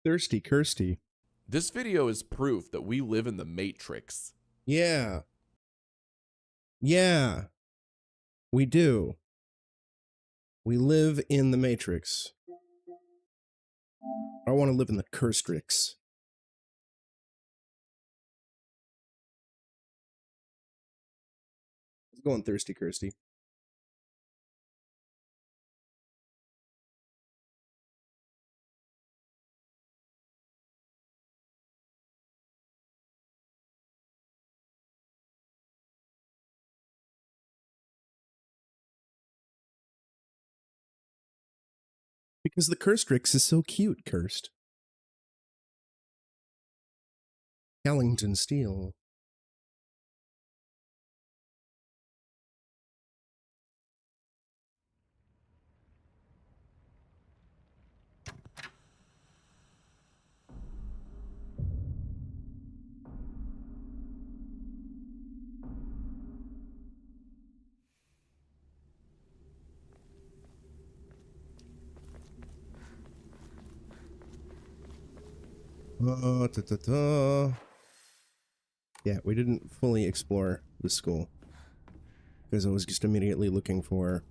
Thirsty Kirsty. This video is proof that we live in the Matrix. Yeah. Yeah. We do. We live in the Matrix. I want to live in the Curstrix. Let's go on Thirsty Kirsty. Because the Curstrix is so cute, Cursed. Callington Steel. Yeah, we didn't fully explore the school because I was just immediately looking for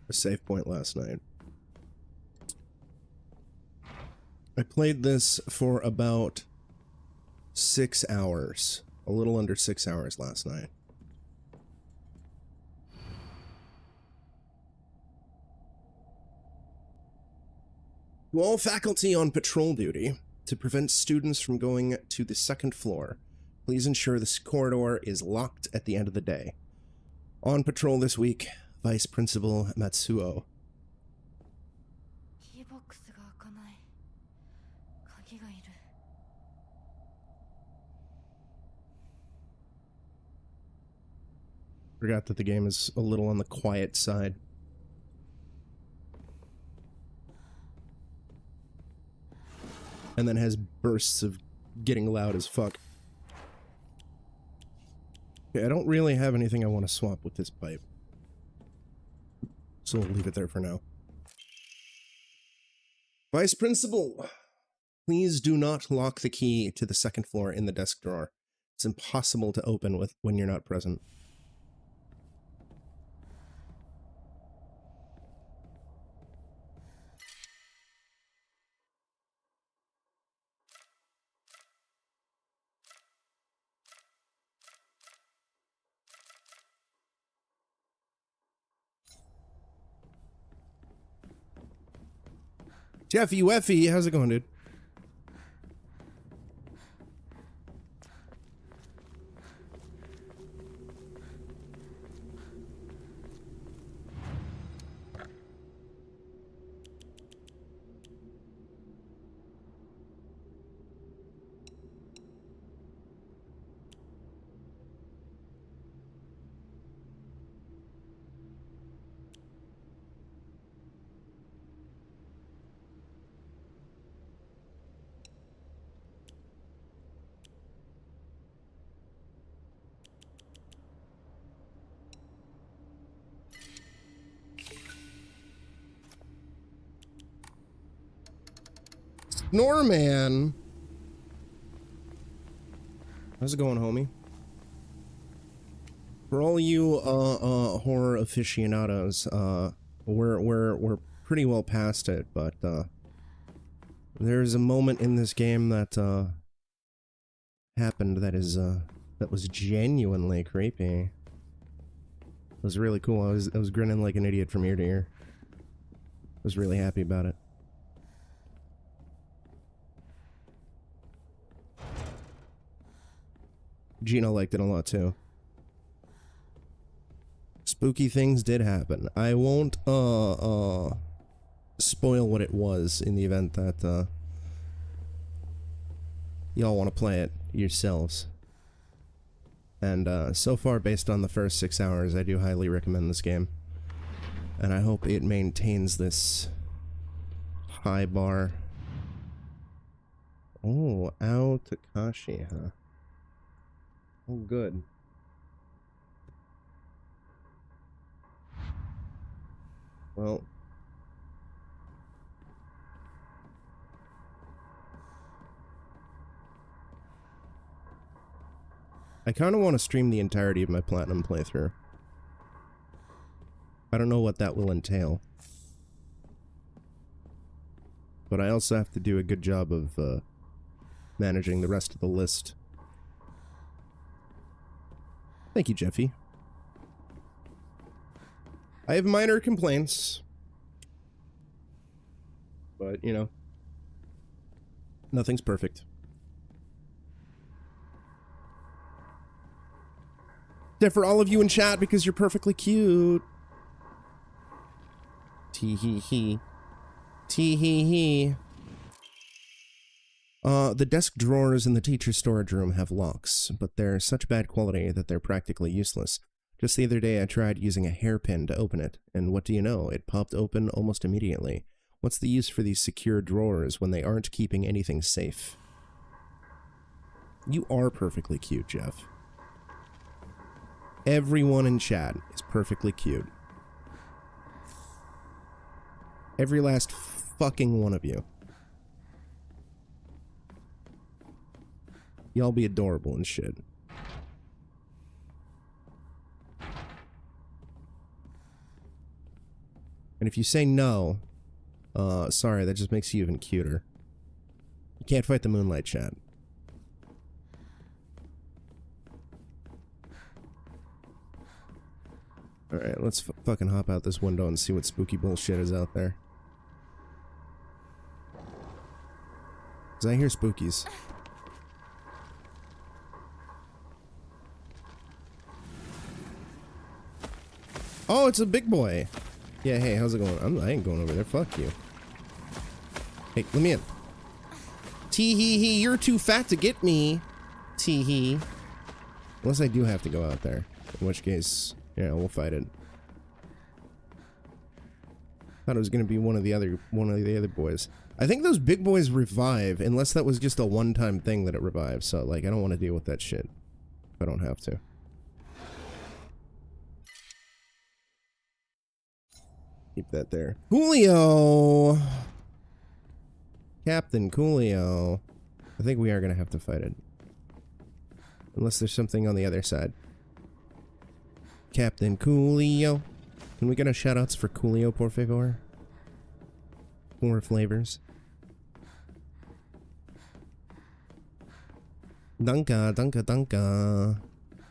a save point last night. I played this for about 6 hours, a little under 6 hours last night. To all faculty on patrol duty, to prevent students from going to the second floor, please ensure this corridor is locked at the end of the day. On patrol this week, Vice Principal Matsuo. Forgot that the game is a little on the quiet side. And then has bursts of getting loud as fuck. Okay, I don't really have anything I want to swap with this pipe. So we'll leave it there for now. Vice Principal, please do not lock the key to the second floor in the desk drawer. It's impossible to open when you're not present. Jeffy Weffy, how's it going, dude? Norman! How's it going, homie? For all you horror aficionados, we're pretty well past it, but there's a moment in this game that happened that was genuinely creepy. It was really cool. I was grinning like an idiot from ear to ear. I was really happy about it. Gino liked it a lot too. Spooky things did happen. I won't spoil what it was in the event that y'all want to play it yourselves. And so far, based on the first 6 hours, I do highly recommend this game. And I hope it maintains this high bar. Oh, Ao Takashi, huh? Oh, good. Well. I kind of want to stream the entirety of my Platinum playthrough. I don't know what that will entail. But I also have to do a good job of managing the rest of the list. Thank you, Jeffy. I have minor complaints. But, you know, nothing's perfect. Except for all of you in chat because you're perfectly cute. Tee hee hee. Tee hee hee. The desk drawers in the teacher's storage room have locks, but they're such bad quality that they're practically useless. Just the other day I tried using a hairpin to open it, and what do you know, it popped open almost immediately. What's the use for these secure drawers when they aren't keeping anything safe? You are perfectly cute, Jeff. Everyone in chat is perfectly cute. Every last fucking one of you. Y'all be adorable and shit. And if you say no, sorry, that just makes you even cuter. You can't fight the moonlight, chat. Alright, let's fucking hop out this window and see what spooky bullshit is out there. 'Cause I hear spookies. Oh, it's a big boy! Yeah, hey, how's it going? I ain't going over there, fuck you. Hey, let me in. Tee hee hee, you're too fat to get me! Tee hee. Unless I do have to go out there. In which case, yeah, we'll fight it. Thought it was gonna be one of the other boys. I think those big boys revive, unless that was just a one-time thing that it revives. So, like, I don't want to deal with that shit. If I don't have to. Keep that there. Coolio! Captain Coolio. I think we are gonna have to fight it. Unless there's something on the other side. Captain Coolio. Can we get a shoutouts for Coolio, por favor? 4 flavors. Dunka, dunka, dunka.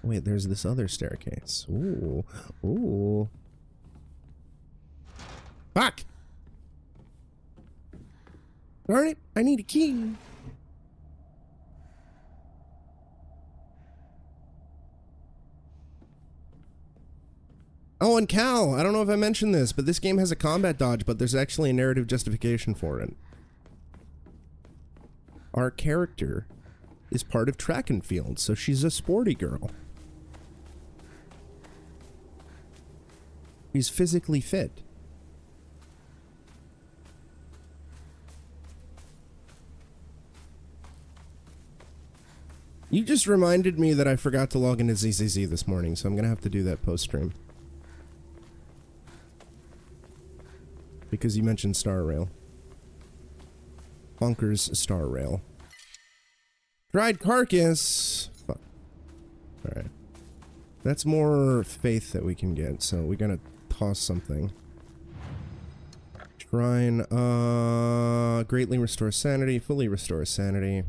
Wait, there's this other staircase. Ooh. Ooh. Fuck! Darn it, I need a key. Oh, and Cal, I don't know if I mentioned this, but this game has a combat dodge, but there's actually a narrative justification for it. Our character is part of track and field, so she's a sporty girl. She's physically fit. You just reminded me that I forgot to log into ZZZ this morning, so I'm gonna have to do that post-stream. Because you mentioned Star Rail. Bonkers Star Rail. Dried carcass! Fuck. Alright. That's more faith that we can get, so we gotta toss something. Shrine, greatly restores sanity, fully restores sanity.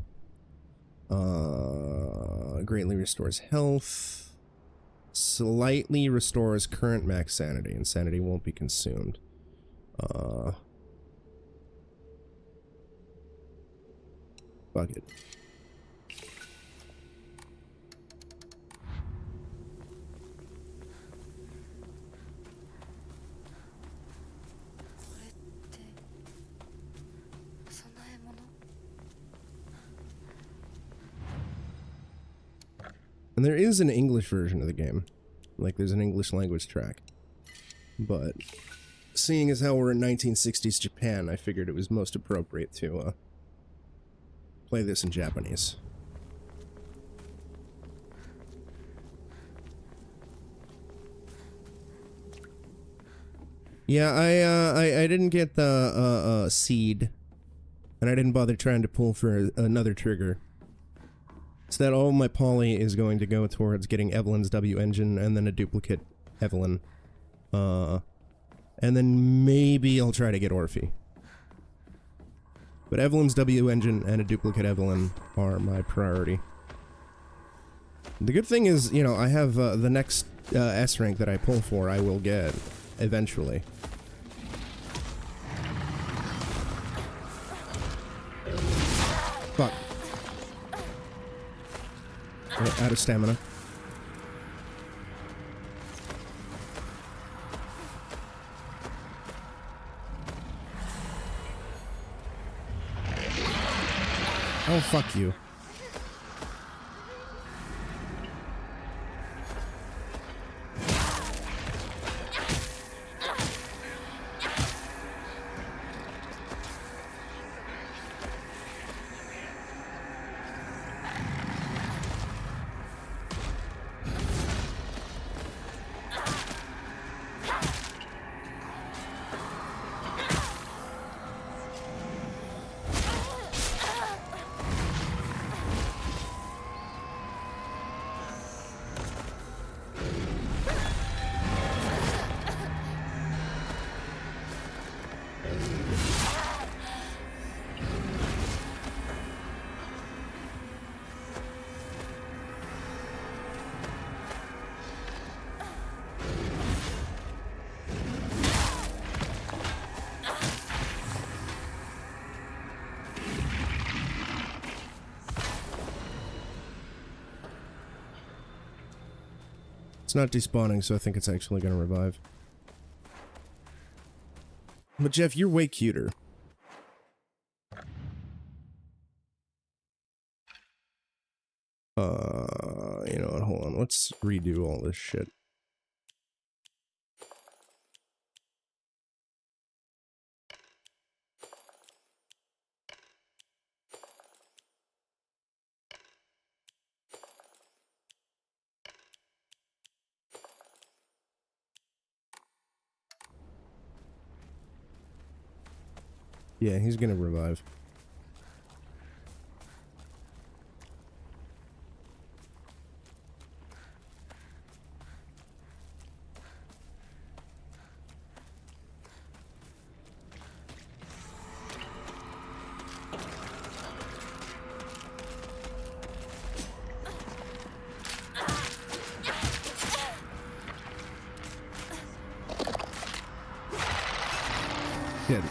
Greatly restores health. Slightly restores current max sanity, and sanity won't be consumed. Fuck it. And there is an English version of the game. Like, there's an English language track. But seeing as how we're in 1960s Japan, I figured it was most appropriate to play this in Japanese. Yeah, I didn't get the seed, and I didn't bother trying to pull for another trigger. So that all my poly is going to go towards getting Evelyn's W engine and then a duplicate Evelyn. And then maybe I'll try to get Orphe. But Evelyn's W engine and a duplicate Evelyn are my priority. The good thing is, you know, I have the next S rank that I pull for, I will get eventually. Fuck. Out of stamina. Oh, fuck you. It's not despawning, so I think it's actually gonna revive. But Jeff, you're way cuter. You know what, hold on, let's redo all this shit. Yeah, he's gonna revive. Good.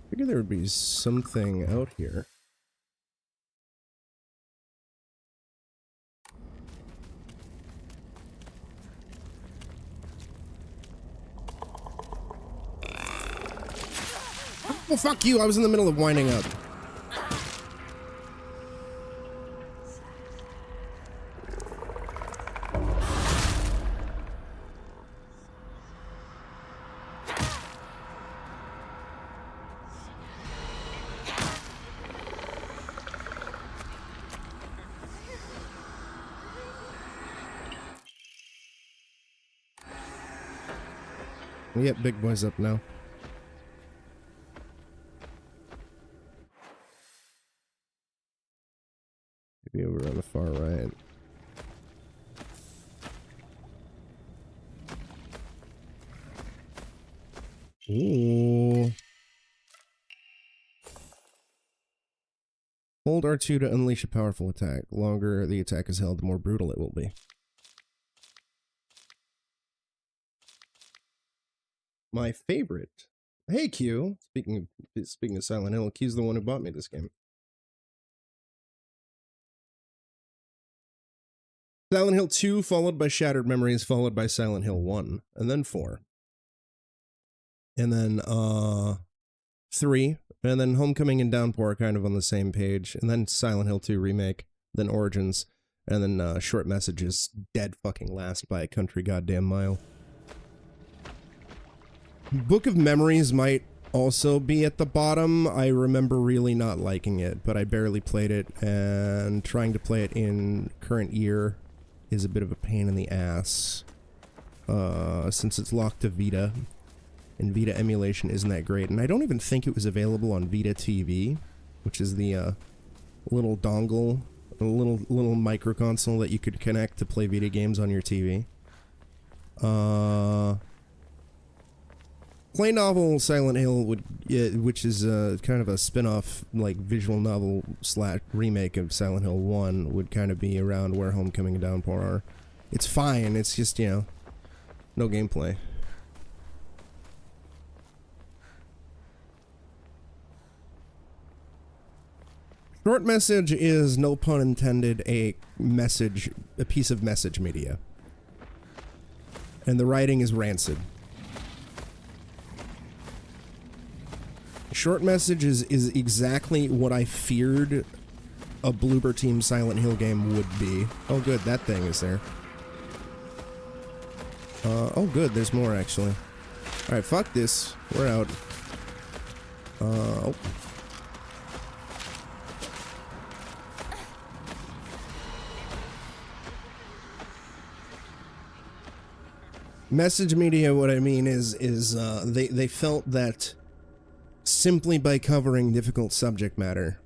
I figured there would be something out here. Well, fuck you, I was in the middle of winding up. Yep, big boy's up now. Maybe over on the far right. Ooh. Hold R2 to unleash a powerful attack. The longer the attack is held, the more brutal it will be. My favorite. Hey, Q. Speaking of Silent Hill, Q's the one who bought me this game. Silent Hill 2, followed by Shattered Memories, followed by Silent Hill 1, and then 4. And then, 3, and then Homecoming and Downpour are kind of on the same page, and then Silent Hill 2 Remake, then Origins, and then, Short Messages, dead fucking last by a country goddamn mile. Book of Memories might also be at the bottom. I remember really not liking it, but I barely played it, and trying to play it in current year is a bit of a pain in the ass, since it's locked to Vita, and Vita emulation isn't that great, and I don't even think it was available on Vita TV, which is the, little dongle, a little micro console that you could connect to play Vita games on your TV. Play novel Silent Hill would, which is kind of a spin-off, like, visual novel / remake of Silent Hill 1, would kind of be around where Homecoming and Downpour are. It's fine, it's just, you know, no gameplay. Short Message is, no pun intended, a piece of message media. And the writing is rancid. Short Message is exactly what I feared a Bloober Team Silent Hill game would be. Oh good, that thing is there. Oh good, there's more actually. Alright, fuck this. We're out. Oh. Message media, what I mean is they felt that simply by covering difficult subject matter,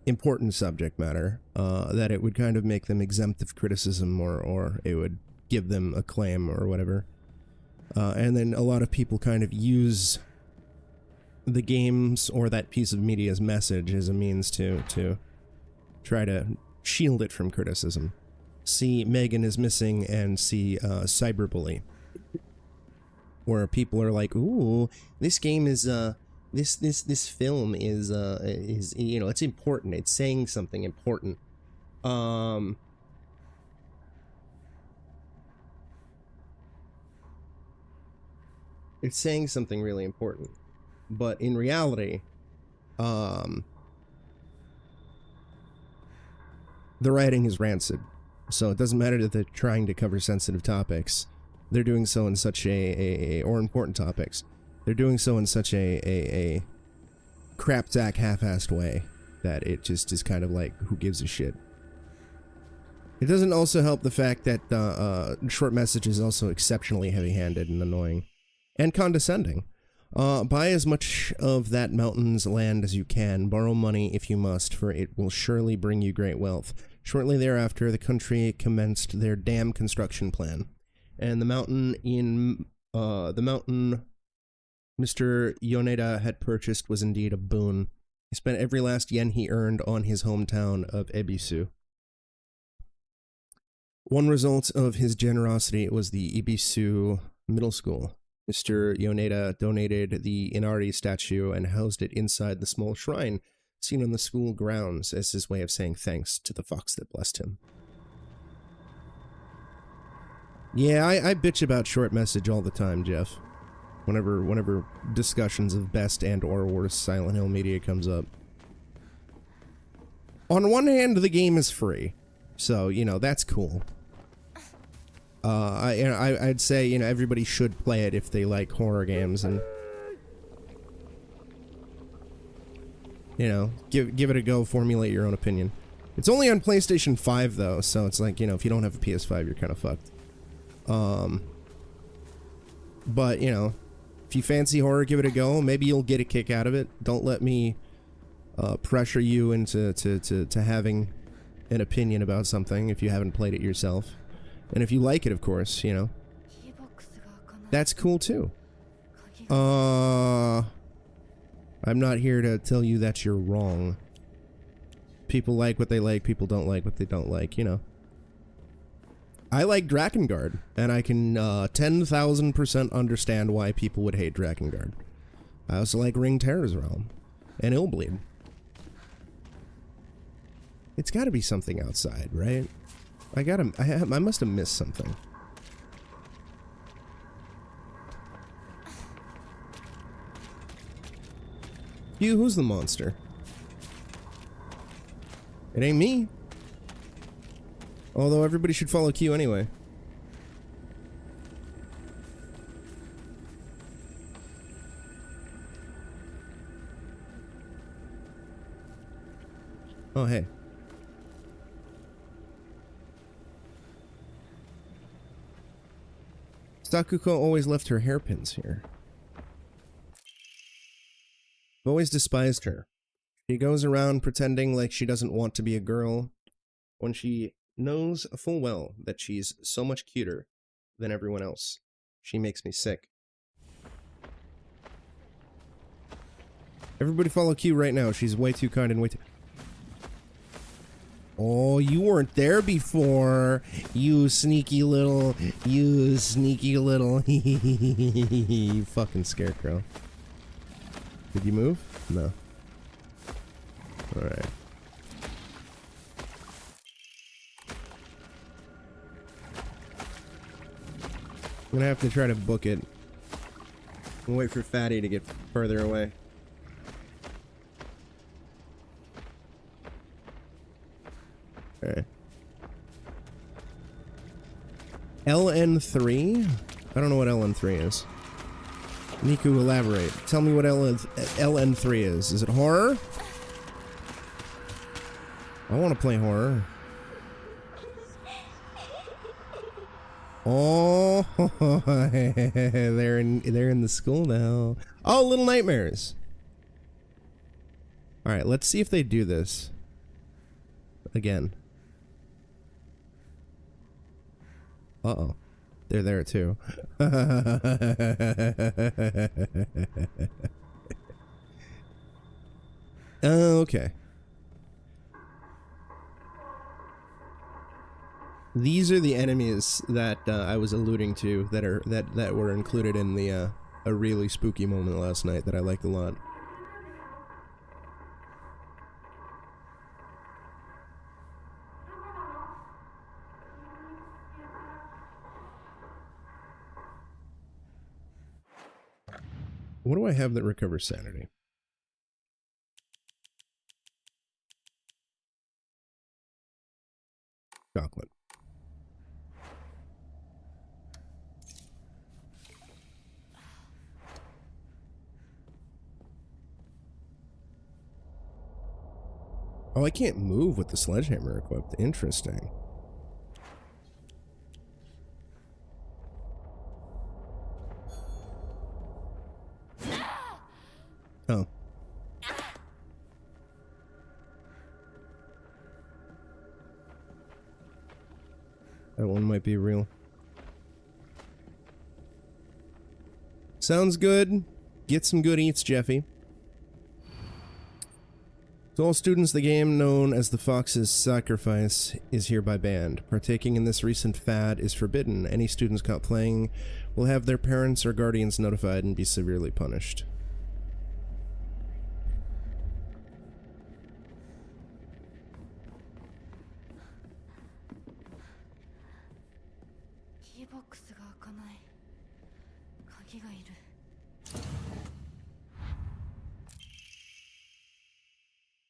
important subject matter, that it would kind of make them exempt of criticism, or it would give them acclaim or whatever. And then a lot of people kind of use the games or that piece of media's message as a means to try to shield it from criticism. See Megan is Missing and see Cyberbully, where people are like, ooh, this game is this film is you know, it's important, it's saying something important. It's saying something really important, but in reality, the writing is rancid, so it doesn't matter that they're trying to cover sensitive topics. They're doing so in such or important topics. They're doing so in such a crapsack, half-assed way that it just is kind of like, who gives a shit? It doesn't also help the fact that Short Message is also exceptionally heavy-handed and annoying. And condescending. Buy as much of that mountain's land as you can, borrow money if you must, for it will surely bring you great wealth. Shortly thereafter, the country commenced their dam construction plan. And the mountain Mr. Yoneda had purchased was indeed a boon. He spent every last yen he earned on his hometown of Ebisu. One result of his generosity was the Ebisu Middle School. Mr. Yoneda donated the Inari statue and housed it inside the small shrine seen on the school grounds as his way of saying thanks to the fox that blessed him. Yeah, I bitch about Short Message all the time, Jeff. Whenever discussions of best and or worst Silent Hill media comes up. On one hand, the game is free, so, you know, that's cool. I'd say, you know, everybody should play it if they like horror games, and, you know, give it a go, formulate your own opinion. It's only on PlayStation 5, though, so it's like, you know, if you don't have a PS5, you're kind of fucked. But, you know, if you fancy horror, give it a go. Maybe you'll get a kick out of it. Don't let me pressure you into to having an opinion about something if you haven't played it yourself. And if you like it, of course, you know, that's cool too. I'm not here to tell you that you're wrong. People like what they like, people don't like what they don't like, you know. I like Drakengard, and I can 10,000% understand why people would hate Drakengard. I also like Ring Terror's Realm and Illbleed. It's got to be something outside, right? I must have missed something. You, who's the monster? It ain't me. Although everybody should follow Q anyway. Oh, hey. Sakuko always left her hairpins here. I've always despised her. She goes around pretending like she doesn't want to be a girl when she knows full well that she's so much cuter than everyone else. She makes me sick. Everybody follow Q right now. She's way too kind and way too... Oh, you weren't there before. You sneaky little fucking scarecrow. Did you move? No. Alright. I'm gonna have to try to book it. And wait for Fatty to get further away. Okay. LN3? I don't know what LN3 is. Niku, elaborate. Tell me what LN3 is. Is it horror? I want to play horror. Oh, they're in the school now. Oh, Little Nightmares. All right, let's see if they do this again. Uh-oh. They're there too. Okay. These are the enemies that I was alluding to that were included in the a really spooky moment last night that I liked a lot. What do I have that recovers sanity? Chocolate. Oh, I can't move with the sledgehammer equipped. Interesting. Oh. That one might be real. Sounds good. Get some good eats, Jeffy. To all students, the game known as the Fox's Sacrifice is hereby banned. Partaking in this recent fad is forbidden. Any students caught playing will have their parents or guardians notified and be severely punished.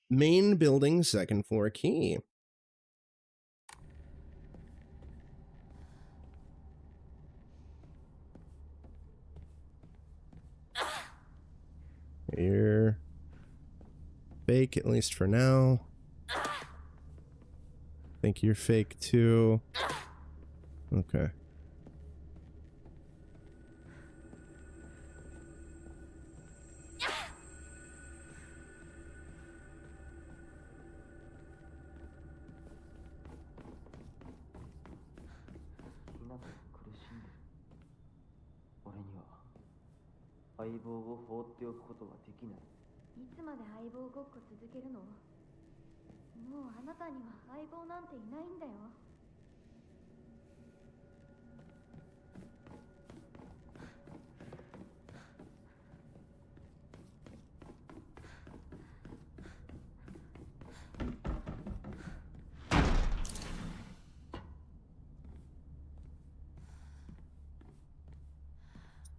Main building, second floor key. You're fake, at least for now. Think you're fake too. Okay.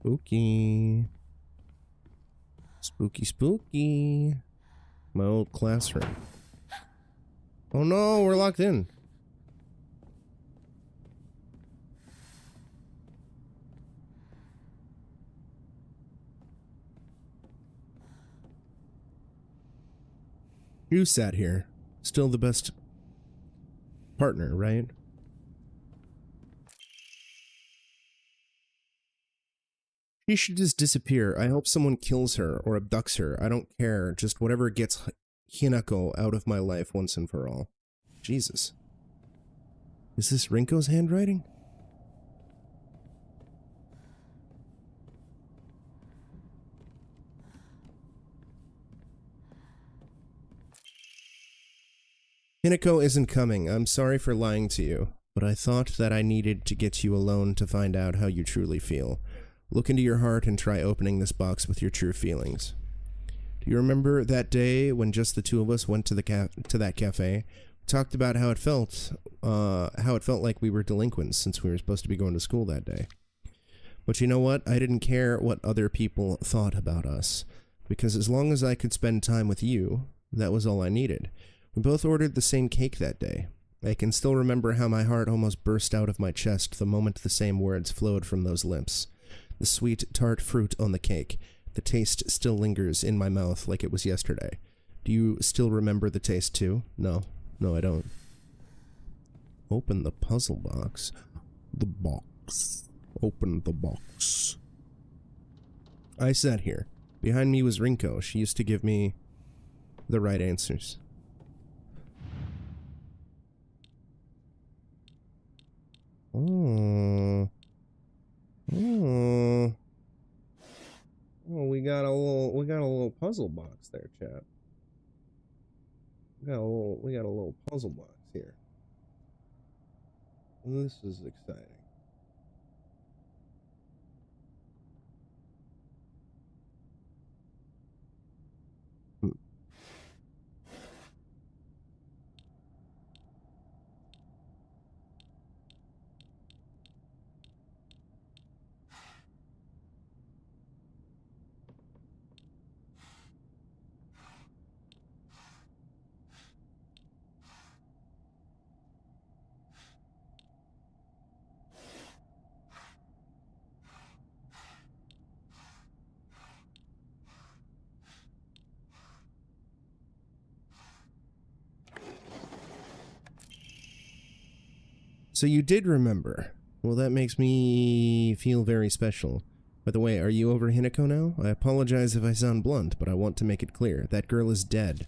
Spooky. Spooky, spooky. My old classroom. Oh no, we're locked in. You sat here. Still the best partner, right? She should just disappear. I hope someone kills her or abducts her. I don't care. Just whatever gets Hinako out of my life once and for all. Jesus. Is this Rinko's handwriting? Hinako isn't coming. I'm sorry for lying to you, but I thought that I needed to get you alone to find out how you truly feel. Look into your heart and try opening this box with your true feelings. Do you remember that day when just the two of us went to that cafe? We talked about how it felt like we were delinquents since we were supposed to be going to school that day. But you know what? I didn't care what other people thought about us, because as long as I could spend time with you, that was all I needed. We both ordered the same cake that day. I can still remember how my heart almost burst out of my chest the moment the same words flowed from those lips. The sweet, tart fruit on the cake. The taste still lingers in my mouth like it was yesterday. Do you still remember the taste too? No. No, I don't. Open the puzzle box. The box. Open the box. I sat here. Behind me was Rinko. She used to give me the right answers. Oh. Oh. Oh, we got a little puzzle box there, chat. We got a little puzzle box here. This is exciting. So you did remember. Well, that makes me feel very special. By the way, are you over Hinako now? I apologize if I sound blunt, but I want to make it clear. That girl is dead.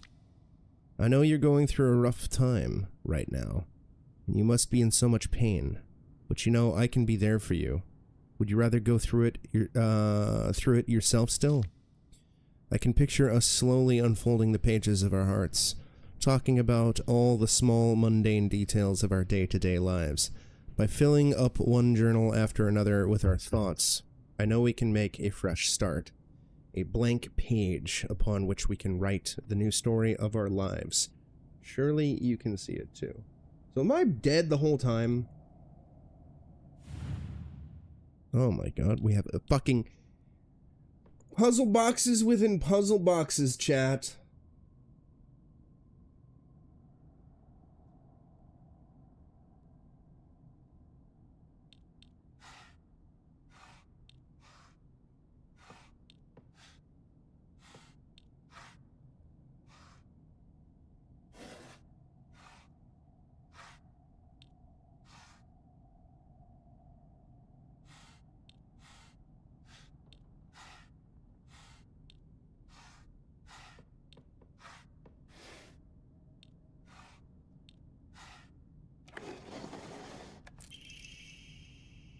I know you're going through a rough time right now. And you must be in so much pain. But you know, I can be there for you. Would you rather go through it yourself still? I can picture us slowly unfolding the pages of our hearts, talking about all the small, mundane details of our day-to-day lives. By filling up one journal after another with our thoughts, I know we can make a fresh start. A blank page upon which we can write the new story of our lives. Surely you can see it too. So am I dead the whole time? Oh my god, we have a fucking puzzle boxes within puzzle boxes, chat.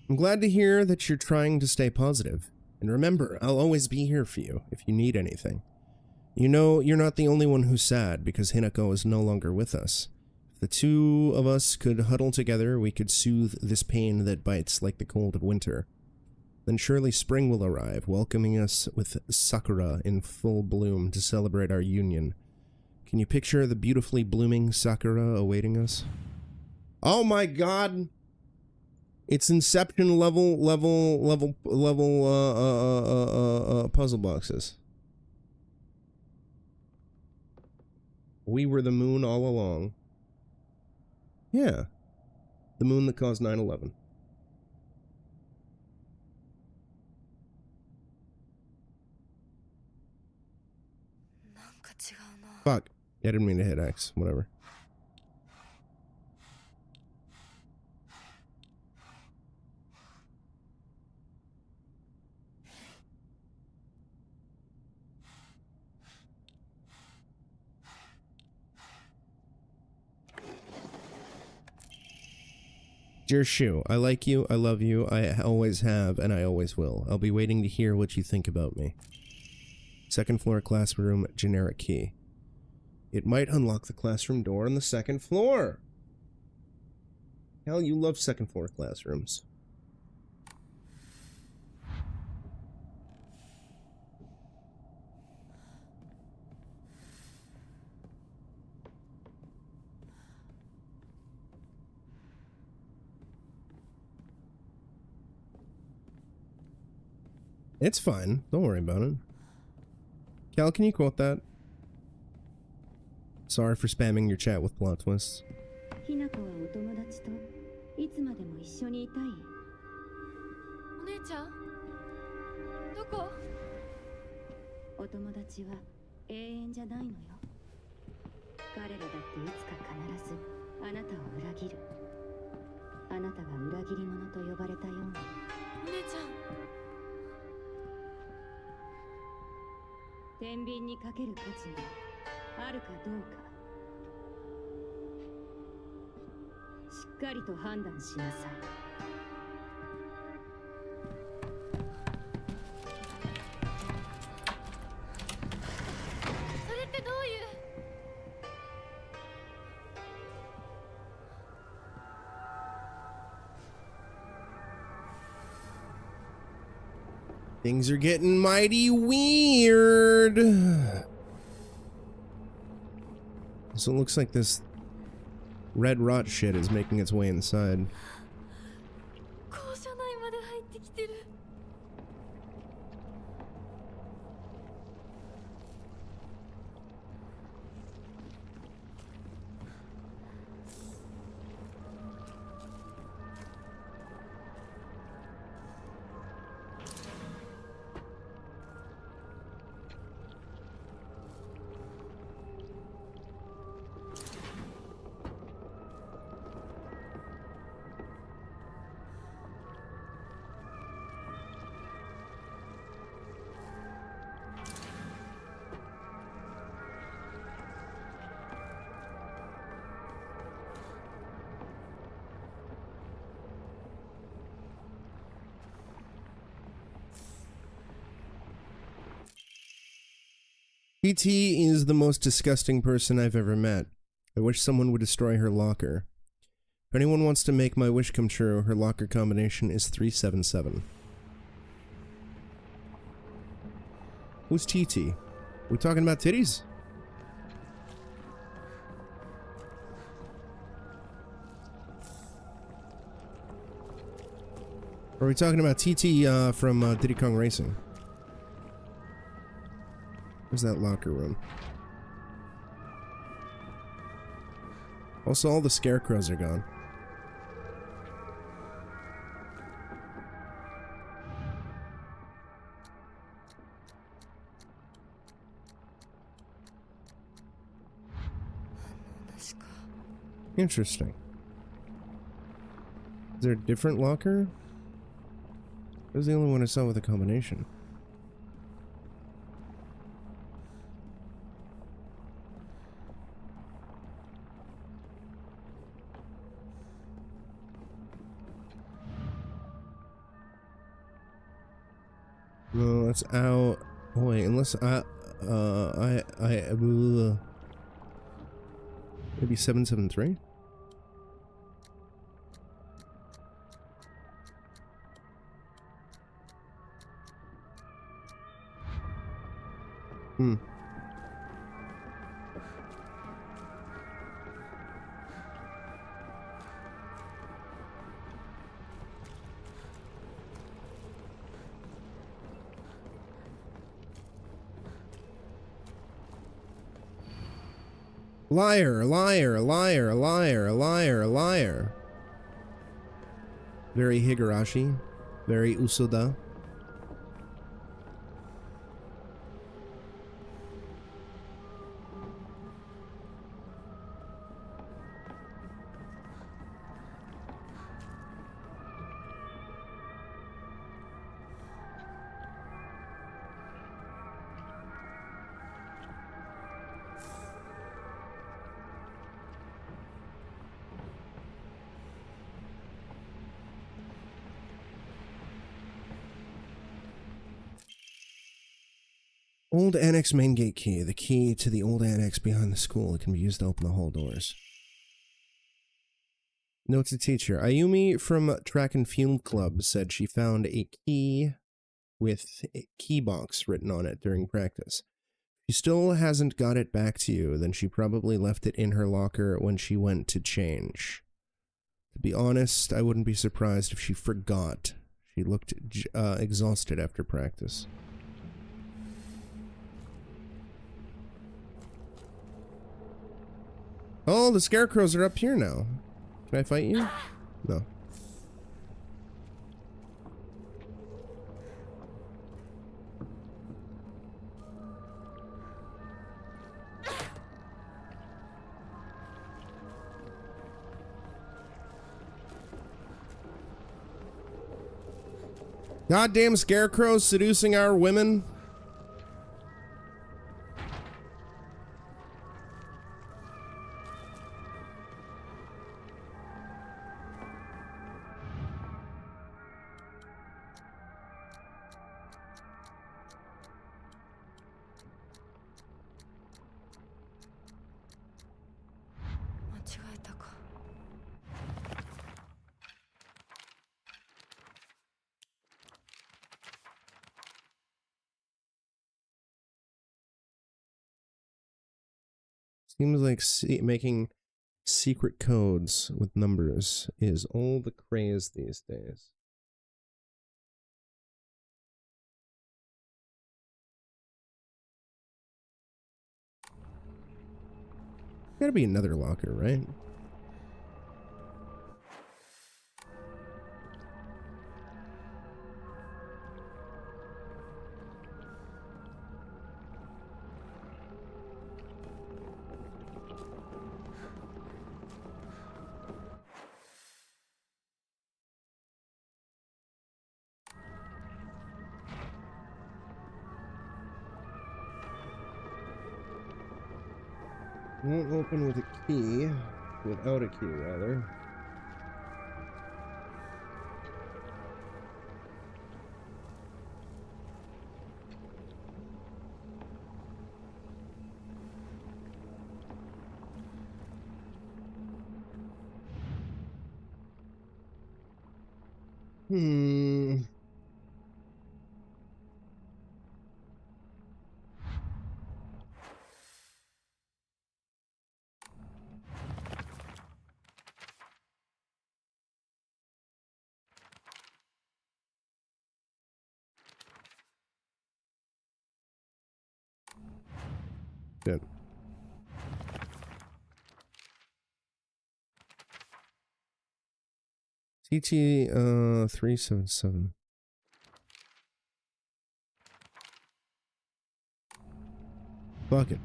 I'm glad to hear that you're trying to stay positive. And remember, I'll always be here for you if you need anything. You know, you're not the only one who's sad because Hinako is no longer with us. If the two of us could huddle together, we could soothe this pain that bites like the cold of winter. Then surely spring will arrive, welcoming us with sakura in full bloom to celebrate our union. Can you picture the beautifully blooming sakura awaiting us? Oh my god! It's Inception level puzzle boxes. We were the moon all along. Yeah. The moon that caused 9/11. Fuck. I didn't mean to hit X. Whatever. Dear Shu, I like you, I love you, I always have, and I always will. I'll be waiting to hear what you think about me. Second floor classroom, generic key. It might unlock the classroom door on the second floor. Hell, you love second floor classrooms. It's fine. Don't worry about it. Cal, can you quote that? Sorry for spamming your chat with plot twists. Things are getting mighty weird. So it looks like this red rot shit is making its way inside. PT is the most disgusting person I've ever met. I wish someone would destroy her locker. If anyone wants to make my wish come true, her locker combination is 377. Who's TT? We talking about titties? Or are we talking about TT from Diddy Kong Racing? Where's that locker room? Also, all the scarecrows are gone. Interesting. Is there a different locker? That was the only one I saw with a combination. No, that's out. Oh, wait, unless maybe 773? Hmm. Liar, liar, liar, liar, liar, liar. Very Higurashi. Very Usoda. Old annex main gate key. The key to the old annex behind the school. It can be used to open the hall doors. Note to teacher. Ayumi from Track and Field Club said she found a key with a key box written on it during practice. If she still hasn't got it back to you, then she probably left it in her locker when she went to change. To be honest, I wouldn't be surprised if she forgot. She looked exhausted after practice. Oh, the scarecrows are up here now. Can I fight you? No. Goddamn scarecrows seducing our women. Seems like making secret codes with numbers is all the craze these days. Gotta be another locker, right? Won't open with a key. Without a key, rather. Good. TT 377. Fuck it.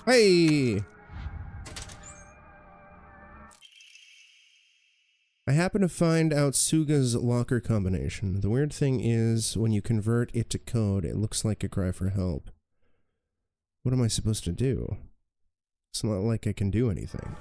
Hey! I happen to find out Suga's locker combination. The weird thing is, when you convert it to code, it looks like a cry for help. What am I supposed to do? It's not like I can do anything.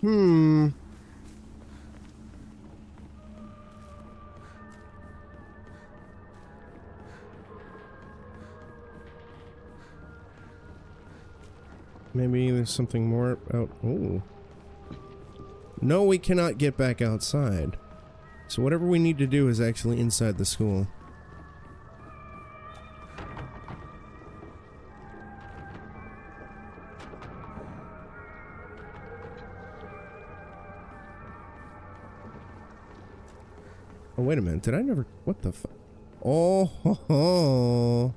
Hmm. Maybe there's something more out. Oh. No, we cannot get back outside. So whatever we need to do is actually inside the school. Oh, wait a minute. Did I never... What the fuck? Oh, ho, ho.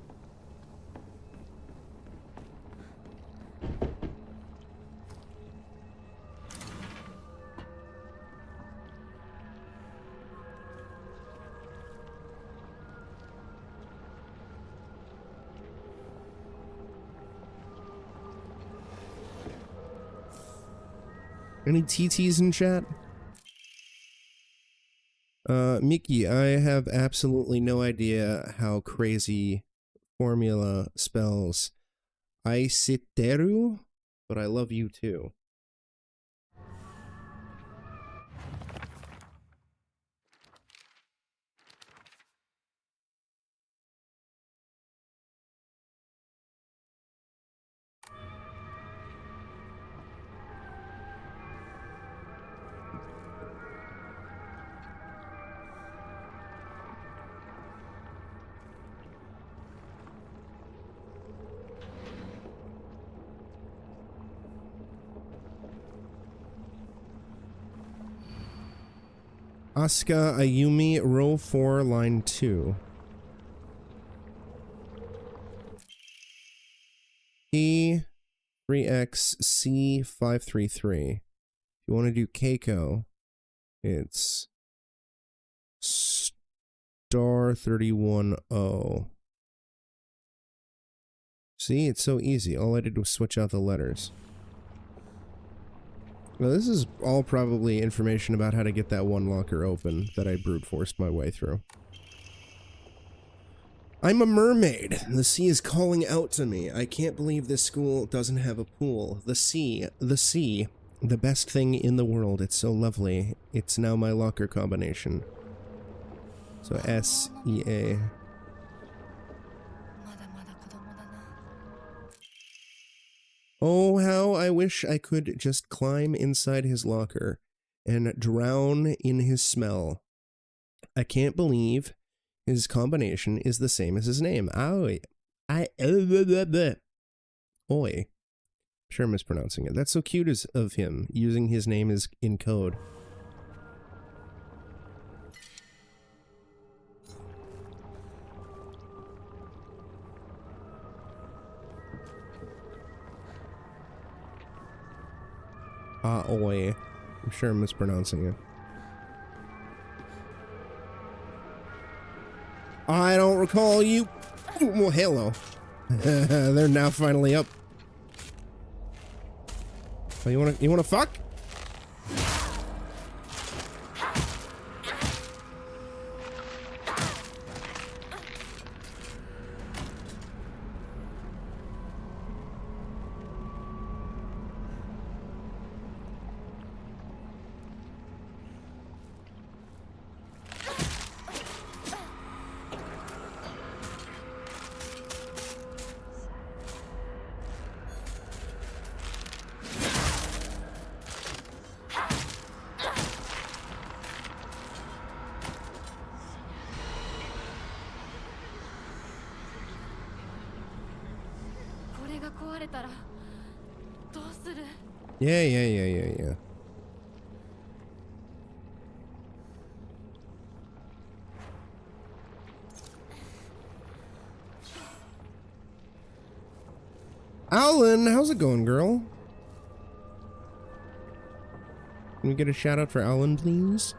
Any TTs in chat? Mickey, I have absolutely no idea how crazy formula spells Aisiteru, but I love you too. Asuka Ayumi, row 4, line 2. E3XC533. If you want to do Keiko, it's star 310. See, it's so easy. All I did was switch out the letters. Well, this is all probably information about how to get that one locker open that I brute forced my way through. I'm a mermaid. The sea is calling out to me. I can't believe this school doesn't have a pool. The sea, the best thing in the world. It's so lovely. It's now my locker combination. So S-E-A. Oh, how I wish I could just climb inside his locker and drown in his smell. I can't believe his combination is the same as his name. Oi. Oi. Sure I'm mispronouncing it. That's so cute of him, using his name as in code. Oi. I'm sure I'm mispronouncing it. I don't recall you. Well, hello. They're now finally up. Oh, you wanna fuck? Yeah. Alan, how's it going, girl? Can we get a shout out for Alan, please?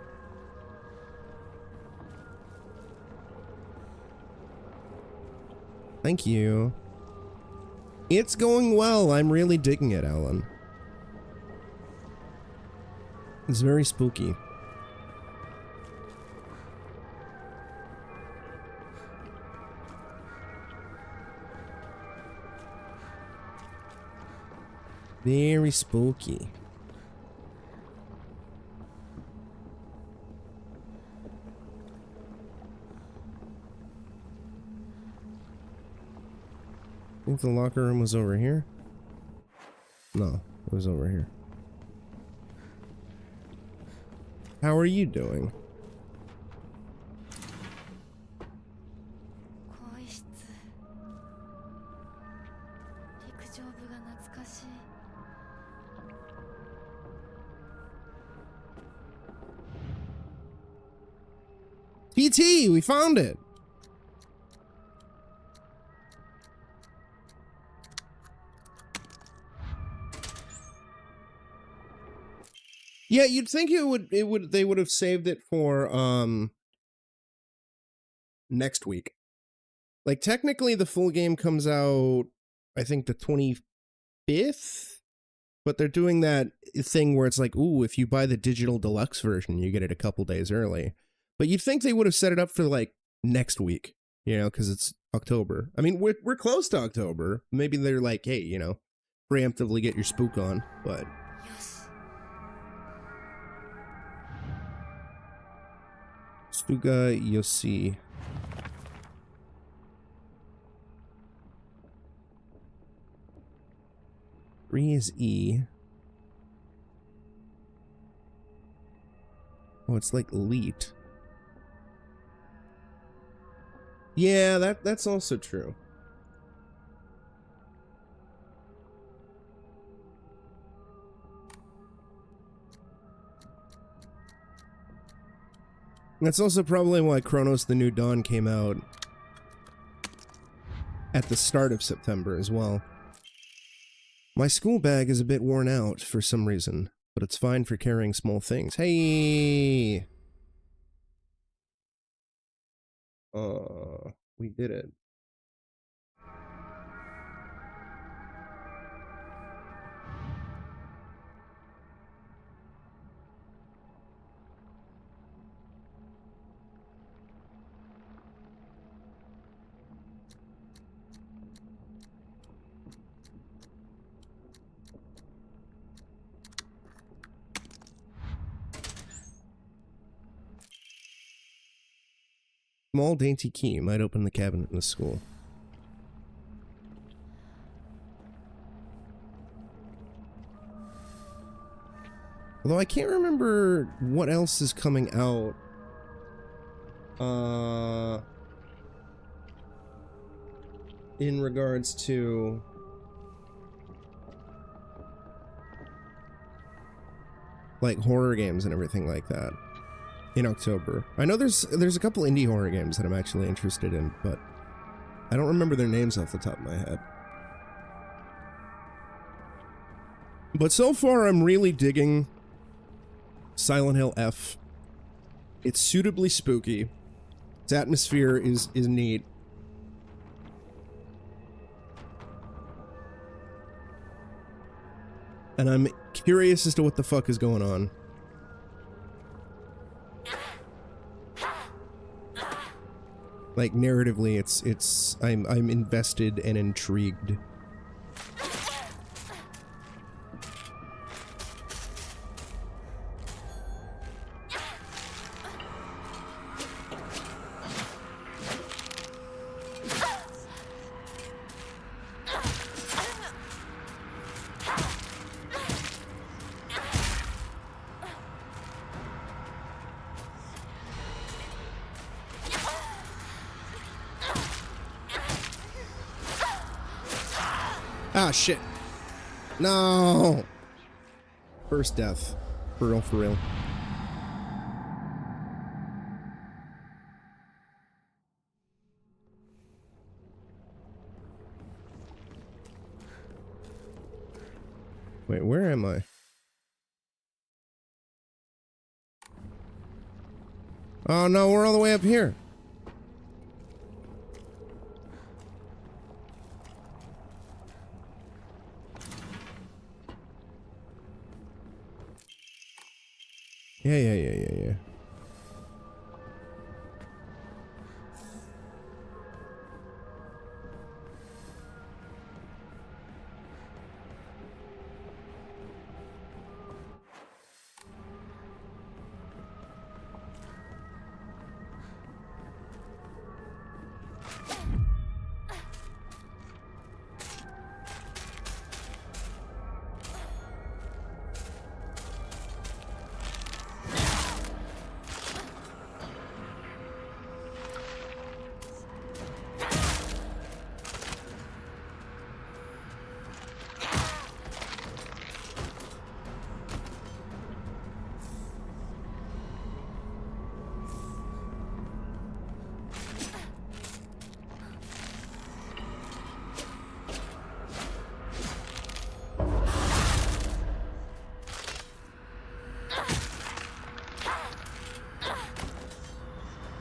Thank you. It's going well. I'm really digging it, Alan. It's very spooky. Very spooky. I think the locker room was over here. No, it was over here. How are you doing? PT, we found it. Yeah, you'd think they would have saved it for next week. Like technically the full game comes out I think the 25th, but they're doing that thing where it's like, ooh, if you buy the digital deluxe version, you get it a couple days early. But you'd think they would have set it up for like next week, you know, because it's October. I mean, we're close to October. Maybe they're like, hey, you know, preemptively get your spook on, but Suga Yoshi. Three is E. Oh, it's like elite. Yeah, that's also true. That's also probably why Chronos the New Dawn came out at the start of September as well. My school bag is a bit worn out for some reason, but it's fine for carrying small things. Hey! We did it. Small dainty key might open the cabinet in the school. Although I can't remember what else is coming out. In regards to like horror games and everything like that in October. I know there's a couple indie horror games that I'm actually interested in, but I don't remember their names off the top of my head. But so far I'm really digging Silent Hill F. It's suitably spooky. Its atmosphere is neat. And I'm curious as to what the fuck is going on. Like narratively, I'm invested and intrigued. Ah, shit. No! First death. For real, for real. Wait, where am I? Oh no, we're all the way up here. Yeah.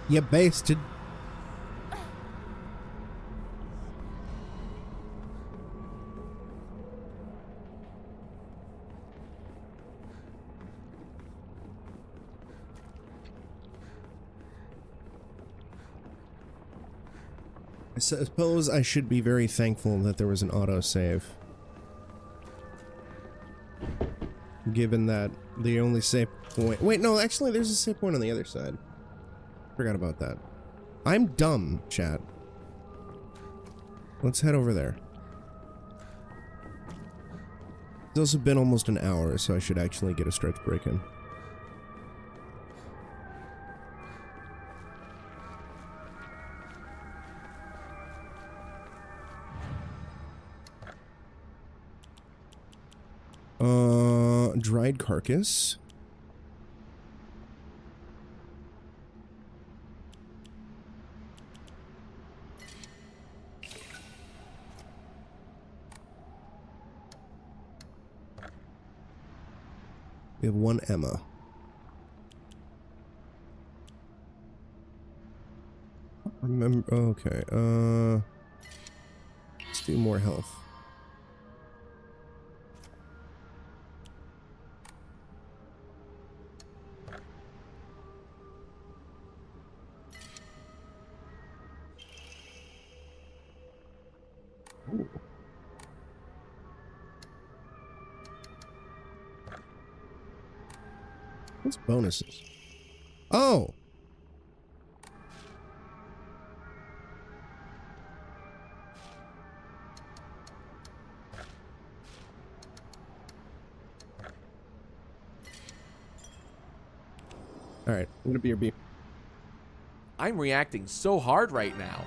You basted. I suppose I should be very thankful that there was an autosave. Given that the only save point... Wait, no, actually there's a save point on the other side. Forgot about that. I'm dumb, chat. Let's head over there. It's also been almost an hour, so I should actually get a stretch break in. Dried carcass. We have one Emma. Remember, okay, let's do more health. Ooh. What's bonuses? Oh! Alright, I'm gonna be your beep. I'm reacting so hard right now.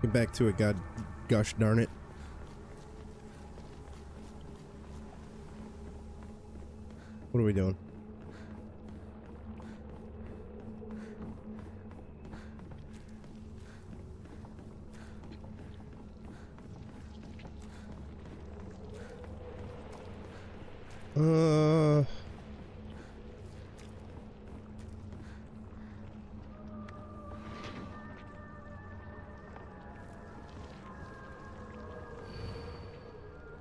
Get back to it, gosh darn it. What are we doing?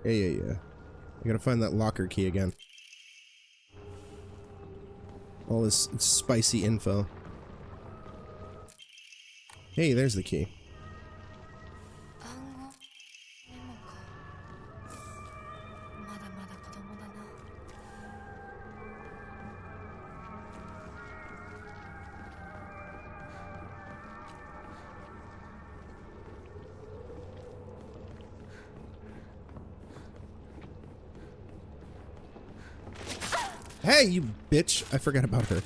Yeah. I gotta find that locker key again. All this spicy info. Hey, there's the key. Hey, you bitch! I forgot about her.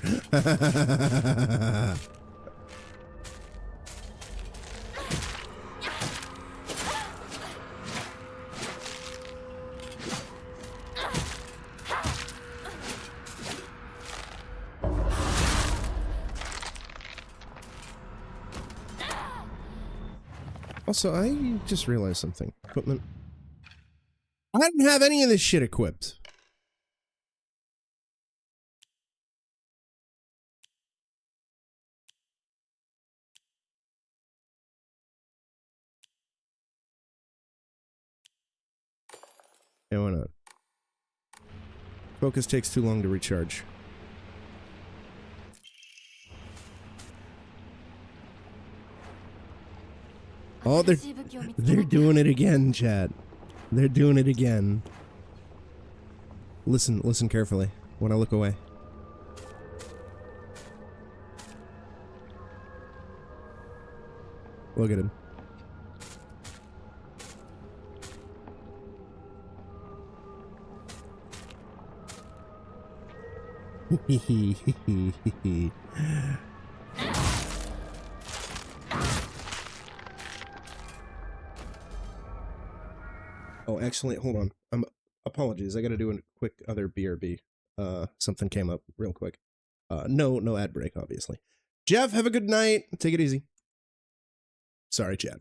Also, I just realized something. Equipment. I didn't have any of this shit equipped. Yeah, why not? Focus takes too long to recharge. Oh, they're doing it again, Chad. They're doing it again. Listen carefully when I look away. Look at him. Oh, actually, hold on. Apologies. I gotta do a quick other BRB. Something came up real quick. No ad break, obviously. Jeff, have a good night. Take it easy. Sorry, Chad.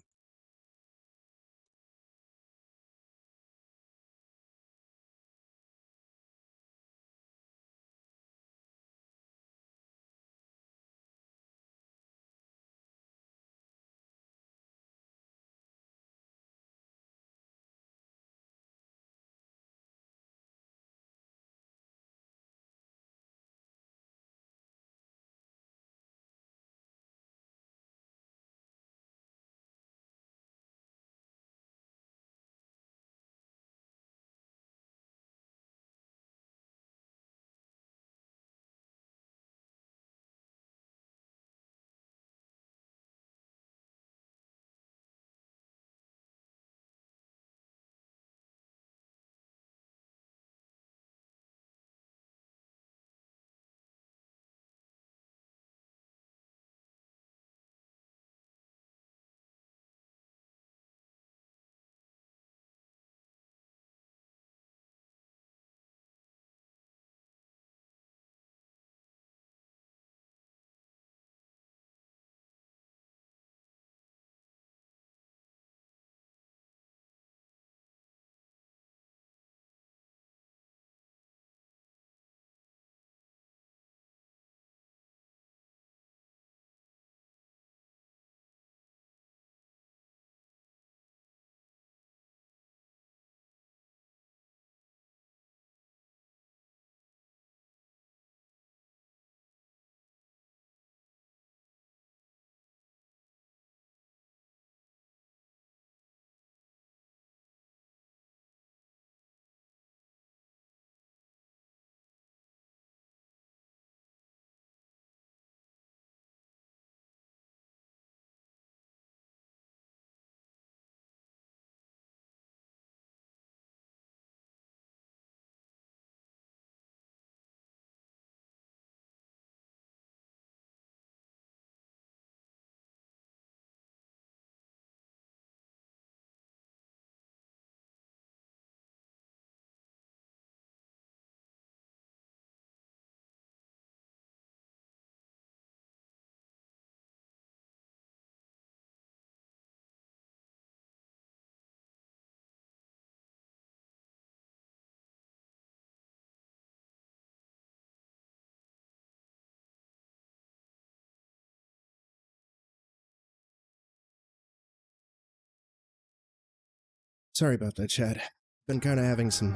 Sorry about that, Chad. Been kind of having some,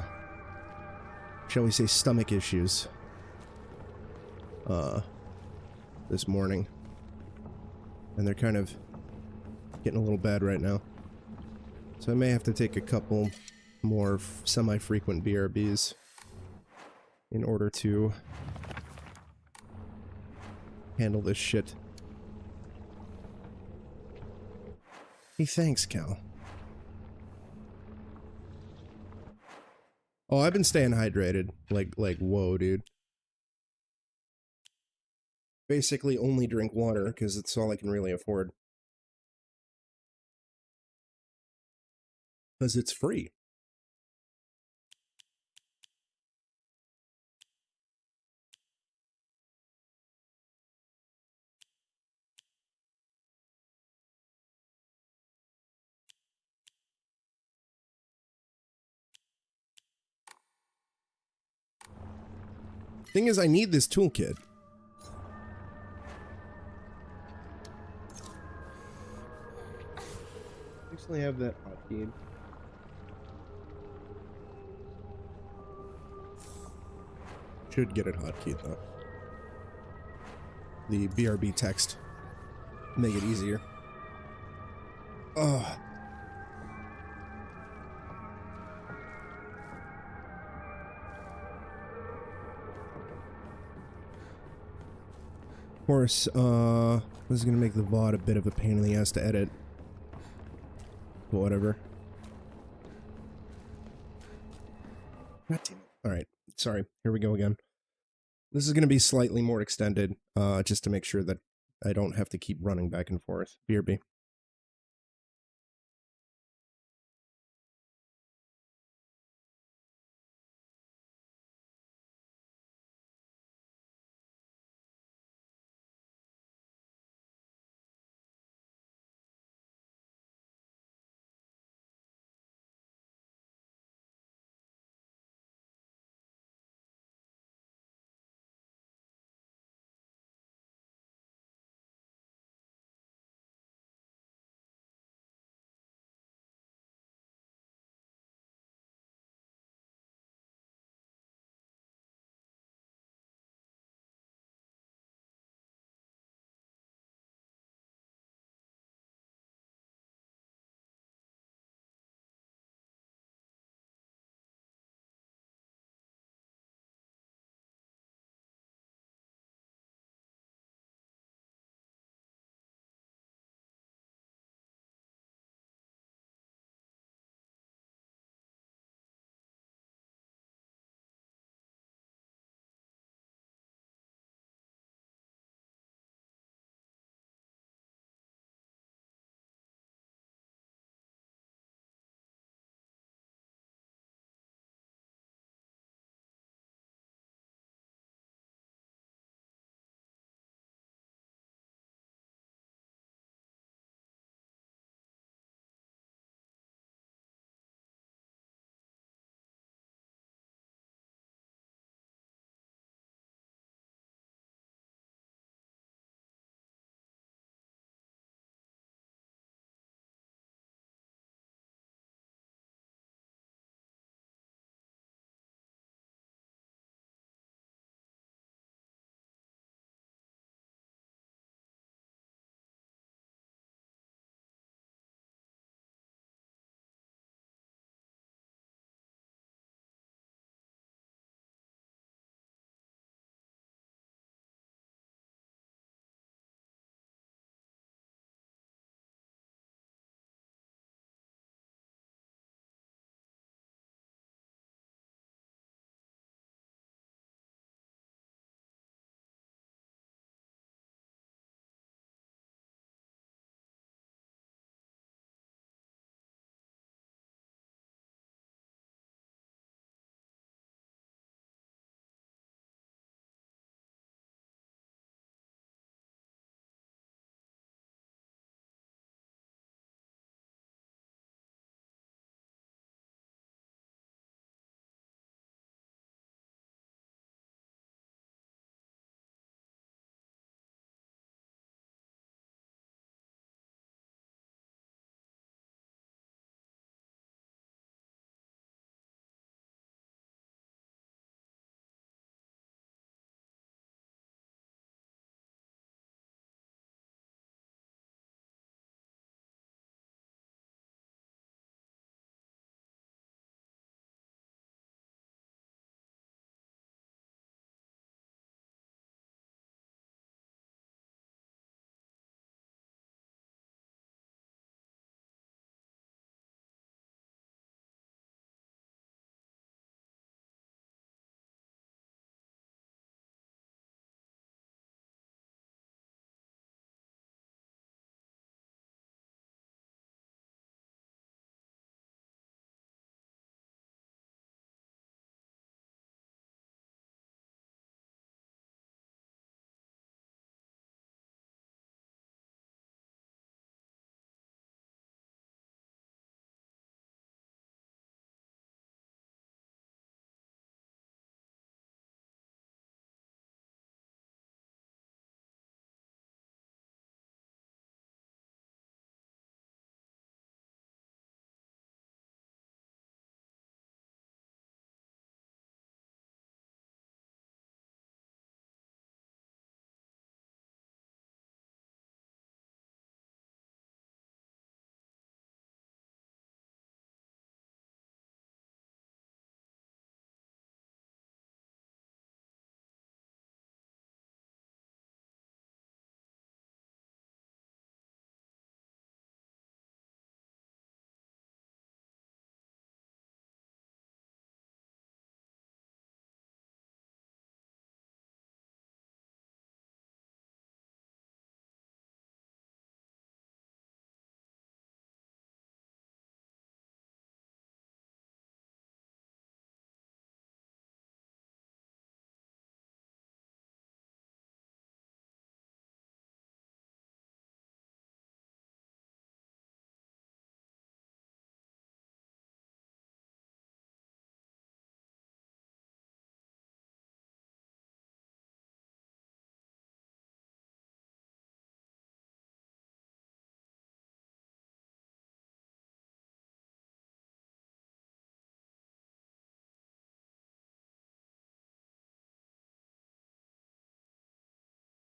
shall we say, stomach issues. This morning. And they're kind of getting a little bad right now. So I may have to take a couple more semi-frequent BRBs in order to handle this shit. Hey, thanks, Cal. Oh, I've been staying hydrated. Like, whoa, dude. Basically only drink water, because it's all I can really afford. Because it's free. Thing is, I need this toolkit. Actually have that hotkey. Should get it hotkey though. The BRB text. Make it easier. Oh. Of course, this is gonna make the VOD a bit of a pain in the ass to edit. But whatever. God damn it. Alright, sorry. Here we go again. This is gonna be slightly more extended, just to make sure that I don't have to keep running back and forth. BRB.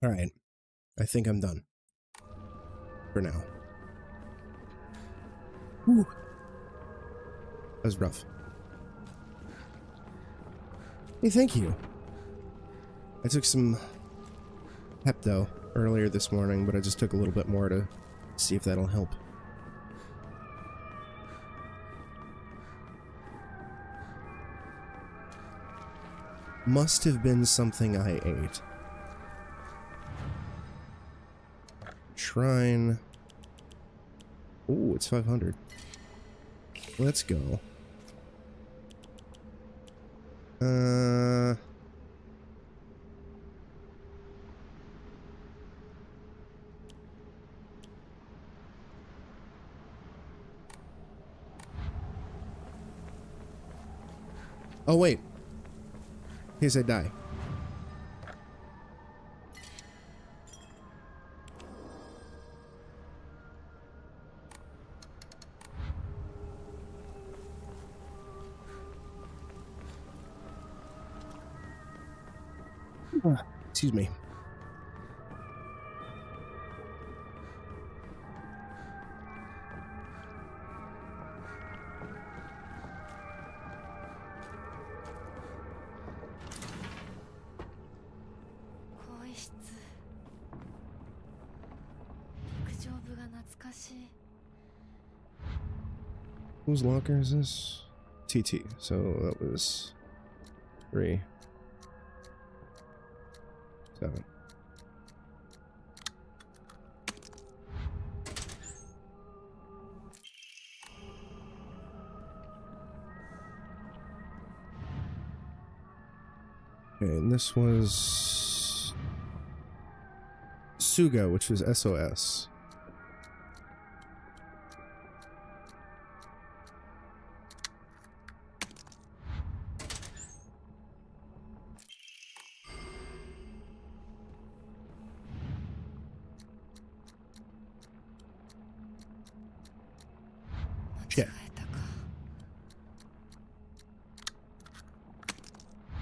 Alright. I think I'm done. For now. Whew. That was rough. Hey, thank you. I took some Pepto earlier this morning, but I just took a little bit more to see if that'll help. Must have been something I ate. Shrine. Ooh, it's 500. Let's go. Oh, wait. In case I die. Excuse me. Whose locker is this? TT. So that was 3, 7. Okay, and this was Suga, which was SOS. Shit.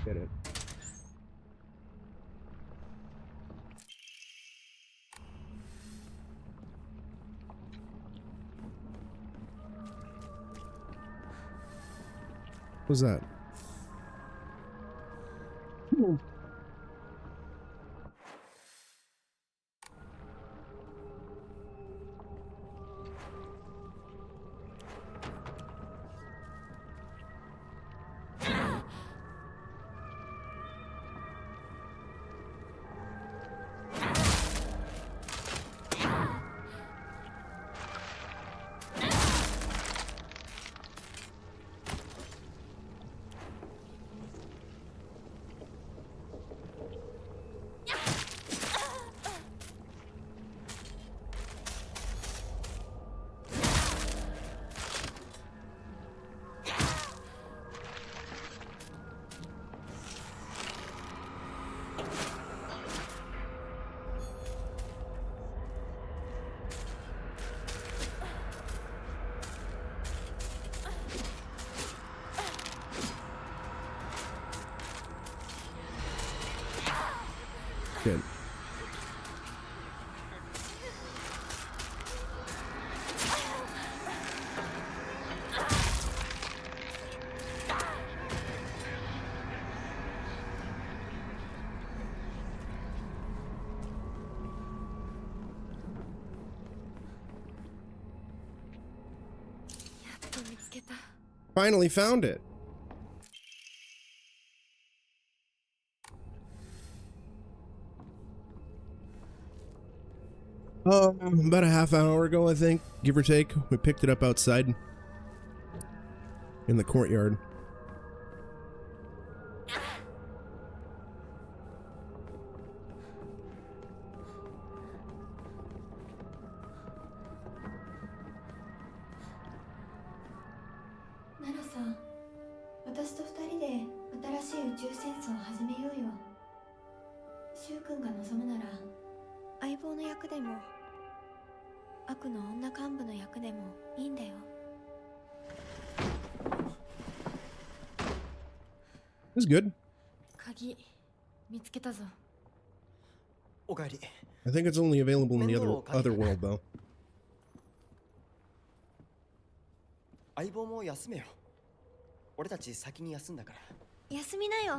Get it. What was that? Good. Finally found it. About a half hour ago, I think, give or take. We picked it up outside in the courtyard. This is good. おかえり。 I think it's only available in the other world though. 相棒も休めよ。俺たち先に休んだから。休みなよ。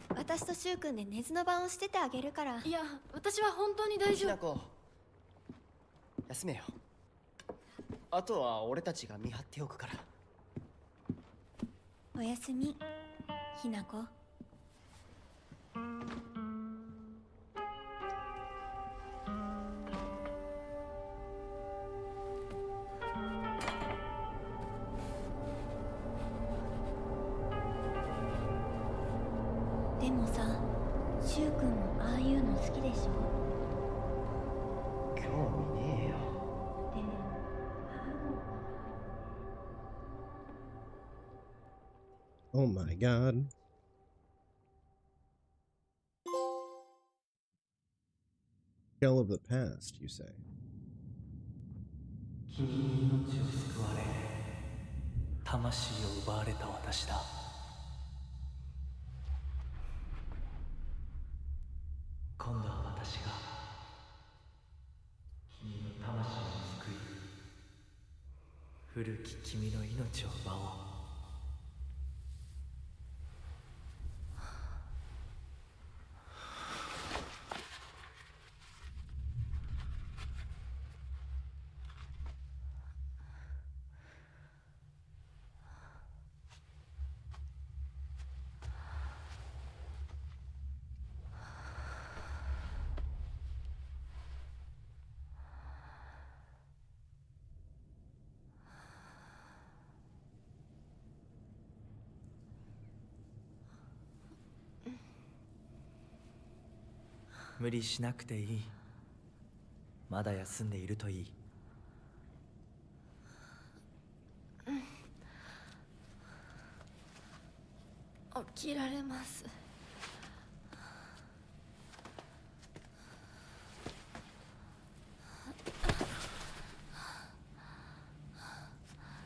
私とシュウ君で寝ずの番をしててあげるから。いや、私は本当に大丈夫。ひなこ、休めよ。あとは俺たちが見張っておくから。おやすみ、ひなこ。でもさ、シュウ君もああいうの好きでしょ。興味ねえよ。でも Oh my god. Tale of the past, you say? 君に命を救われ、魂を奪われた私だ。今度は私が君の魂を救い、古き君の命を奪おう。無理しなくていい。まだ休んでいるといい。起きられます。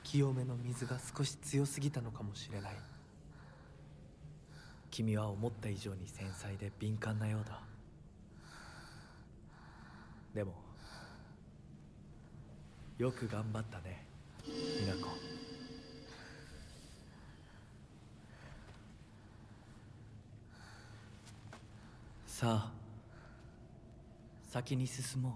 清めの水が少し強すぎたのかもしれない。君は思った以上に繊細で敏感なようだ。でもよく頑張ったね、みなこ。さあ、先に進もう。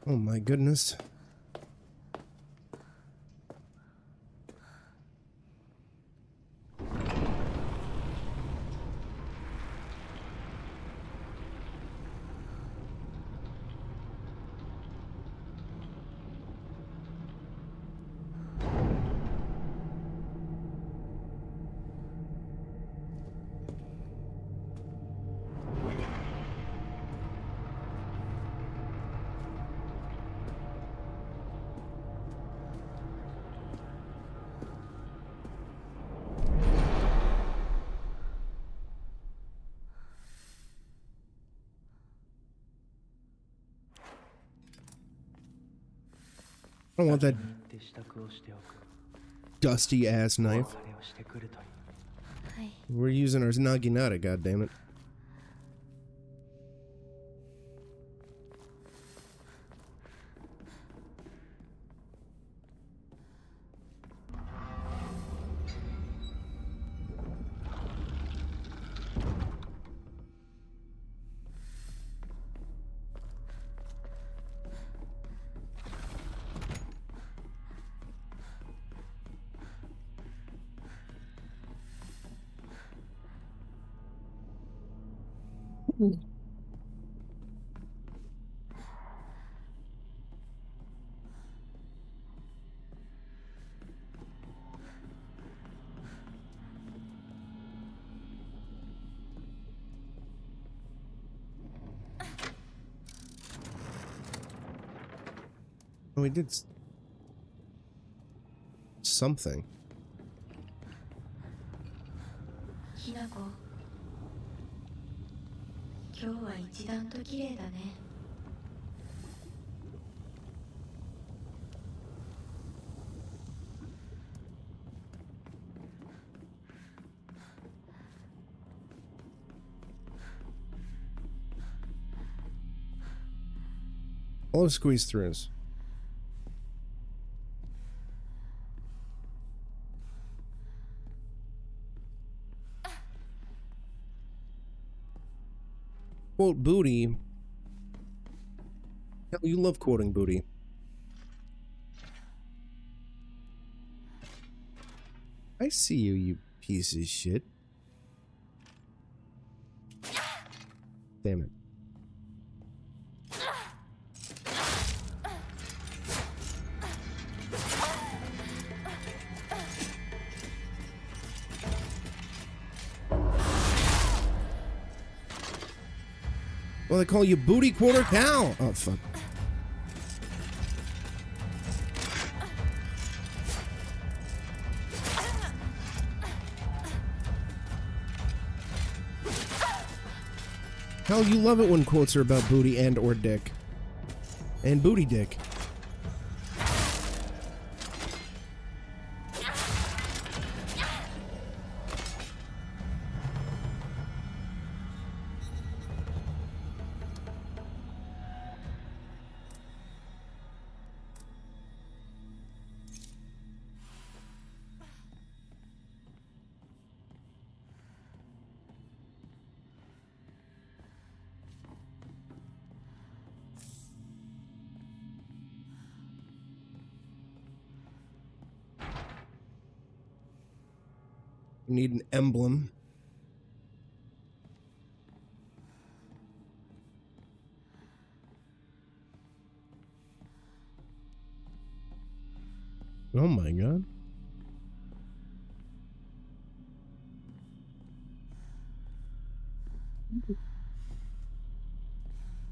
Oh my goodness. I don't want that dusty ass knife. はい。 We're using our naginata, goddammit. Oh, we did. something. きなこ今日は一段と綺麗だね All of squeeze throughs. Quote booty. Hell, you love quoting booty. I see you, you piece of shit. Damn it. Well, they call you Booty Quarter Cow. Oh, fuck. Hell, you love it when quotes are about booty and or dick. And booty dick. You need an emblem. Oh my god.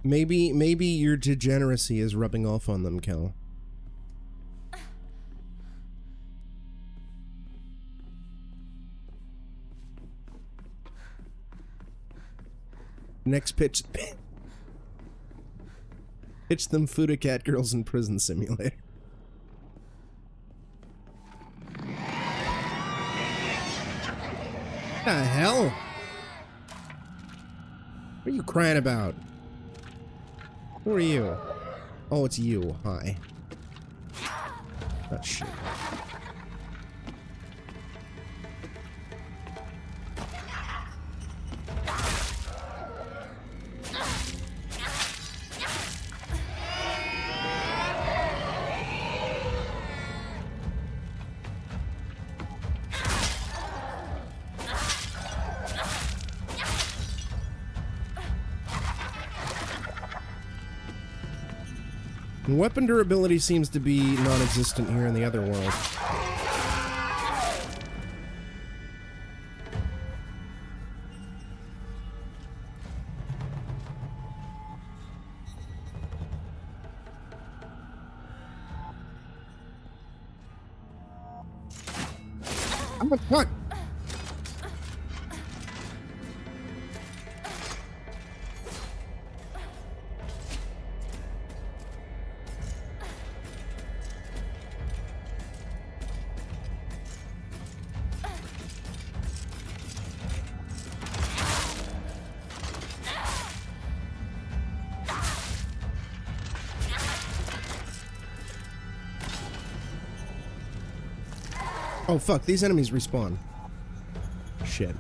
Maybe your degeneracy is rubbing off on them, Kel. Next pitch. Pitch them Fuda Cat Girls in Prison Simulator. What the hell? What are you crying about? Who are you? Oh, it's you. Hi. Oh, shit. Weapon durability seems to be non-existent here in the other world. What? Oh fuck, these enemies respawn. Shit.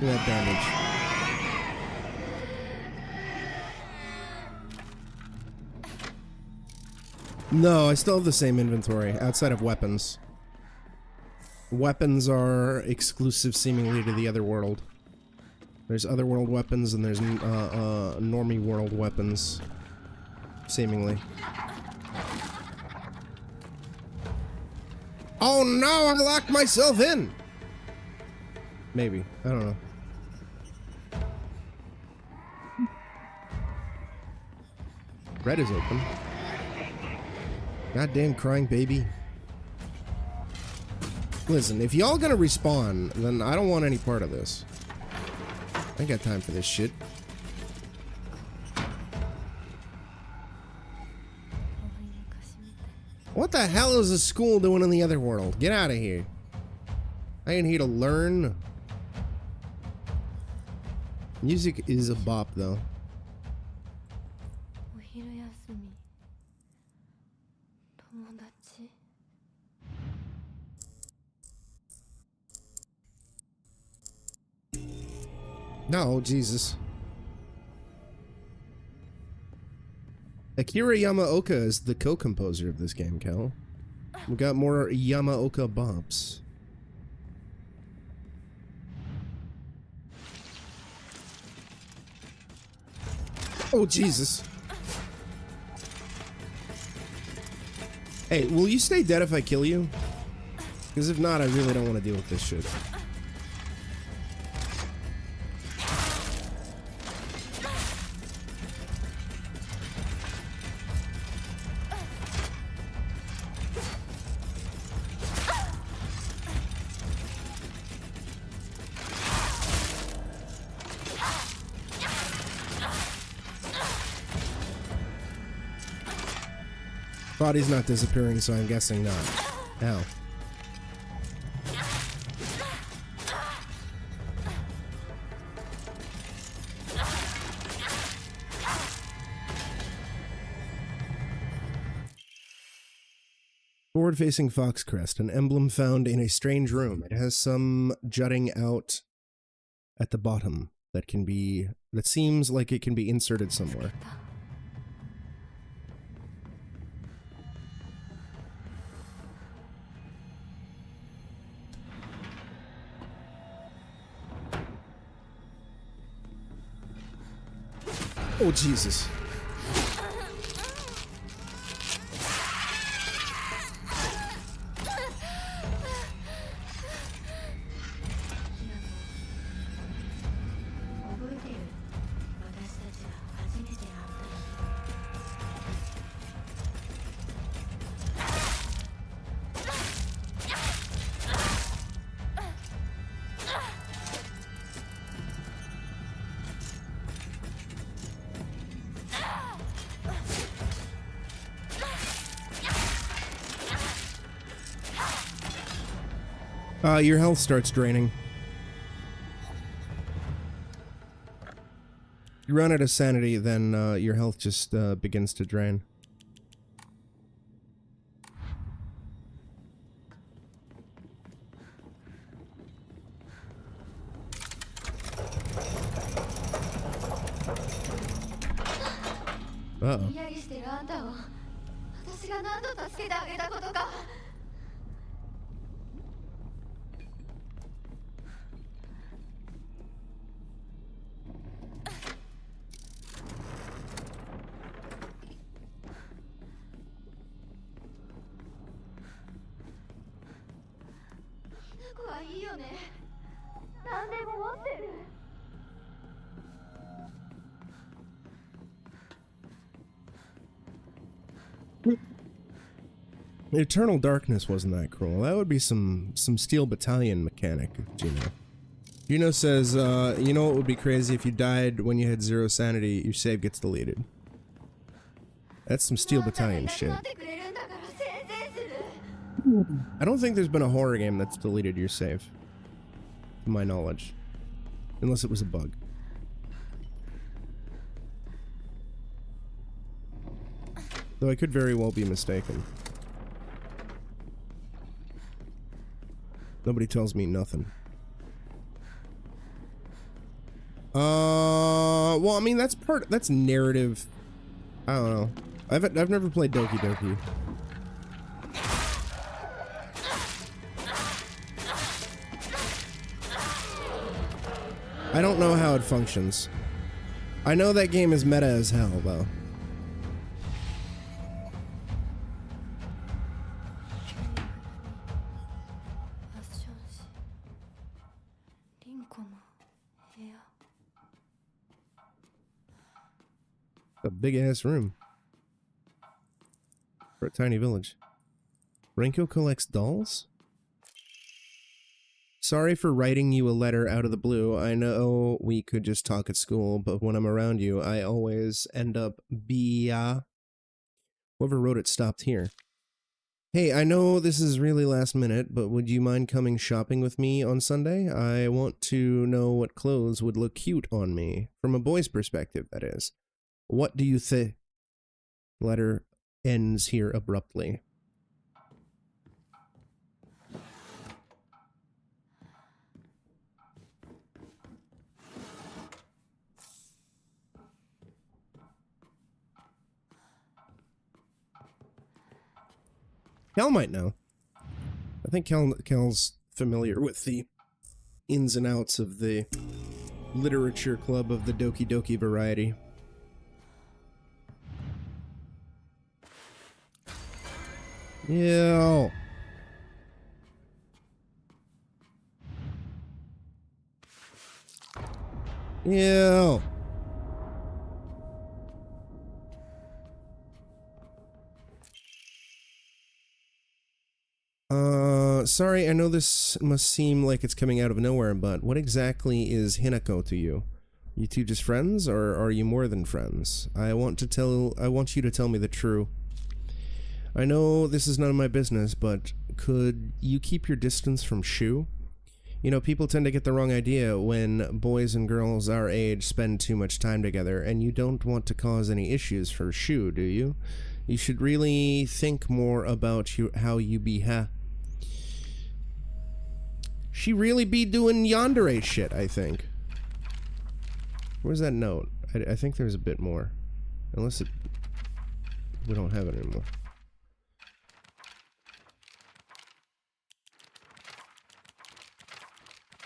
Look at that damage. No, I still have the same inventory, outside of weapons. Weapons are exclusive seemingly to the other world. There's otherworld weapons and there's normie world weapons. Seemingly. Oh no, I locked myself in! Maybe. I don't know. Red is open. Goddamn crying baby. Listen, if y'all gonna respawn, then I don't want any part of this. I ain't got time for this shit. What the hell is the school doing in the other world? Get out of here. I ain't here to learn. Music is a bop, though. お昼休み友達 No, Jesus. Akira Yamaoka is the co-composer of this game, Cal. We got more Yamaoka bops. Oh, Jesus. Hey, will you stay dead if I kill you? Because if not, I really don't want to deal with this shit. Body's not disappearing, so I'm guessing not. Ow. Forward-facing fox crest, an emblem found in a strange room. It has some jutting out at the bottom that seems like it can be inserted somewhere. Oh, Jesus. Your health starts draining. You run out of sanity, then your health just begins to drain. Uh-oh. 無理やりしてるあんたを私が何度助けてあげたことか いいよね。何でも持ってる。 Eternal Darkness wasn't that cruel. That would be some Steel Battalion mechanic, Gino. Gino says, you know what would be crazy if you died when you had 0 sanity, your save gets deleted. That's some Steel Battalion shit. I don't think there's been a horror game that's deleted your save. To my knowledge. Unless it was a bug. Though I could very well be mistaken. Nobody tells me nothing. Well, I mean, that's narrative. I don't know. I've never played Doki Doki. I don't know how it functions. I know that game is meta as hell, though. A big ass room. For a tiny village. Rinko collects dolls? Sorry for writing you a letter out of the blue. I know we could just talk at school, but when I'm around you, I always end up Whoever wrote it stopped here. Hey, I know this is really last minute, but would you mind coming shopping with me on Sunday? I want to know what clothes would look cute on me. From a boy's perspective, that is. What do you think? Letter ends here abruptly. Cal might know. I think Cal's familiar with the ins and outs of the literature club of the Doki Doki variety. Ew. Ew. Sorry, I know this must seem like it's coming out of nowhere, but what exactly is Hinako to you? You two just friends, or are you more than friends? I want you to tell me the truth. I know this is none of my business, but could you keep your distance from Shu? You know, people tend to get the wrong idea when boys and girls our age spend too much time together, and you don't want to cause any issues for Shu, do you? You should really think more about how you behave. She really be doing yandere shit, I think. Where's that note? I think there's a bit more. Unless we don't have it anymore.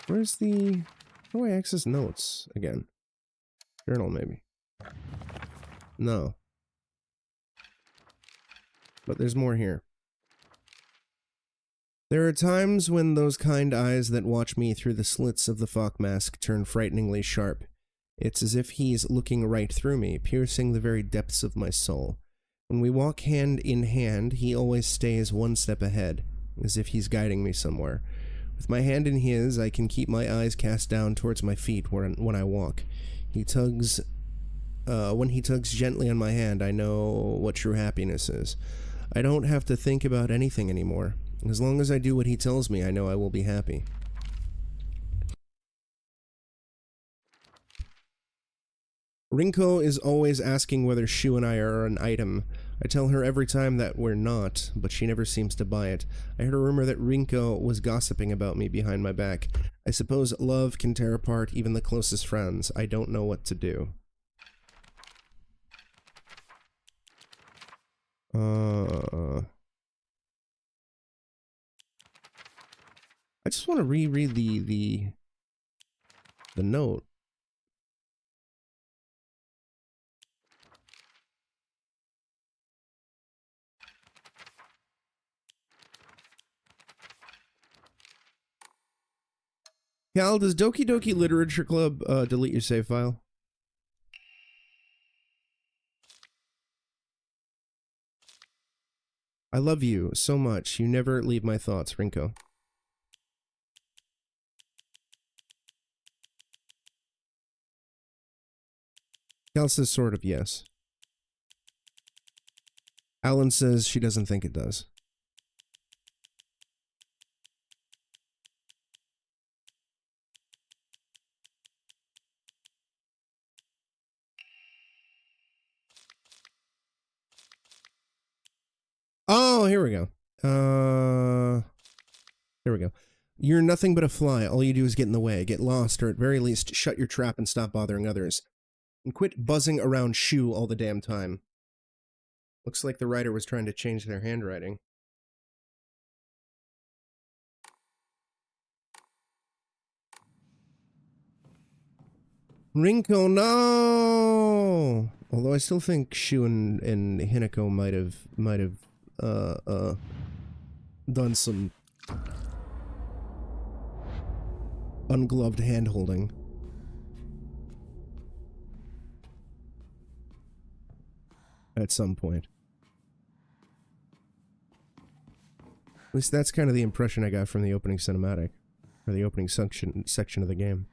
Where's the... How do I access notes again? Journal, maybe. No. But there's more here. There are times when those kind eyes that watch me through the slits of the fog mask turn frighteningly sharp. It's as if he's looking right through me, piercing the very depths of my soul. When we walk hand in hand, he always stays one step ahead, as if he's guiding me somewhere. With my hand in his, I can keep my eyes cast down towards my feet when I walk. When he tugs gently on my hand, I know what true happiness is. I don't have to think about anything anymore. As long as I do what he tells me, I know I will be happy. Rinko is always asking whether Shu and I are an item. I tell her every time that we're not, but she never seems to buy it. I heard a rumor that Rinko was gossiping about me behind my back. I suppose love can tear apart even the closest friends. I don't know what to do. I just want to reread the note. Cal, does Doki Doki Literature Club delete your save file? I love you so much. You never leave my thoughts, Rinko. Cal says sort of yes. Alan says she doesn't think it does. Oh, here we go. There we go. You're nothing but a fly. All you do is get in the way, get lost, or at very least shut your trap and stop bothering others. And quit buzzing around Shu all the damn time. Looks like the writer was trying to change their handwriting. Rinko, no! Although I still think Shu and Hinako might have done some ungloved hand-holding. At some point. At least that's kind of the impression I got from the opening cinematic. Or the opening section of the game.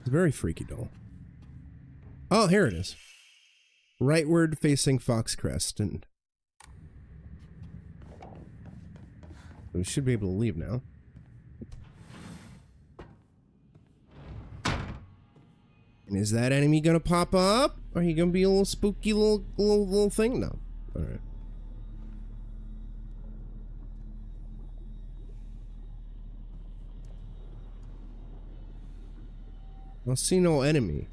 It's very freaky doll. Oh, here it is. Rightward facing Foxcrest, and we should be able to leave now. And is that enemy gonna pop up? Or are you gonna be a little spooky little thing? No. Alright. I'll see no enemy.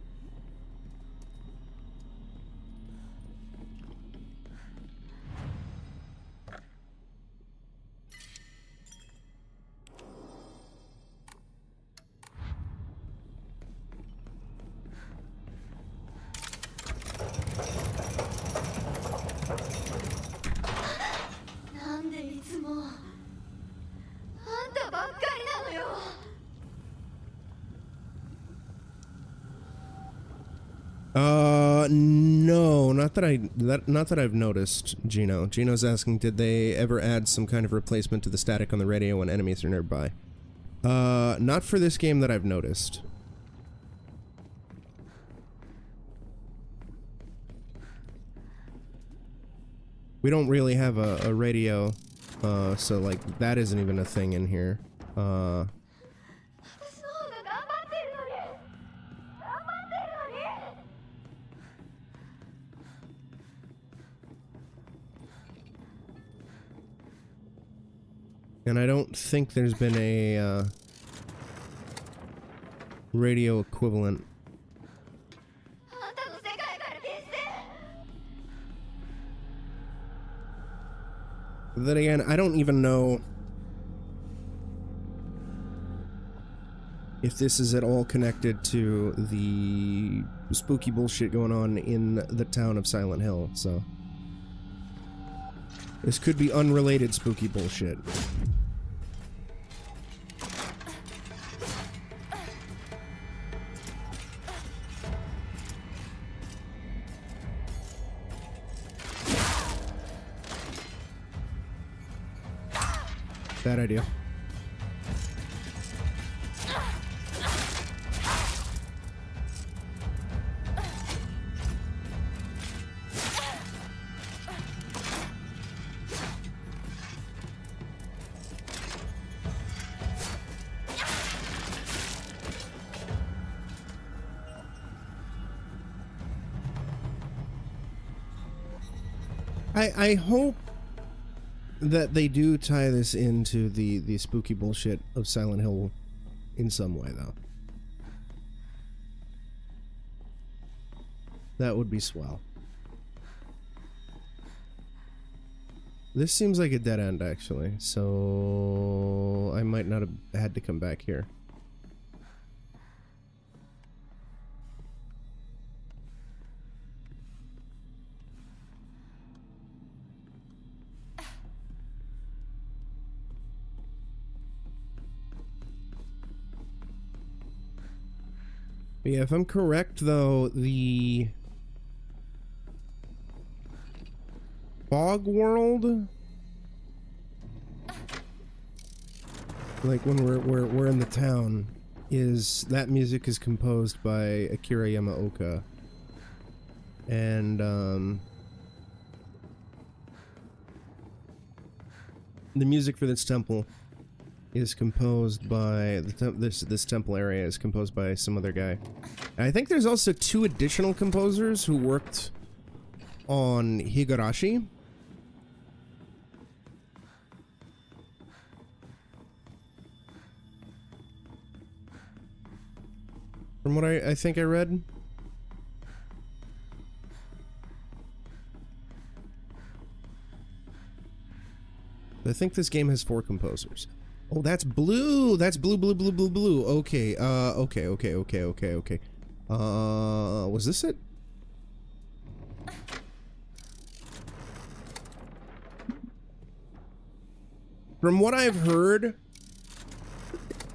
No, not that I've noticed, Gino. Gino's asking, did they ever add some kind of replacement to the static on the radio when enemies are nearby? Not for this game that I've noticed. We don't really have a radio, so like that isn't even a thing in here. And I don't think there's been a radio equivalent. Then again, I don't even know if this is at all connected to the spooky bullshit going on in the town of Silent Hill, so this could be unrelated spooky bullshit. Bad idea. I hope that they do tie this into the spooky bullshit of Silent Hill in some way, though. That would be swell. This seems like a dead end, actually, so I might not have had to come back here. But yeah, if I'm correct, though, the fog world, like when we're in the town, is that music is composed by Akira Yamaoka, and the music for this temple is composed by this temple area is composed by some other guy. And I think there's also 2 additional composers who worked on Higurashi. From what I think I read. I think this game has 4 composers. Oh, that's blue. That's blue. Okay. Okay. Was this it? From what I've heard,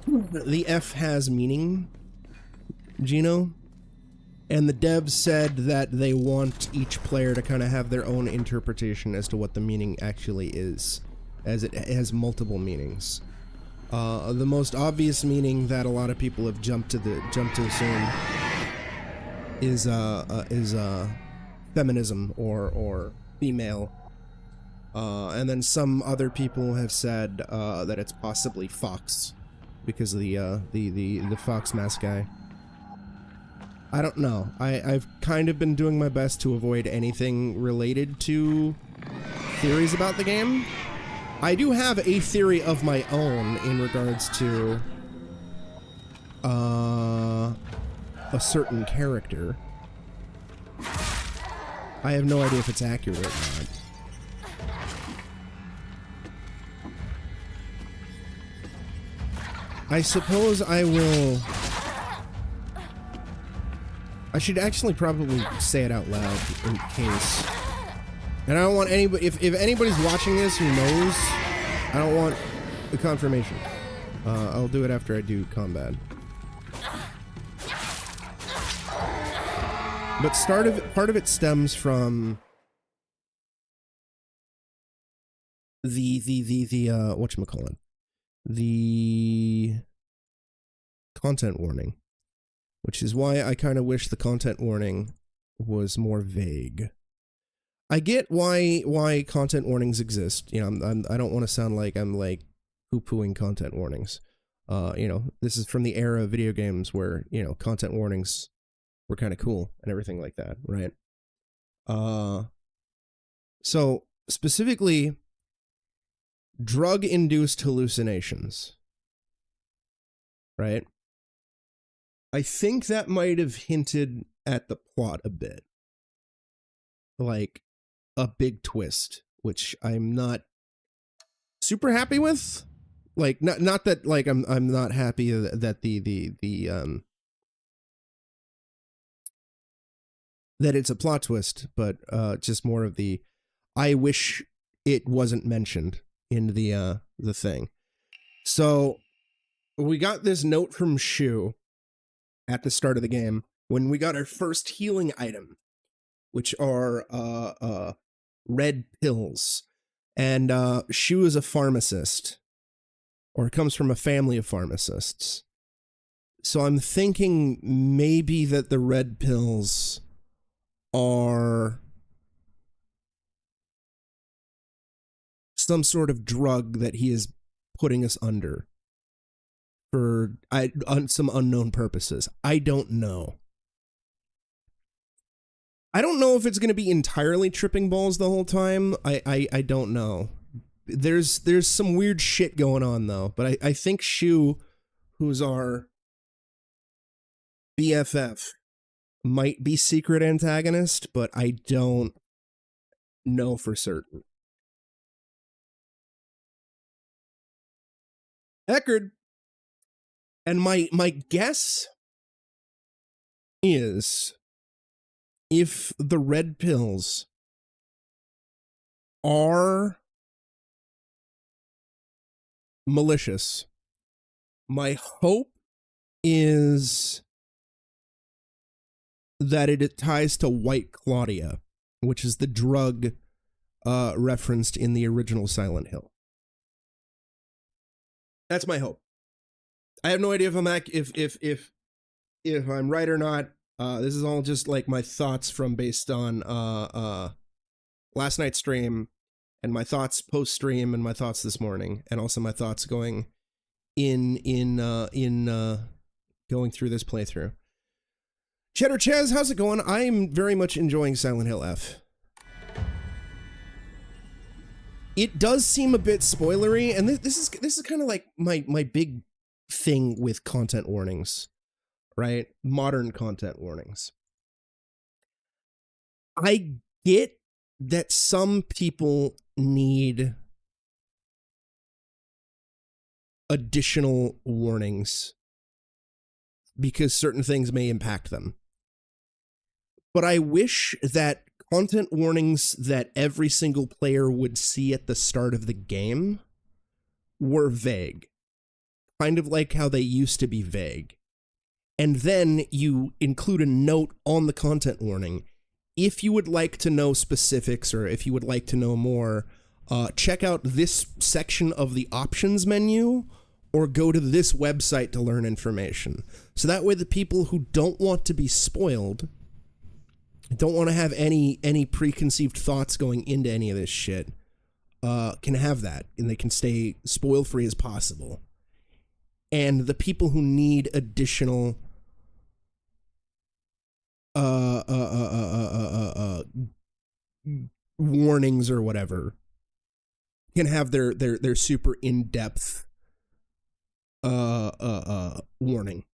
the F has meaning, Gino. And the devs said that they want each player to kind of have their own interpretation as to what the meaning actually is, as it has multiple meanings. The most obvious meaning that a lot of people have jumped to assume is feminism or female. And then some other people have said that it's possibly fox because of the fox mask guy. I don't know. I've kind of been doing my best to avoid anything related to theories about the game. I do have a theory of my own in regards to a certain character. I have no idea if it's accurate or not. I suppose I will... I should actually probably say it out loud in case. And I don't want anybody... If anybody's watching this who knows, I don't want the confirmation. I'll do it after I do combat. But part of it stems from the whatchamacallit? The content warning. Which is why I kind of wish the content warning was more vague. I get why content warnings exist. You know, I don't want to sound like I'm like poo-pooing content warnings. You know, this is from the era of video games where, you know, content warnings were kind of cool and everything like that, right? So specifically, drug-induced hallucinations, right? I think that might have hinted at the plot a bit. Like a big twist, which I'm not super happy with. Like not that like I'm not happy that that it's a plot twist, but just more of the I wish it wasn't mentioned in the thing. So we got this note from Shu at the start of the game when we got our first healing item, which are red pills. And Shu is a pharmacist, or comes from a family of pharmacists. So I'm thinking maybe that the red pills are some sort of drug that he is putting us under for on some unknown purposes. I don't know. I don't know if it's going to be entirely tripping balls the whole time. I don't know. There's some weird shit going on though, but I think Shu, who's our BFF, might be secret antagonist, but I don't know for certain. Eckerd. And my guess is if the red pills are malicious, my hope is that it ties to White Claudia, which is the drug referenced in the original Silent Hill. That's my hope. I have no idea if I'm right or not. This is all just like my thoughts based on last night's stream, and my thoughts post stream, and my thoughts this morning, and also my thoughts going in going through this playthrough. Cheddar Chaz, how's it going? I'm very much enjoying Silent Hill F. It does seem a bit spoilery, and this is kind of like my big thing with content warnings, right? Modern content warnings. I get that some people need additional warnings because certain things may impact them. But I wish that content warnings that every single player would see at the start of the game were vague. Kind of like how they used to be vague. and then you include a note on the content warning. If you would like to know specifics, or if you would like to know more, check out this section of the options menu, or go to this website to learn information. So that way the people who don't want to be spoiled, don't want to have any preconceived thoughts going into any of this shit, can have that, and they can stay spoil-free as possible. And the people who need additional warnings or whatever can have their super in-depth warning.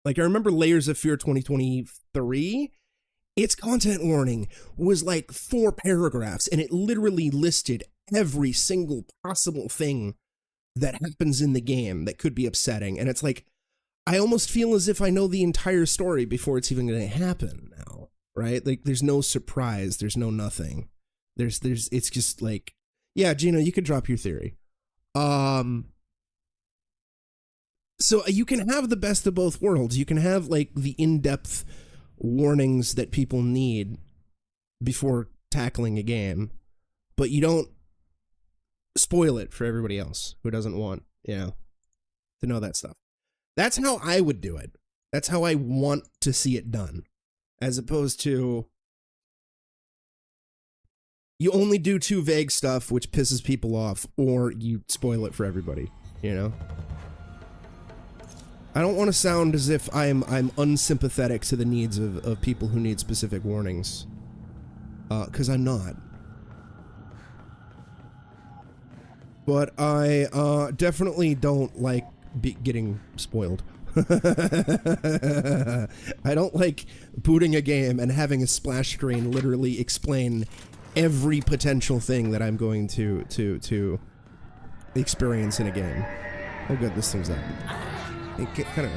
Like, I remember Layers of Fear 2023, its content warning was like 4 paragraphs, and it literally listed every single possible thing that happens in the game that could be upsetting. And it's like, I almost feel as if I know the entire story before it's even going to happen now, right? Like, there's no surprise, there's no nothing. It's just like, yeah, Gino, you could drop your theory. So you can have the best of both worlds. You can have like the in-depth warnings that people need before tackling a game, but you don't spoil it for everybody else who doesn't want, to know that stuff. That's how I would do it. That's how I want to see it done. As opposed to, you only do too vague stuff, which pisses people off, or you spoil it for everybody, I don't want to sound as if I'm unsympathetic to the needs of people who need specific warnings. Because I'm not. But I definitely don't like getting spoiled. I don't like booting a game and having a splash screen literally explain every potential thing that I'm going to experience in a game. Oh good, this thing's up. It kind of...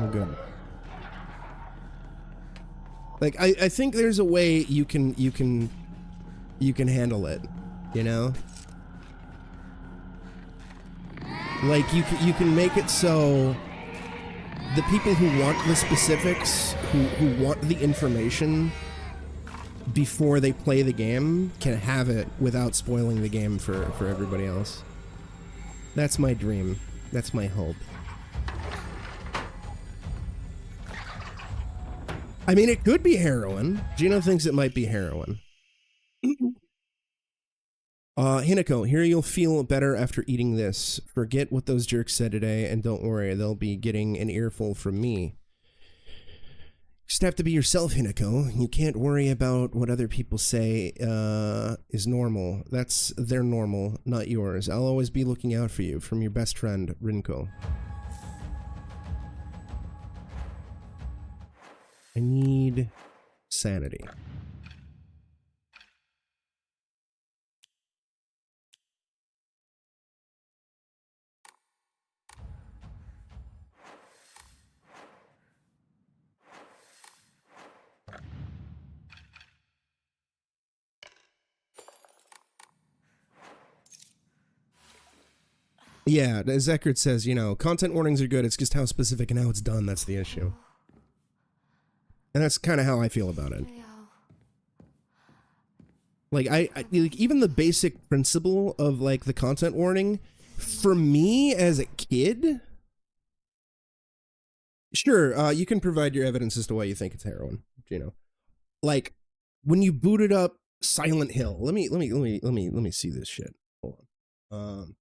Oh good. Like, I think there's a way you can handle it, Like, you can make it so the people who want the specifics, who want the information before they play the game, can have it without spoiling the game for everybody else. That's my dream. That's my hope. I mean, it could be heroin. Gino thinks it might be heroin. Hinako, here you'll feel better after eating this. Forget what those jerks said today, and don't worry, they'll be getting an earful from me. Just have to be yourself, Hinako. You can't worry about what other people say is normal. That's their normal, not yours. I'll always be looking out for you. From your best friend, Rinko. I need sanity. Yeah, as Eckert says, content warnings are good, it's just how specific and how it's done that's the issue. And that's kind of how I feel about it. Like, like, even the basic principle of, like, the content warning, for me as a kid, sure, you can provide your evidence as to why you think it's heroin, Like, when you booted up Silent Hill, let me see this shit. Hold on.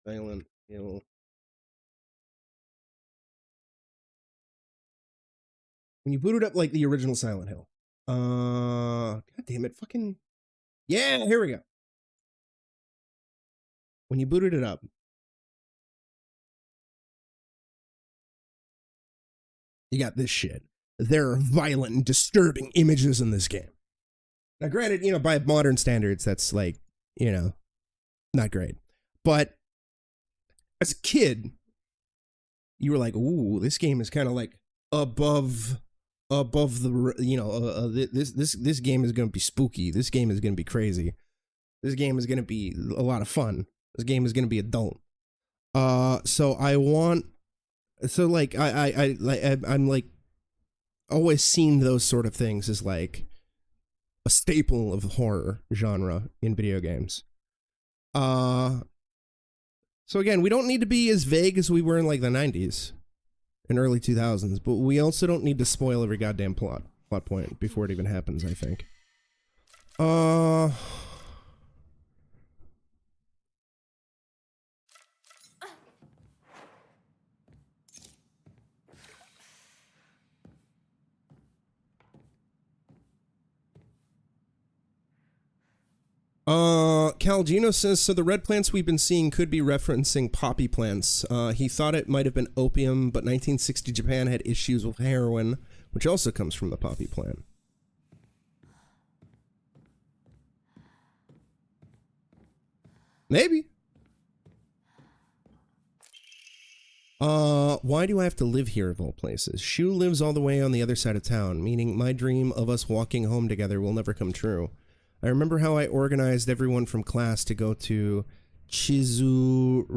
Silent Hill. When you booted up, like, the original Silent Hill. God damn it, fucking... Yeah, here we go. When you booted it up. You got this shit. There are violent and disturbing images in this game. Now, granted, by modern standards, that's, like, not great. But as a kid, you were like, ooh, this game is kind of, like, above above the, you know, this game is going to be spooky. This game is going to be crazy. This game is going to be a lot of fun. This game is going to be adult. So I want, so like I'm like always seen those sort of things as like a staple of the horror genre in video games. So again, we don't need to be as vague as we were in like the 90s and early 2000s, but we also don't need to spoil every goddamn plot point before it even happens, I think. Calgino says, so the red plants we've been seeing could be referencing poppy plants. He thought it might have been opium, but 1960 Japan had issues with heroin, which also comes from the poppy plant. Maybe. Why do I have to live here of all places? Shu lives all the way on the other side of town, meaning my dream of us walking home together will never come true. I remember how I organized everyone from class to go to Chizuruya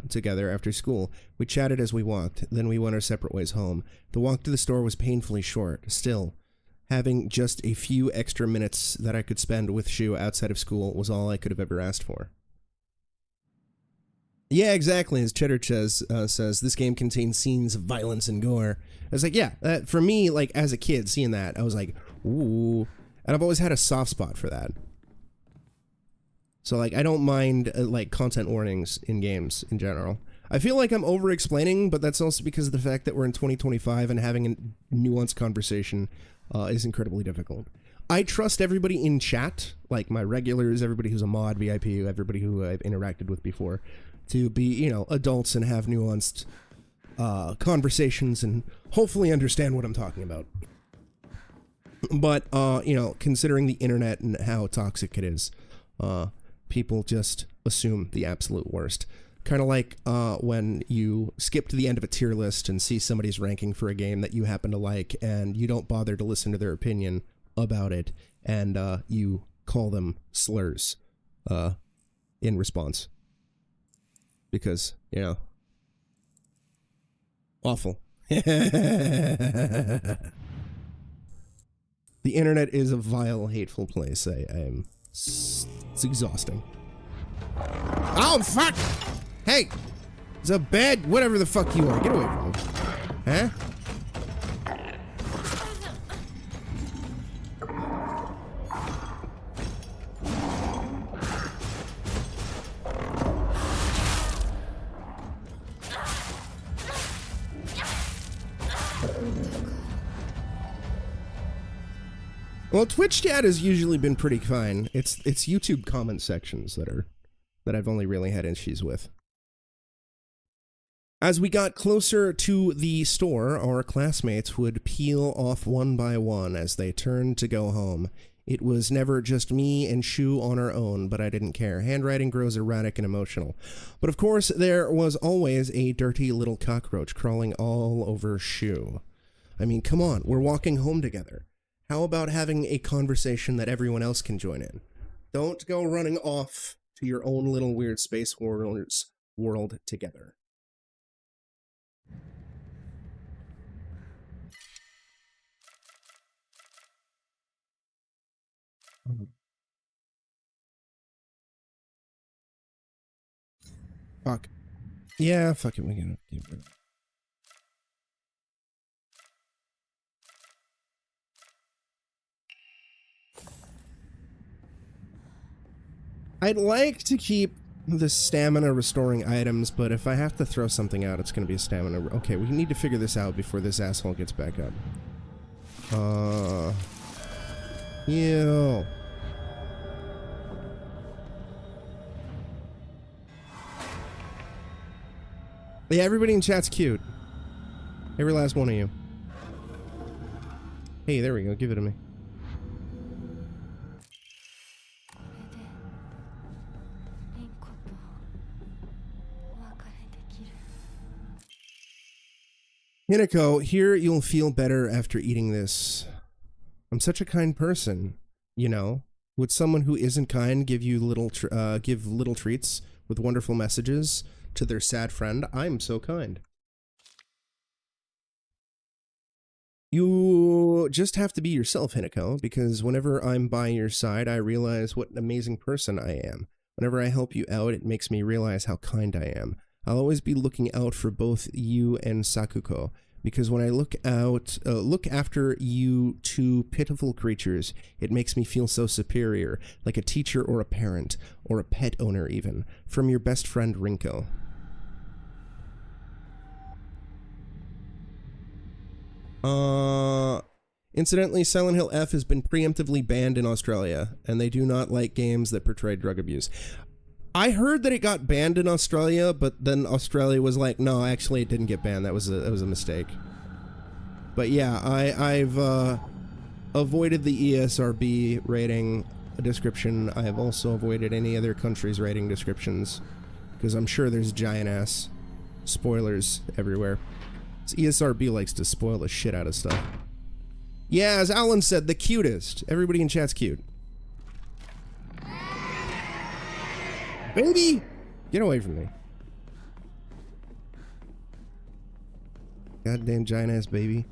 together after school. We chatted as we walked, then we went our separate ways home. The walk to the store was painfully short. Still, having just a few extra minutes that I could spend with Shu outside of school was all I could have ever asked for. Yeah, exactly, as Cheddar says, this game contains scenes of violence and gore. I was like, yeah, for me, like, as a kid, seeing that, I was like, ooh. And I've always had a soft spot for that. So, like, I don't mind, like, content warnings in games in general. I feel like I'm over-explaining, but that's also because of the fact that we're in 2025 and having a nuanced conversation is incredibly difficult. I trust everybody in chat, like my regulars, everybody who's a mod, VIP, everybody who I've interacted with before, to be, you know, adults and have nuanced conversations and hopefully understand what I'm talking about. But, you know, considering the internet and how toxic it is, people just assume the absolute worst. Kind of like when you skip to the end of a tier list and see somebody's ranking for a game that you happen to like, and you don't bother to listen to their opinion about it, and you call them slurs in response. Because, you know, awful. The internet is a vile, hateful place. It's exhausting. Oh, fuck! Hey! It's a bad, whatever the fuck you are. Get away from me. Huh? Well, Twitch chat has usually been pretty fine. It's YouTube comment sections that I've only really had issues with. As we got closer to the store, our classmates would peel off one by one as they turned to go home. It was never just me and Shu on our own, but I didn't care. Handwriting grows erratic and emotional. But of course, there was always a dirty little cockroach crawling all over Shu. I mean, come on, we're walking home together. How about having a conversation that everyone else can join in? Don't go running off to your own little weird space world together. Fuck. Yeah, fuck it, we gotta get rid of it. I'd like to keep the stamina restoring items, but if I have to throw something out, it's gonna be a stamina. Okay, we need to figure this out before this asshole gets back up. Ew. Yeah, everybody in chat's cute. Every last one of you. Hey, there we go. Give it to me. Hinako, here you'll feel better after eating this. I'm such a kind person, you know. Would someone who isn't kind give you give little treats with wonderful messages to their sad friend? I'm so kind. You just have to be yourself, Hinako, because whenever I'm by your side, I realize what an amazing person I am. Whenever I help you out, it makes me realize how kind I am. I'll always be looking out for both you and Sakuko, because when I look after you two pitiful creatures, it makes me feel so superior, like a teacher or a parent, or a pet owner even, from your best friend Rinko. Incidentally, Silent Hill F has been preemptively banned in Australia, and they do not like games that portray drug abuse. I heard that it got banned in Australia, but then Australia was like, no, actually it didn't get banned. That was a mistake. But yeah, I've avoided the ESRB rating description. I have also avoided any other country's rating descriptions, because I'm sure there's giant-ass spoilers everywhere. ESRB likes to spoil the shit out of stuff. Yeah, as Alan said, the cutest. Everybody in chat's cute. Baby! Get away from me. Goddamn giant-ass baby.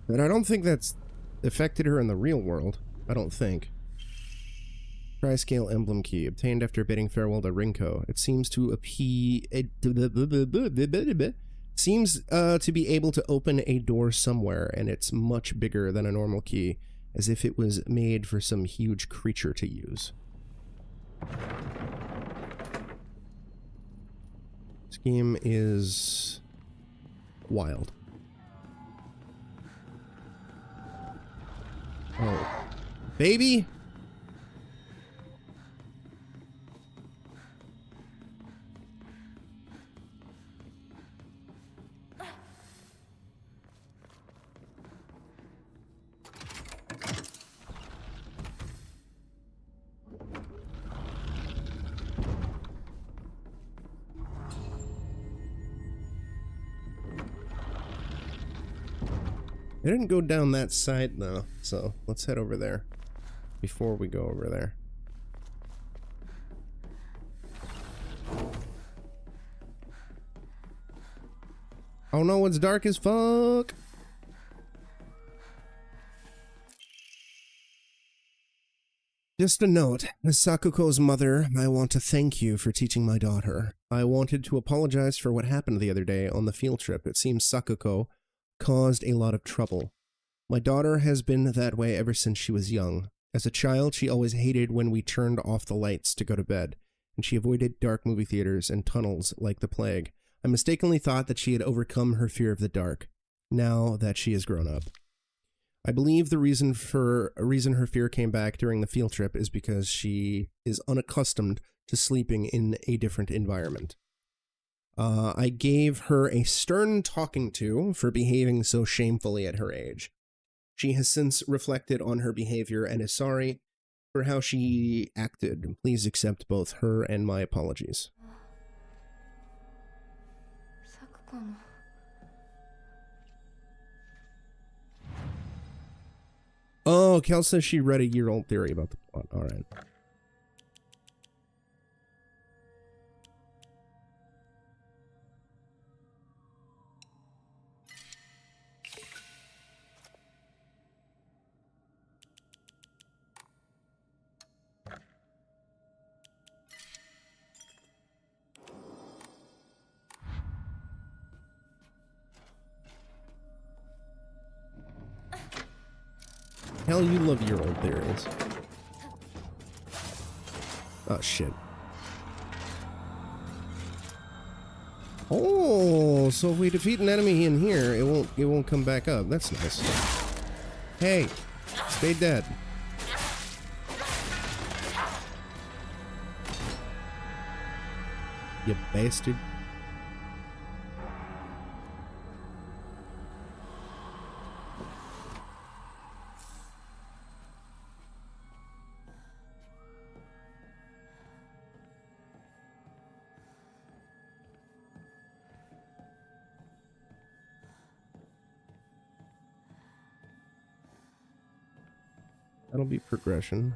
And I don't think that's affected her in the real world. I don't think. Tri-scale emblem key obtained after bidding farewell to Rinko. It seems to seems to be able to open a door somewhere, and it's much bigger than a normal key, as if it was made for some huge creature to use. This game is wild. Oh. Baby? It didn't go down that side though, so let's head over there before we go over there. Oh no, it's dark as fuck! Just a note, as Sakuko's mother, I want to thank you for teaching my daughter. I wanted to apologize for what happened the other day on the field trip. It seems Sakuko caused a lot of trouble. My daughter has been that way ever since she was young. As a child, she always hated when we turned off the lights to go to bed, and she avoided dark movie theaters and tunnels like the plague. I mistakenly thought that she had overcome her fear of the dark, now that she has grown up. I believe the reason her fear came back during the field trip is because she is unaccustomed to sleeping in a different environment. I gave her a stern talking to for behaving so shamefully at her age. She has since reflected on her behavior and is sorry for how she acted. Please accept both her and my apologies. Oh, Kel says she read a year-old theory about the plot. Alright. Hell, you love your old theories. Oh, shit. Oh, so if we defeat an enemy in here, it won't come back up. That's nice. Hey, stay dead. You bastard. That'll be progression.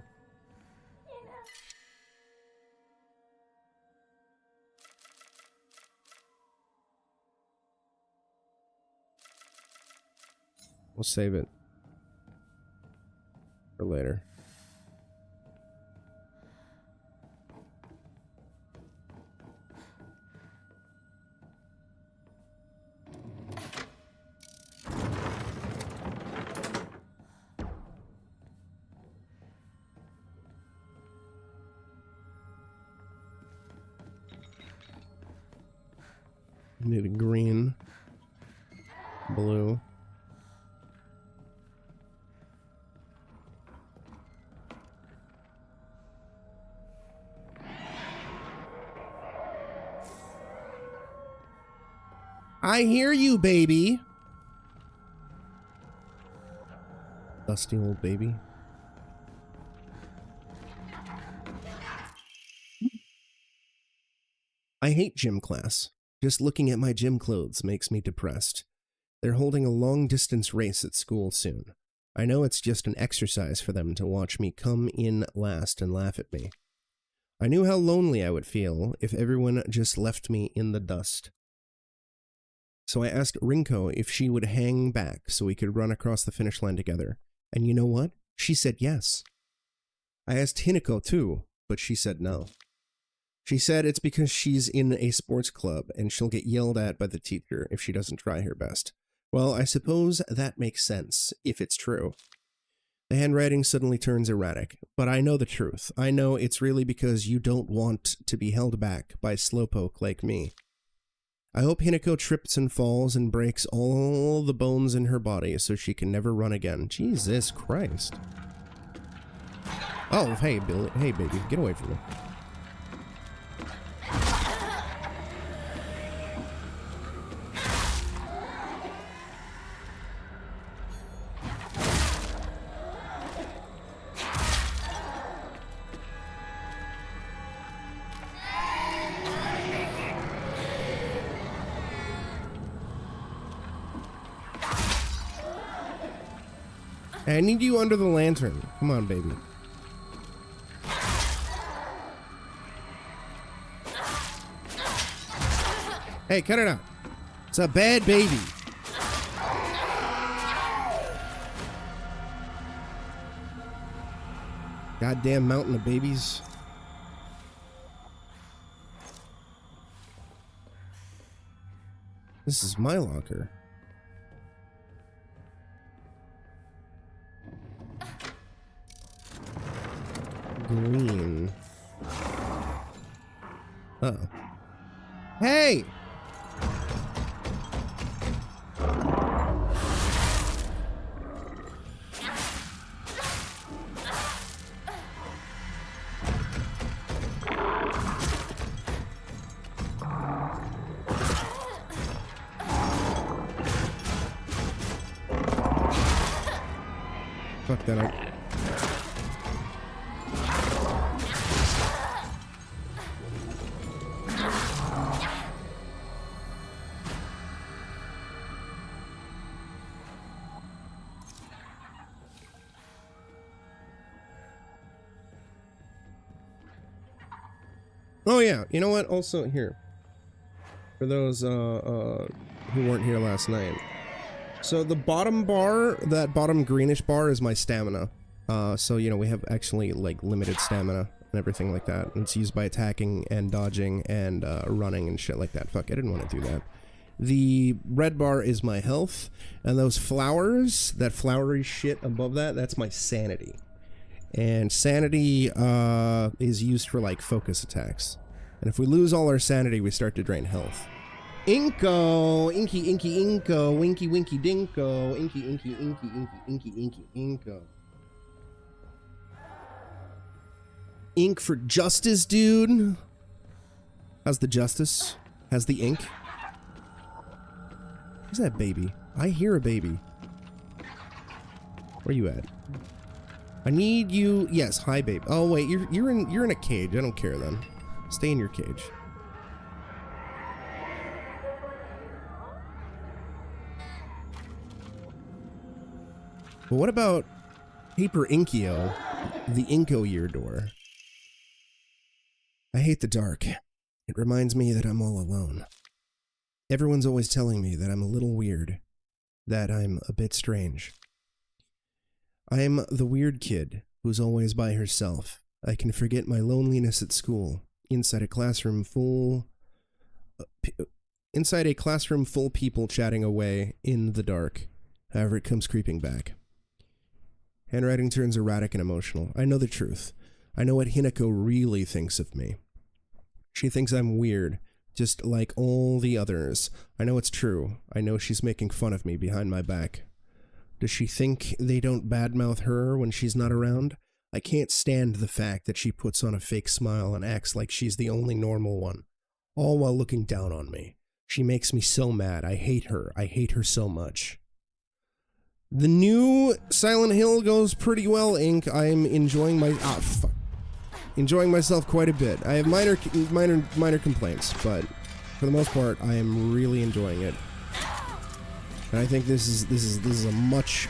We'll save it for later. Need a green, blue. I hear you, baby. Dusty old baby. I hate gym class. Just looking at my gym clothes makes me depressed. They're holding a long-distance race at school soon. I know it's just an exercise for them to watch me come in last and laugh at me. I knew how lonely I would feel if everyone just left me in the dust. So I asked Rinko if she would hang back so we could run across the finish line together. And you know what? She said yes. I asked Hinako too, but she said no. She said it's because she's in a sports club and she'll get yelled at by the teacher if she doesn't try her best. Well, I suppose that makes sense, if it's true. The handwriting suddenly turns erratic, but I know the truth. I know it's really because you don't want to be held back by slowpoke like me. I hope Hinako trips and falls and breaks all the bones in her body so she can never run again. Jesus Christ. Oh, hey, Billy. Hey, baby, get away from me. I need you under the lantern. Come on, baby. Hey, cut it out. It's a bad baby. Goddamn mountain of babies. This is my locker. Green. Uh-oh. Hey! Fuck that up. Oh yeah, you know what? Also here, for those who weren't here last night. So the bottom bar, that bottom greenish bar, is my stamina. So you know we have actually like limited stamina and everything like that. And it's used by attacking and dodging and running and shit like that. Fuck, I didn't want to do that. The red bar is my health, and those flowers, that flowery shit above that, that's my sanity. And sanity is used for like focus attacks. And if we lose all our sanity, we start to drain health. Inko, inky, inky, inko, winky, winky, dinko, inky, inky, inky, inky, inky, inky, inko. Ink for justice, dude. How's the justice? Has the ink? Who's that baby? I hear a baby. Where you at? I need you. Yes, hi, babe. Oh wait, you're in a cage. I don't care then. Stay in your cage. But what about Paper Inkio, the Inko Year door? I hate the dark. It reminds me that I'm all alone. Everyone's always telling me that I'm a little weird, that I'm a bit strange. I'm the weird kid who's always by herself. I can forget my loneliness at school, inside a classroom full people chatting away in the dark. However, it comes creeping back. Handwriting turns erratic and emotional. I know the truth. I know what Hinako really thinks of me. She thinks I'm weird, just like all the others. I know it's true. I know she's making fun of me behind my back. Does she think they don't badmouth her when she's not around? I can't stand the fact that she puts on a fake smile and acts like she's the only normal one, all while looking down on me. She makes me so mad. I hate her. I hate her so much. The new Silent Hill goes pretty well, Ink. I'm enjoying enjoying myself quite a bit. I have minor complaints, but for the most part, I am really enjoying it. And I think this is a much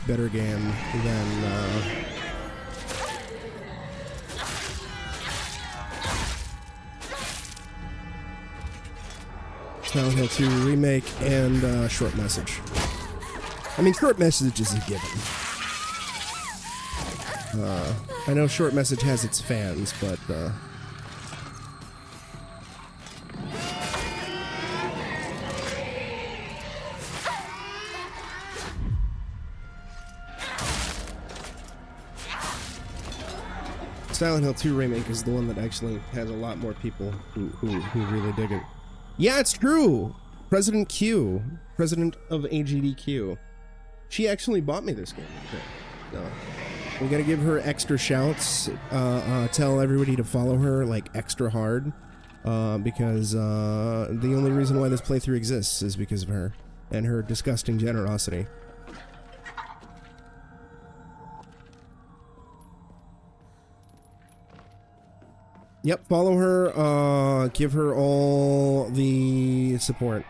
better game than Silent Hill 2 Remake and Short Message. I mean, Short Message is a given. I know Short Message has its fans, but Silent Hill 2 Remake is the one that actually has a lot more people who really dig it. Yeah, it's true! President Q, president of AGDQ. She actually bought me this game. So we gotta give her extra shouts. Tell everybody to follow her like extra hard, because the only reason why this playthrough exists is because of her and her disgusting generosity. Yep, follow her. Give her all the support.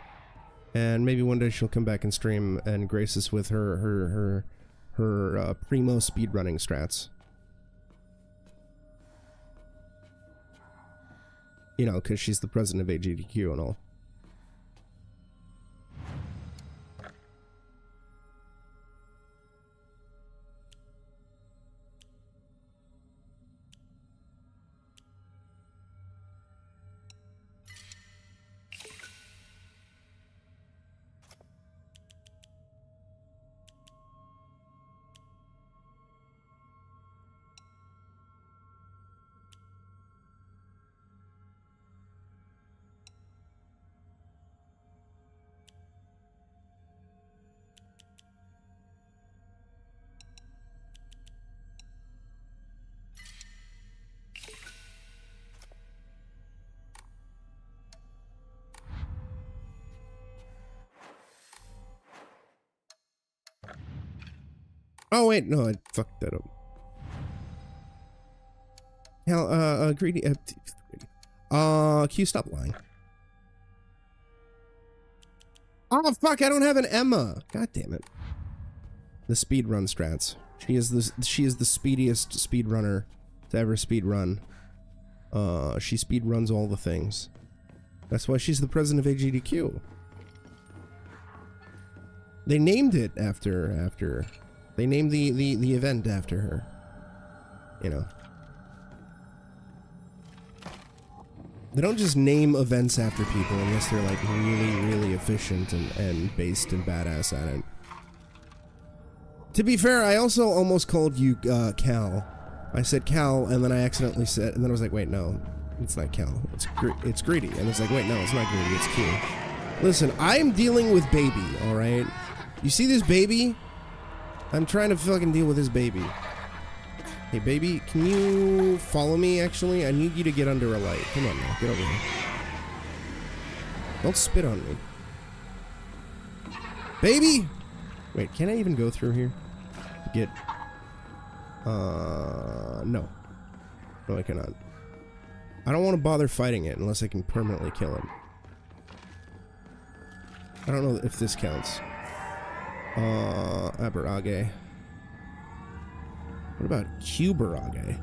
And maybe one day she'll come back and stream and grace us with her primo speedrunning strats. You know, because she's the president of AGDQ and all. Oh wait, no, I fucked that up. Hell, greedy, Q, stop lying. Oh fuck, I don't have an Emma. God damn it. The speedrun strats. She is the speediest speedrunner to ever speedrun. She speedruns all the things. That's why she's the president of AGDQ. They named it after. They named the event after her. You know. They don't just name events after people unless they're like really, really efficient and based and badass at it. To be fair, I also almost called you Cal. I said Cal, and then I accidentally said, and then I was like, wait, no, it's not Cal. It's Greedy. And it's like, wait, no, it's not Greedy. It's Q. Listen, I'm dealing with baby, all right? You see this baby? I'm trying to fucking deal with this baby. Hey, baby, can you follow me, actually? I need you to get under a light. Come on now, get over here. Don't spit on me. Baby! Wait, can I even go through here? Get... no. No, I cannot. I don't want to bother fighting it unless I can permanently kill it. I don't know if this counts. Aberage. What about Cuberage? Is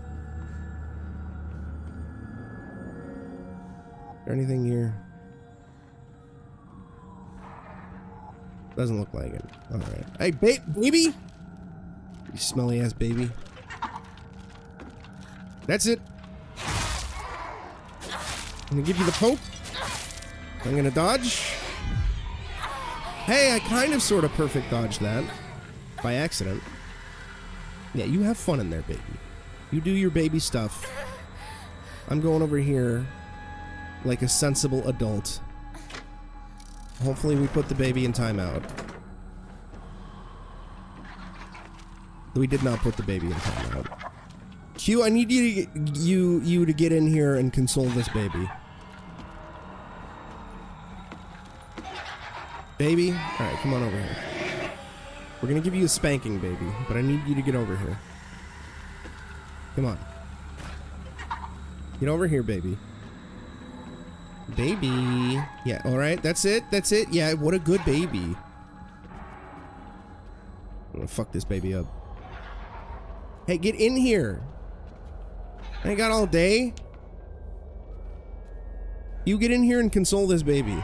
there anything here? Doesn't look like it. Alright. Hey, baby! You smelly ass baby. That's it. I'm gonna give you the poke. I'm gonna dodge. Hey, I kind of sort of perfect dodged that. By accident. Yeah, you have fun in there, baby. You do your baby stuff. I'm going over here like a sensible adult. Hopefully we put the baby in timeout. We did not put the baby in timeout. Q, I need you to get in here and console this baby. Baby? Alright, come on over here. We're gonna give you a spanking, baby, but I need you to get over here. Come on. Get over here, baby. Baby. Yeah, alright, that's it, that's it. Yeah, what a good baby. I'm gonna fuck this baby up. Hey, get in here. I ain't got all day. You get in here and console this baby.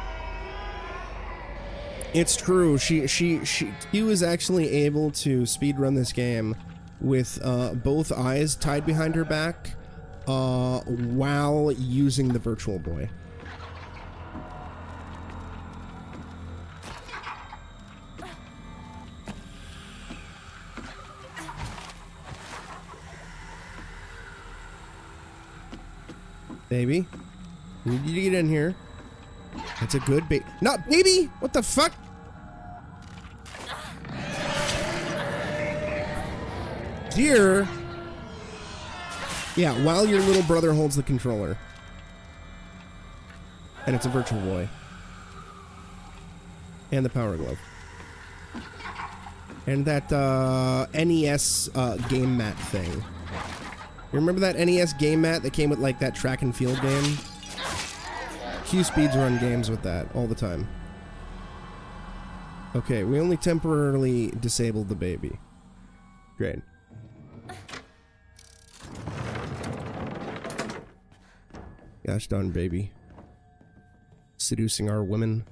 It's true. Q is actually able to speedrun this game with both eyes tied behind her back while using the Virtual Boy. Baby, I need you to get in here. That's a good baby. Not baby! What the fuck? Dear. Yeah, while your little brother holds the controller. And it's a Virtual Boy. And the Power Glove. And that NES game mat thing. You remember that NES game mat that came with like that track and field game? Q speedrun games with that all the time. Okay, we only temporarily disabled the baby. Great. Gosh darn baby. Seducing our women.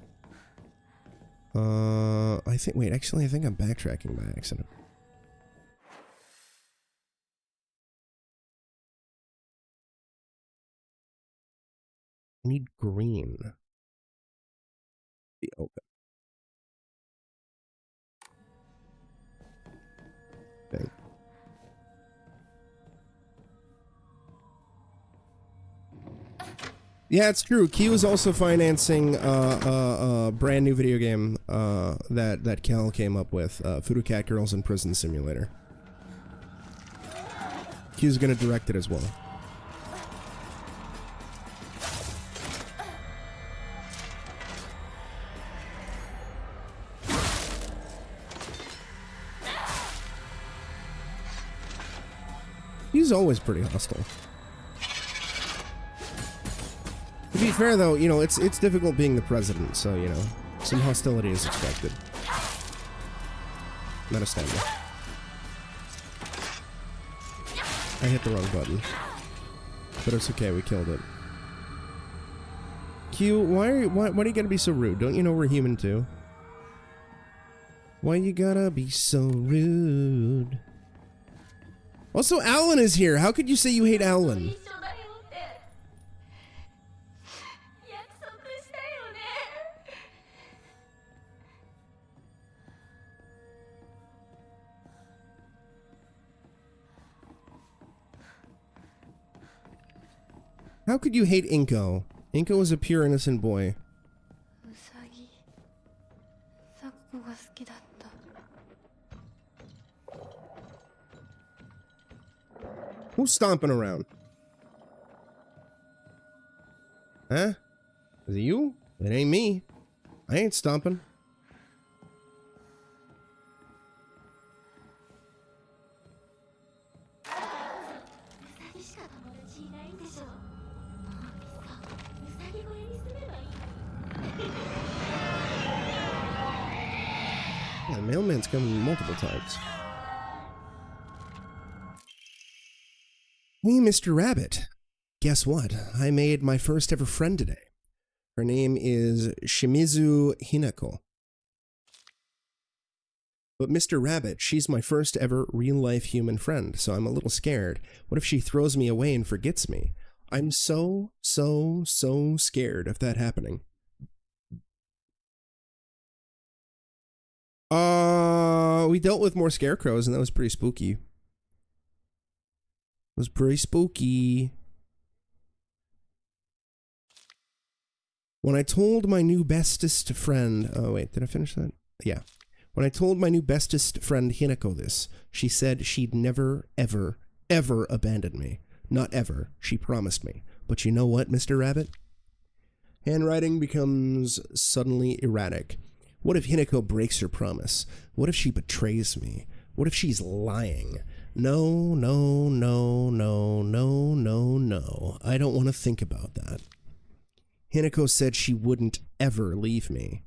I think I'm backtracking by accident. I need green. Be open. Okay. Yeah, it's true. Q is also financing a brand new video game that Cal came up with, Voodoo Cat Girls in Prison Simulator. Q's gonna direct it as well. He's always pretty hostile. To be fair, though, you know, it's difficult being the president, so, you know, some hostility is expected. Not a standard. I hit the wrong button. But it's okay, we killed it. Q, why do you gotta be so rude? Don't you know we're human, too? Why you gotta be so rude? Also, Alan is here. How could you say you hate Alan? How could you hate Inko? Inko was a pure innocent boy. ウサギサクコが好きだった。 Who's stomping around? Huh? Is it you? It ain't me. I ain't stomping. ウサギしか友達いないんでしょ。もういっそウサギ小屋に住めばいい。 Yeah, the mailman's coming multiple times. Hey, Mr. Rabbit. Guess what? I made my first ever friend today. Her name is Shimizu Hinako. But Mr. Rabbit, she's my first ever real-life human friend, so I'm a little scared. What if she throws me away and forgets me? I'm so scared of that happening. We dealt with more scarecrows, and that was pretty spooky. It was pretty spooky. When I told my new bestest friend... Oh, wait, did I finish that? Yeah. When I told my new bestest friend Hinako this, she said she'd never, ever abandon me. Not ever. She promised me. But you know what, Mr. Rabbit? Handwriting becomes suddenly erratic. What if Hinako breaks her promise? What if she betrays me? What if she's lying? No. I don't want to think about that. Hinako said she wouldn't ever leave me.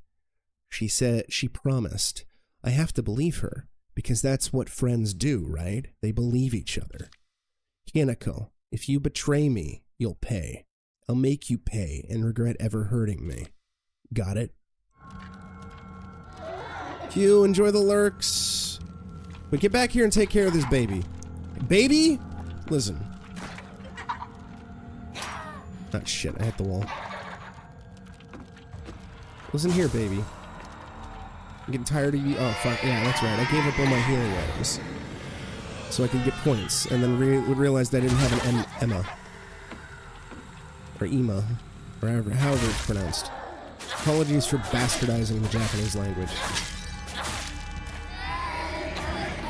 She said she promised. I have to believe her, because that's what friends do, right? They believe each other. Hinako, if you betray me, you'll pay. I'll make you pay and regret ever hurting me. Got it? Q, enjoy the lurks. But get back here and take care of this baby. Baby? Listen. Oh shit, I hit the wall. Listen here, baby. I'm getting tired of you. Oh, fuck. Yeah, that's right. I gave up all my healing items. So I could get points, and then would realize that I didn't have an Emma. Or Ema. Or however it's pronounced. Apologies for bastardizing the Japanese language.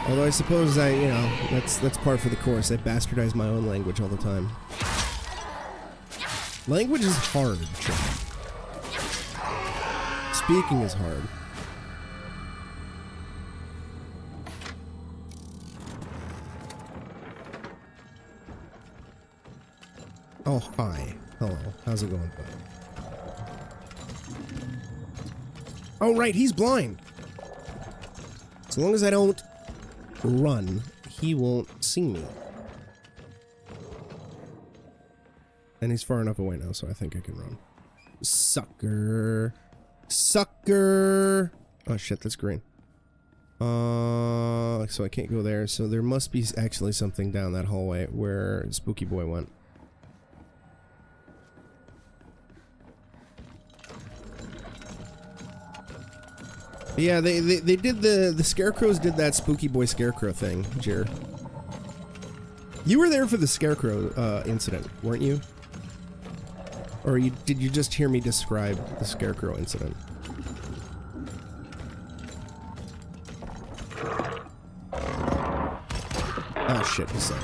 Although I suppose that's par for the course. I bastardize my own language all the time. Language is hard, Chad. Speaking is hard. Oh, hi. Hello. How's it going, bud? Oh, right, he's blind. As long as I don't run, he won't see me. And he's far enough away now, so I think I can run. Sucker. Sucker! Oh shit, that's green. So I can't go there, so there must be actually something down that hallway where Spooky Boy went. Yeah, they did the Scarecrows did that Spooky Boy Scarecrow thing, Jer. You were there for the Scarecrow incident, weren't you? Or did you just hear me describe the Scarecrow incident? Oh shit, I'm sorry.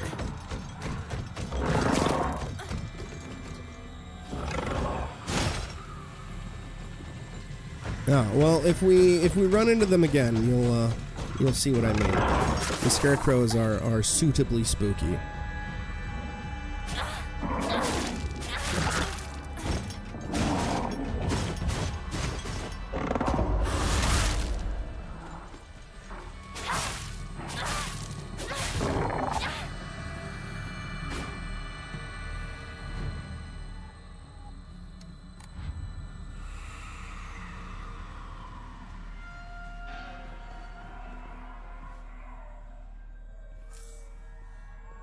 Oh, well, if we run into them again, you'll see what I mean. The Scarecrows are suitably spooky.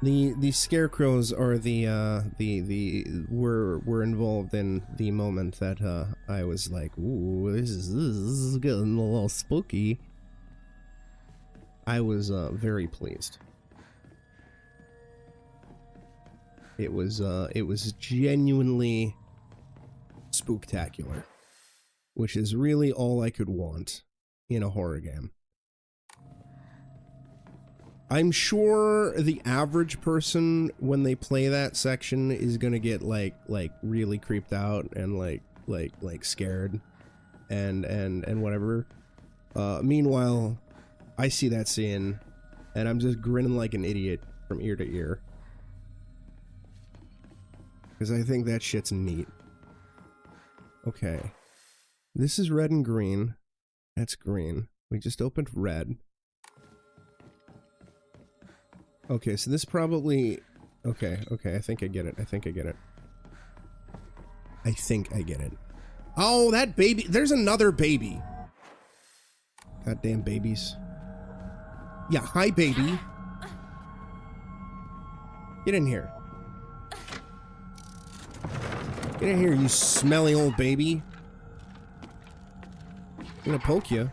The Scarecrows are were involved in the moment that I was like, ooh, this is getting a little spooky. I was very pleased. It was genuinely spooktacular, which is really all I could want in a horror game. I'm sure the average person, when they play that section, is gonna get like really creeped out and like scared and whatever. Meanwhile, I see that scene and I'm just grinning like an idiot from ear to ear. Because I think that shit's neat. Okay. This is red and green. That's green. We just opened red. Okay, so this probably... Okay, I think I get it. I think I get it. Oh, that baby! There's another baby! Goddamn babies. Yeah, hi, baby. Get in here. Get in here, you smelly old baby. I'm gonna poke you.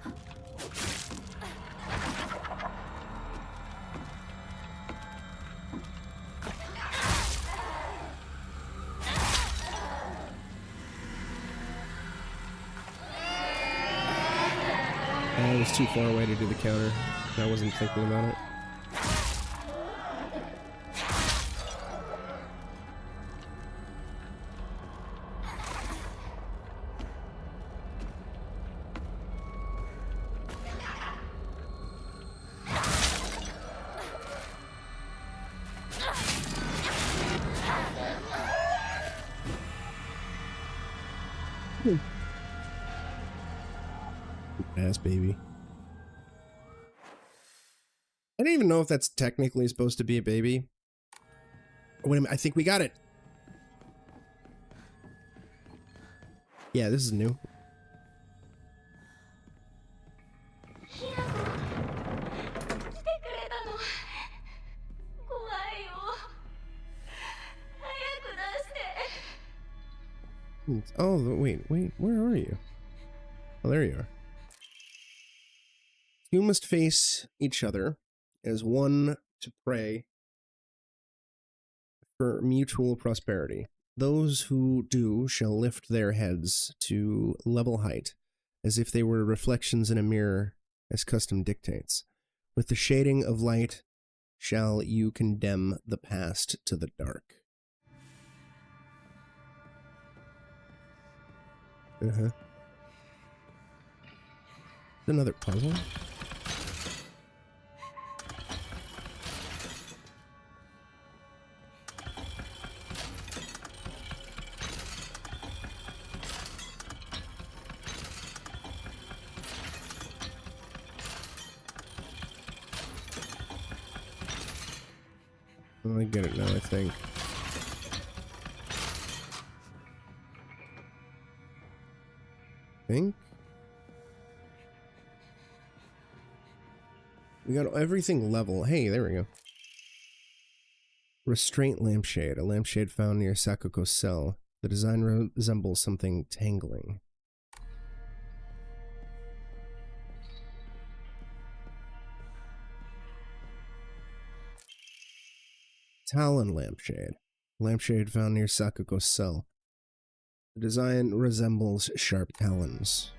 I was too far away to do the counter. I wasn't thinking about it. Ass baby. I don't even know if that's technically supposed to be a baby. Wait a minute, I think we got it. Yeah, this is new. Oh, wait, where are you? Oh, there you are. You must face each other as one to pray for mutual prosperity. Those who do shall lift their heads to level height, as if they were reflections in a mirror, as custom dictates. With the shading of light shall you condemn the past to the dark. Another puzzle? I get it now, I think. We got everything level. Hey, there we go. Restraint lampshade. A lampshade found near Sakuko's cell. The design resembles something tangling. Talon lampshade. Lampshade found near Sakuko's cell. The design resembles sharp talons.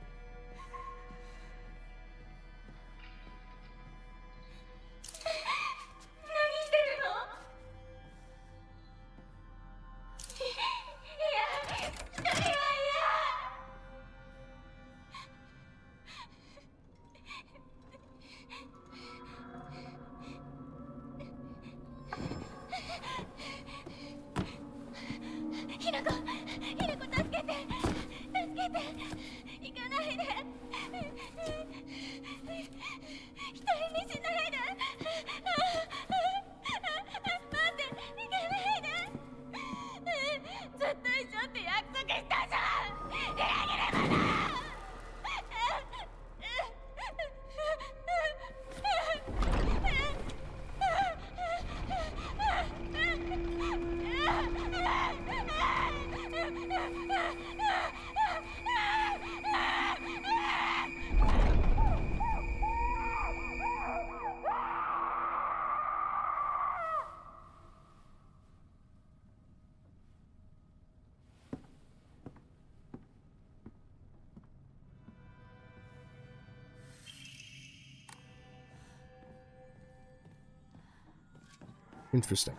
Interesting.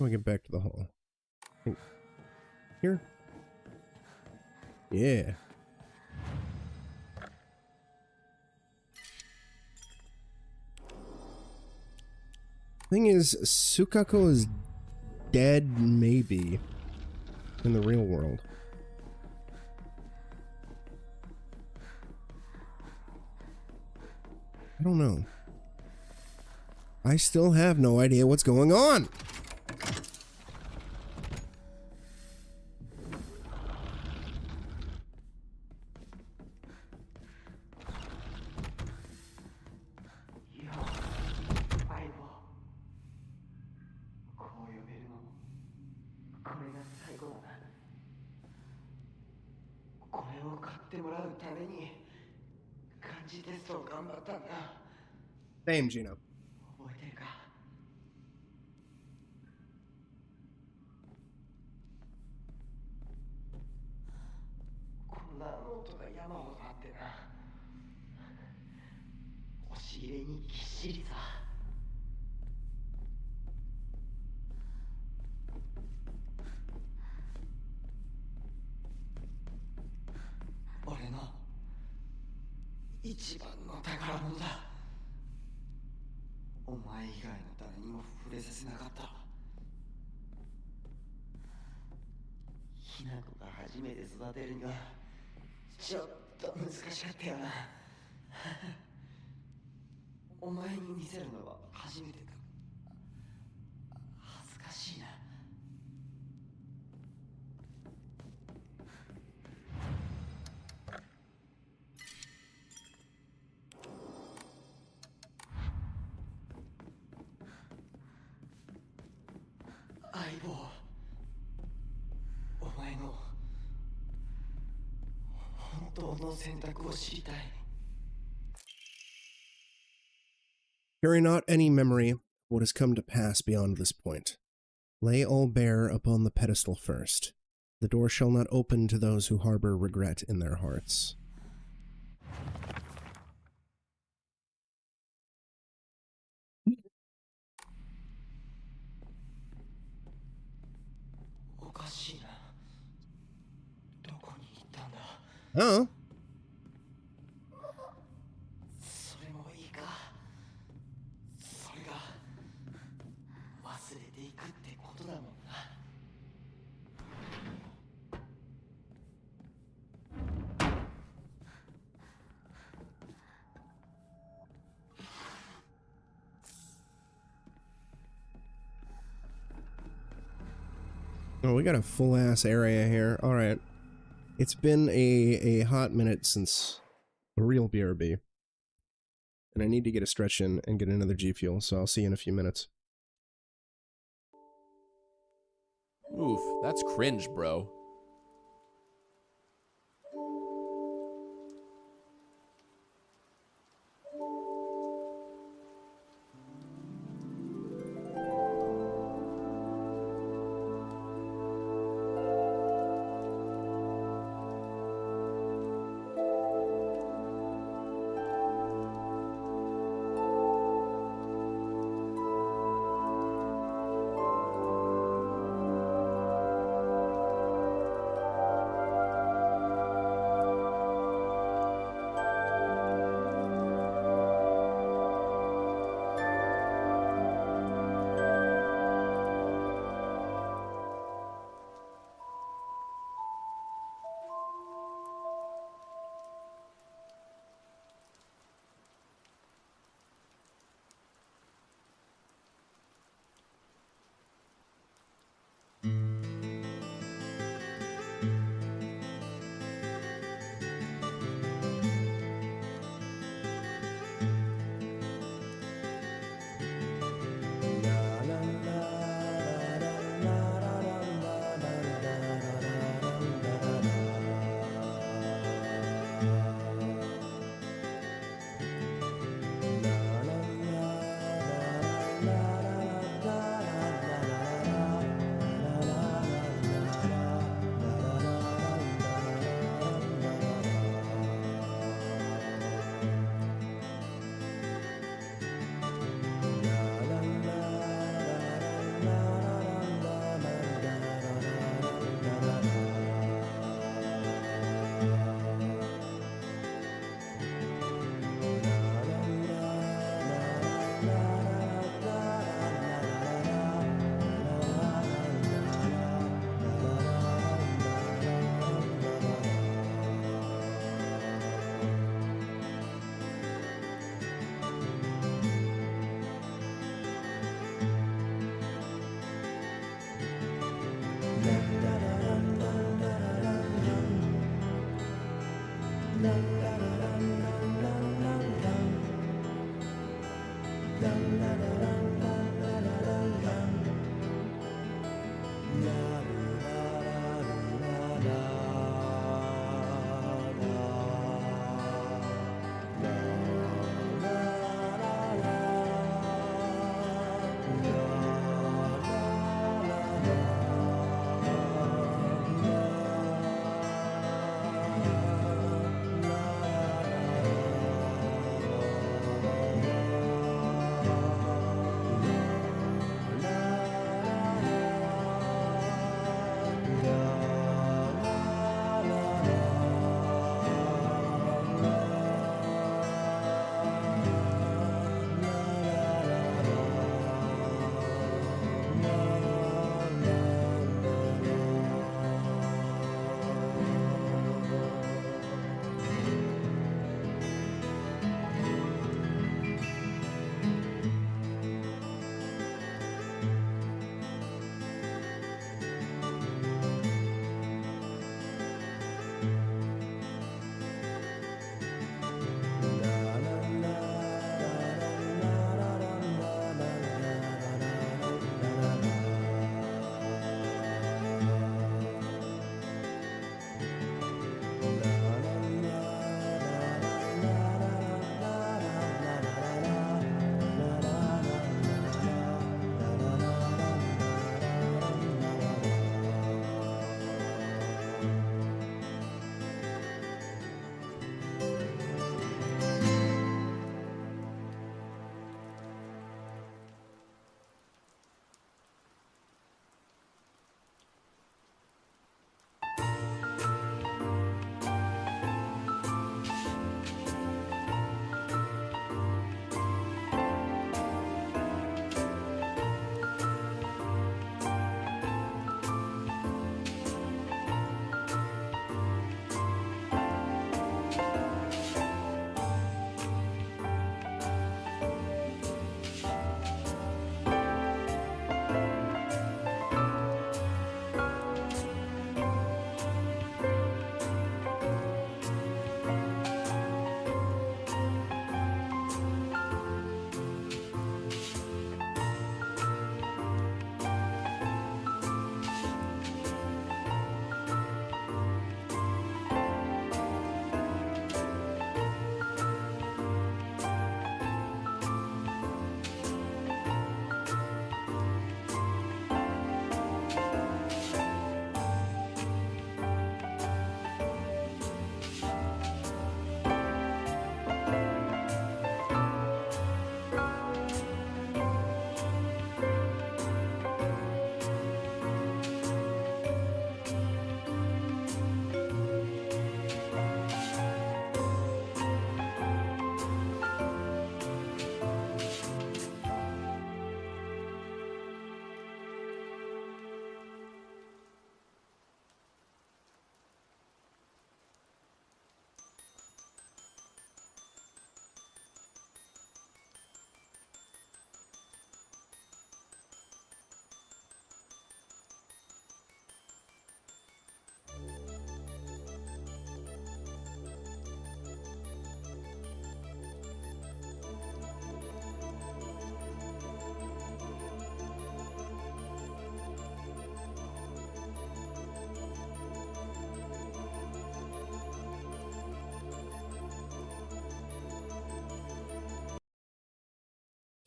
Let me get back to the hall. Here? Yeah. Thing is, Sukako is dead, maybe, in the real world. I don't know. I still have no idea what's going on. Same, Gino. 覚えてるかこんなノートが山ほどあってな押し入れにぎっしりさ俺の一番の宝物だお前以外の誰にも触れさせなかったひな子が初めて育てるにはちょっと難しかったよなお前に見せるのは初めてか恥ずかしいな相棒お前の本当の選択を知りたい Carry not any memory of what has come to pass beyond this point. Lay all bare upon the pedestal first. The door shall not open to those who harbor regret in their hearts. Oh. それもいいかそれが忘れていくってことだもんな Oh, we got a full-ass area here. Alright. It's been a hot minute since a real BRB. And I need to get a stretch in and get another G Fuel, so I'll see you in a few minutes. Oof, that's cringe, bro.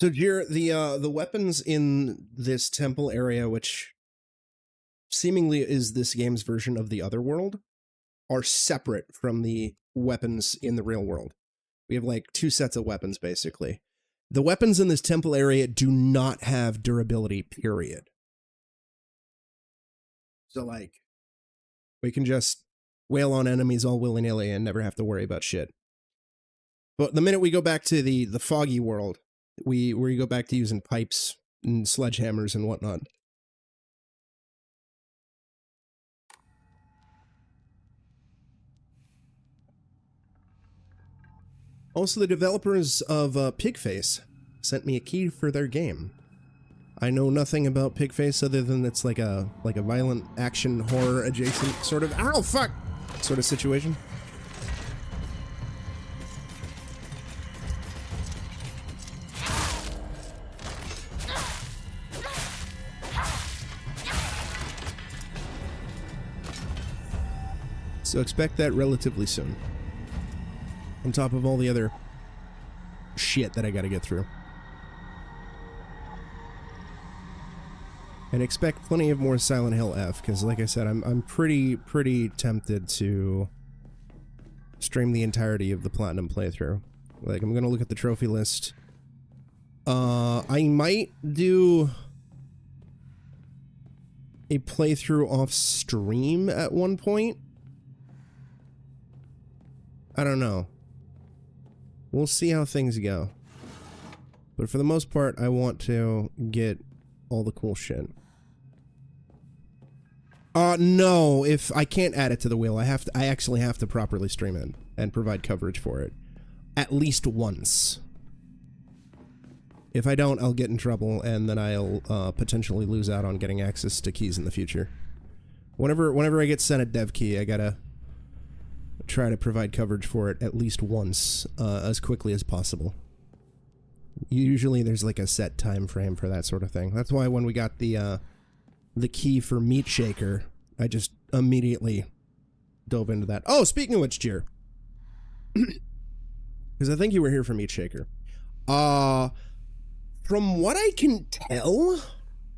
So, Jir, the weapons in this temple area, which seemingly is this game's version of the other world, are separate from the weapons in the real world. We have like two sets of weapons, basically. The weapons in this temple area do not have durability, period. So, like, we can just wail on enemies all willy-nilly and never have to worry about shit. But the minute we go back to the foggy world, we go back to using pipes and sledgehammers and whatnot. Also, the developers of Pigface sent me a key for their game. I know nothing about Pigface other than it's like a violent action horror adjacent sort of ow fuck sort of situation. So expect that relatively soon. On top of all the other shit that I gotta get through. And expect plenty of more Silent Hill F, because like I said, I'm pretty tempted to stream the entirety of the Platinum playthrough. Like, I'm gonna look at the trophy list. I might do a playthrough off stream at one point. I don't know. We'll see how things go. But for the most part, I want to get all the cool shit. No, if I can't add it to the wheel, I actually have to properly stream it and provide coverage for it. At least once. If I don't, I'll get in trouble, and then I'll potentially lose out on getting access to keys in the future. Whenever I get sent a dev key, I gotta try to provide coverage for it at least once, as quickly as possible. Usually there's like a set time frame for that sort of thing. That's why when we got the key for Meat Shaker, I just immediately dove into that. Oh, speaking of which, Cheer. Because I think you were here for Meat Shaker. From what I can tell,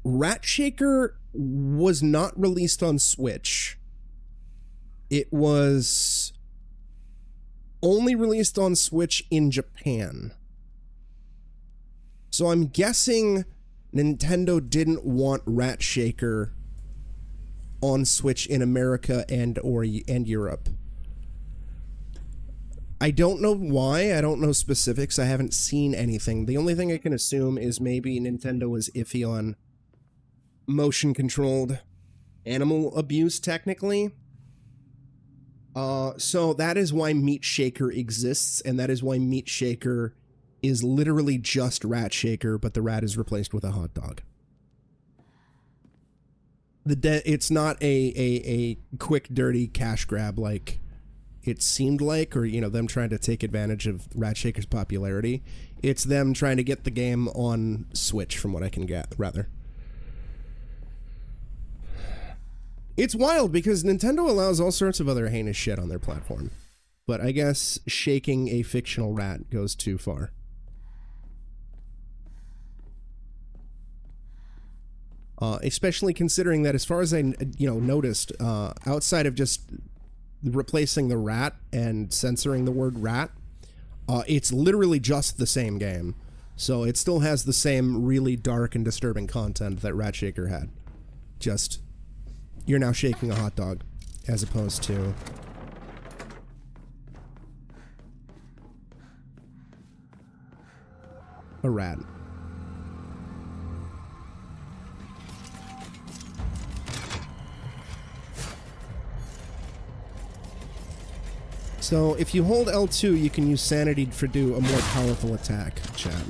Rat Shaker was not released on Switch. It was only released on Switch in Japan. So I'm guessing Nintendo didn't want Rat Shaker on Switch in America and Europe. I don't know why. I don't know specifics. I haven't seen anything. The only thing I can assume is maybe Nintendo was iffy on motion-controlled animal abuse, technically. So that is why Meat Shaker exists, and that is why Meat Shaker is literally just Rat Shaker, but the rat is replaced with a hot dog. It's not a quick, dirty cash grab like it seemed like, or, you know, them trying to take advantage of Rat Shaker's popularity. It's them trying to get the game on Switch, from what I can get, rather. It's wild because Nintendo allows all sorts of other heinous shit on their platform. But I guess shaking a fictional rat goes too far. Especially considering that, as far as I noticed, outside of just replacing the rat and censoring the word rat, it's literally just the same game. So it still has the same really dark and disturbing content that Rat Shaker had. Just, you're now shaking a hot dog, as opposed to a rat. So, if you hold L2, you can use Sanity to do a more powerful attack, chat.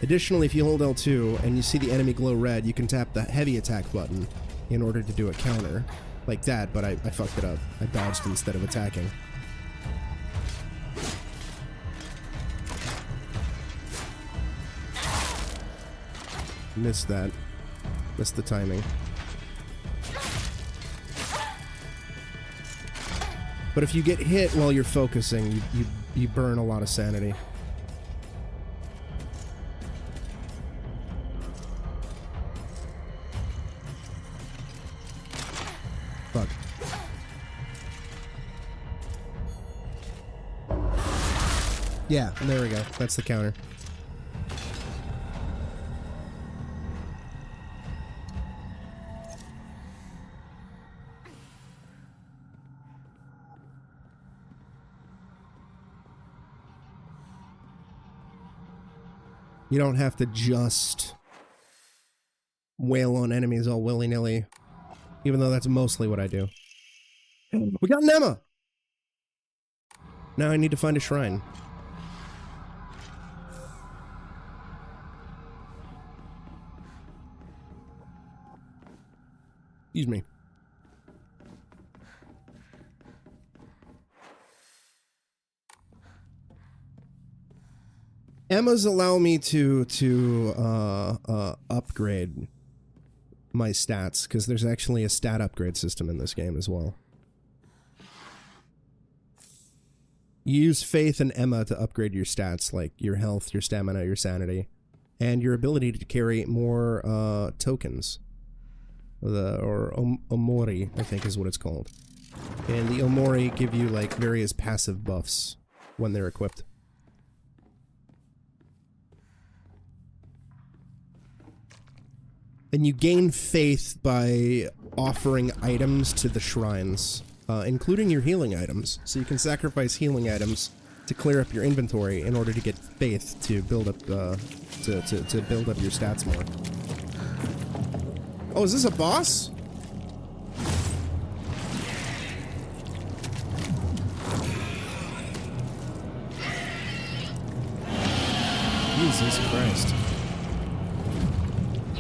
Additionally, if you hold L2 and you see the enemy glow red, you can tap the heavy attack button in order to do a counter. Like that, but I fucked it up. I dodged instead of attacking. Missed that. Missed the timing. But if you get hit while you're focusing, you burn a lot of sanity. Fuck. Yeah, there we go. That's the counter. You don't have to just wail on enemies all willy-nilly, even though that's mostly what I do. We got Nema! Now I need to find a shrine. Excuse me. Emmas allow me to upgrade my stats, because there's actually a stat upgrade system in this game as well. You use Faith and Emma to upgrade your stats, like your health, your stamina, your sanity, and your ability to carry more tokens. Or Omori, I think is what it's called. And the Omori give you like various passive buffs when they're equipped. And you gain faith by offering items to the shrines, including your healing items. So you can sacrifice healing items to clear up your inventory in order to get faith to build up to build up your stats more. Oh, is this a boss? Jesus Christ.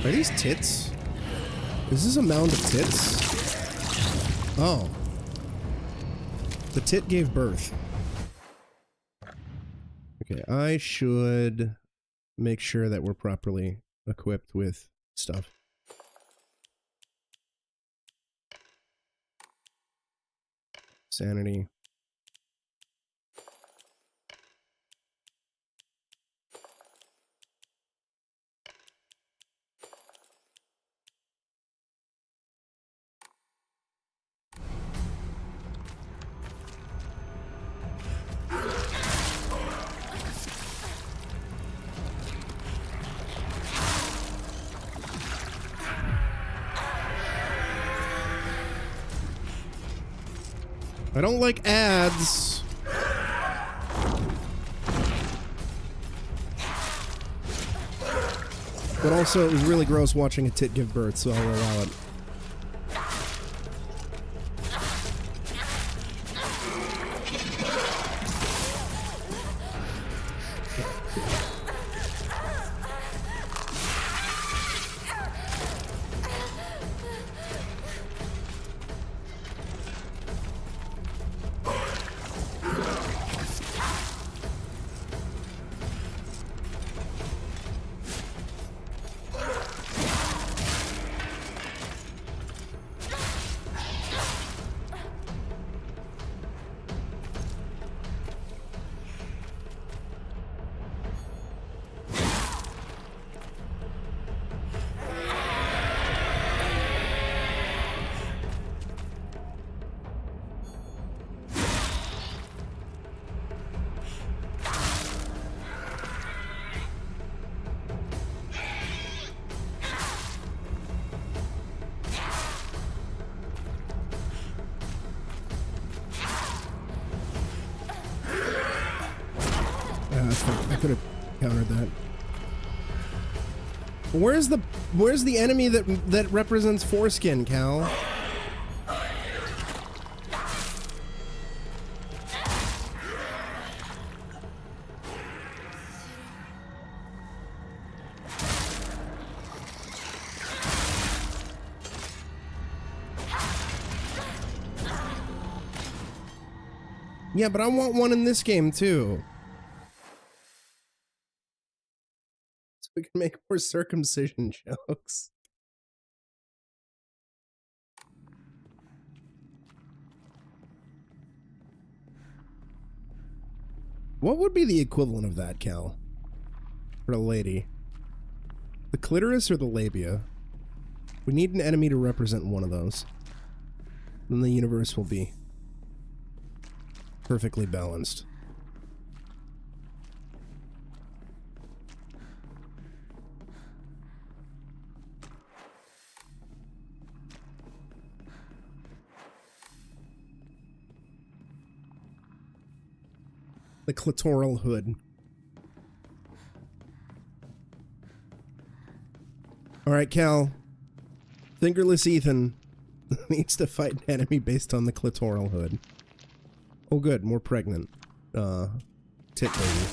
Are these tits? Is this a mound of tits? Oh. The tit gave birth. Okay, I should make sure that we're properly equipped with stuff. Sanity. I don't like ads. But also, it was really gross watching a tit give birth, so I'll allow it. I could have countered that. Where's the enemy that represents foreskin, Cal? Yeah, but I want one in this game too. We can make more circumcision jokes. What would be the equivalent of that, Cal? For a lady? The clitoris or the labia? We need an enemy to represent one of those. Then the universe will be perfectly balanced. The clitoral hood. Alright, Cal. Fingerless Ethan needs to fight an enemy based on the clitoral hood. Oh good, more pregnant. Tit lady.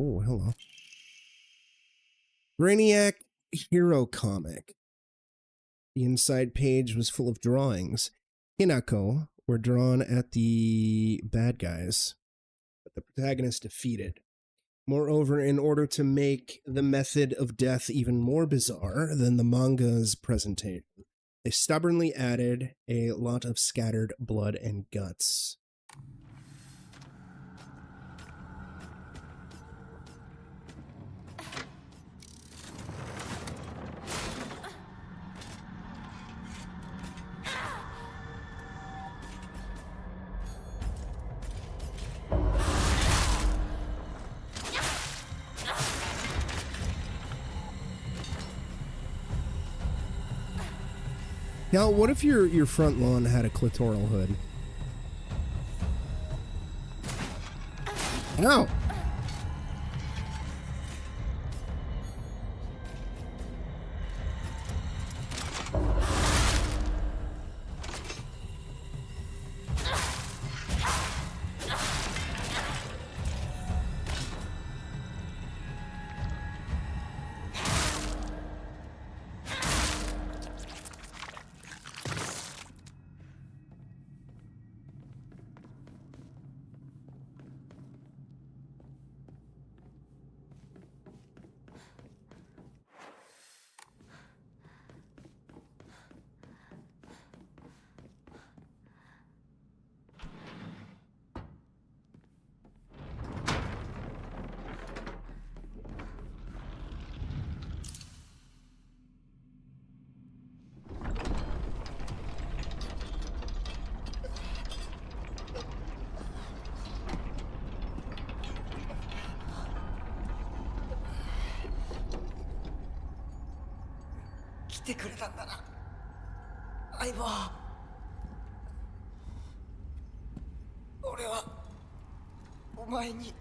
Oh, hello. Brainiac Hero Comic. The inside page was full of drawings. Hinako were drawn at the bad guys, but the protagonist defeated. Moreover, in order to make the method of death even more bizarre than the manga's presentation, they stubbornly added a lot of scattered blood and guts. Now, what if your front lawn had a clitoral hood? Ow!来てくれたんだな、相棒。俺はお前に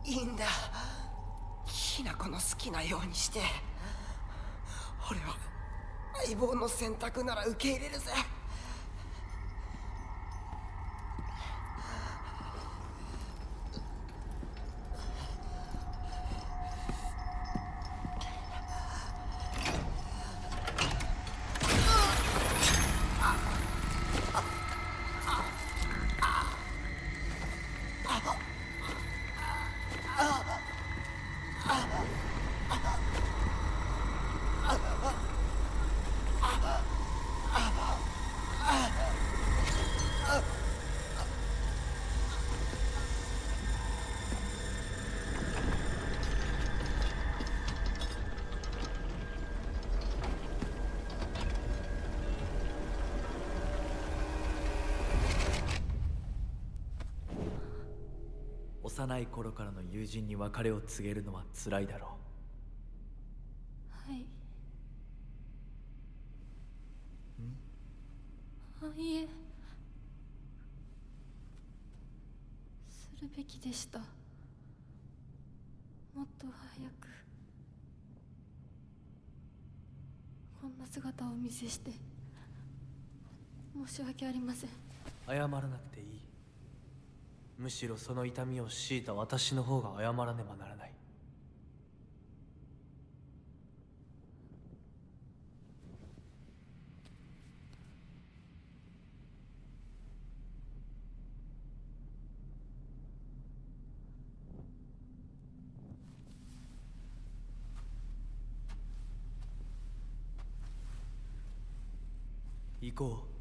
いいんだ。ひな子の好きなようにして。俺は相棒の選択なら受け入れるぜ。幼い頃からの友人に別れを告げるのは辛いだろはい。いえ、するべきでした。もっと早くこんな姿をお見せして申し訳ありません。謝らなくていい。むしろその痛みを強いた私の方が謝らねばならない。行こう。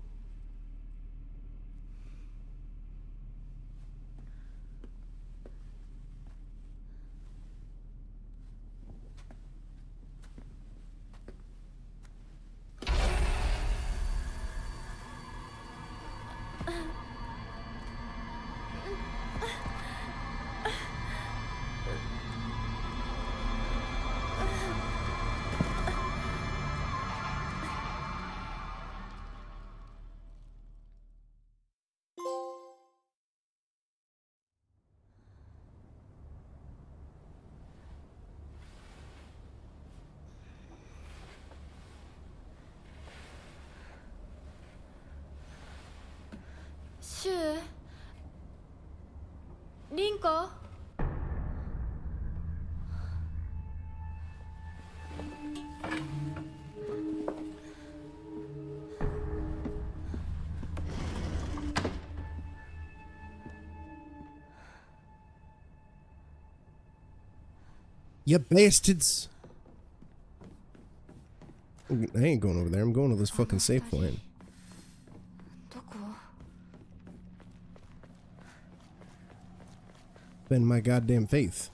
シュウリンコ You bastards! I ain't going over there. I'm going to this fucking safe point. どこ Bend my goddamn faith.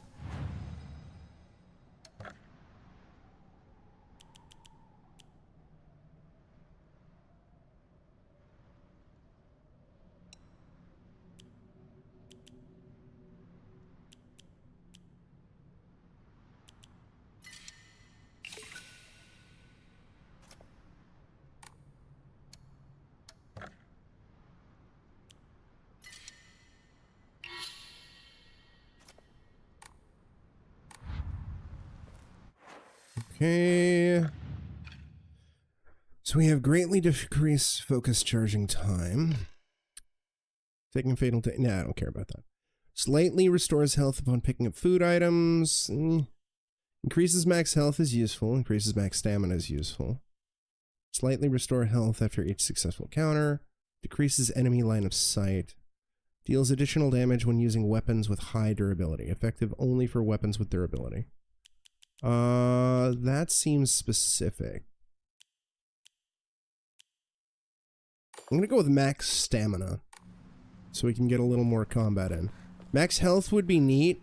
Okay. So we have greatly decreased focus charging time. Taking fatal nah, I don't care about that. Slightly restores health upon picking up food items. Increases max health is useful. Increases max stamina is useful. Slightly restore health after each successful counter. Decreases enemy line of sight. Deals additional damage when using weapons with high durability. Effective only for weapons with durability. That seems specific. I'm gonna go with max stamina, so we can get a little more combat in. Max health would be neat,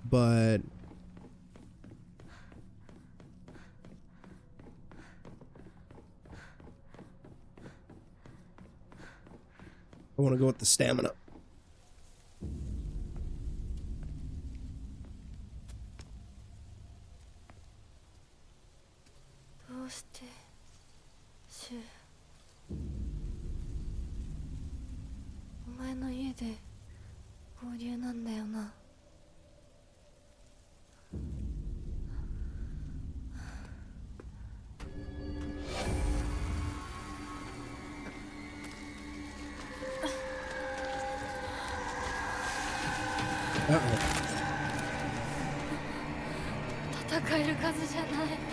but I want to go with the stamina. Uh-oh. 戦える数じゃない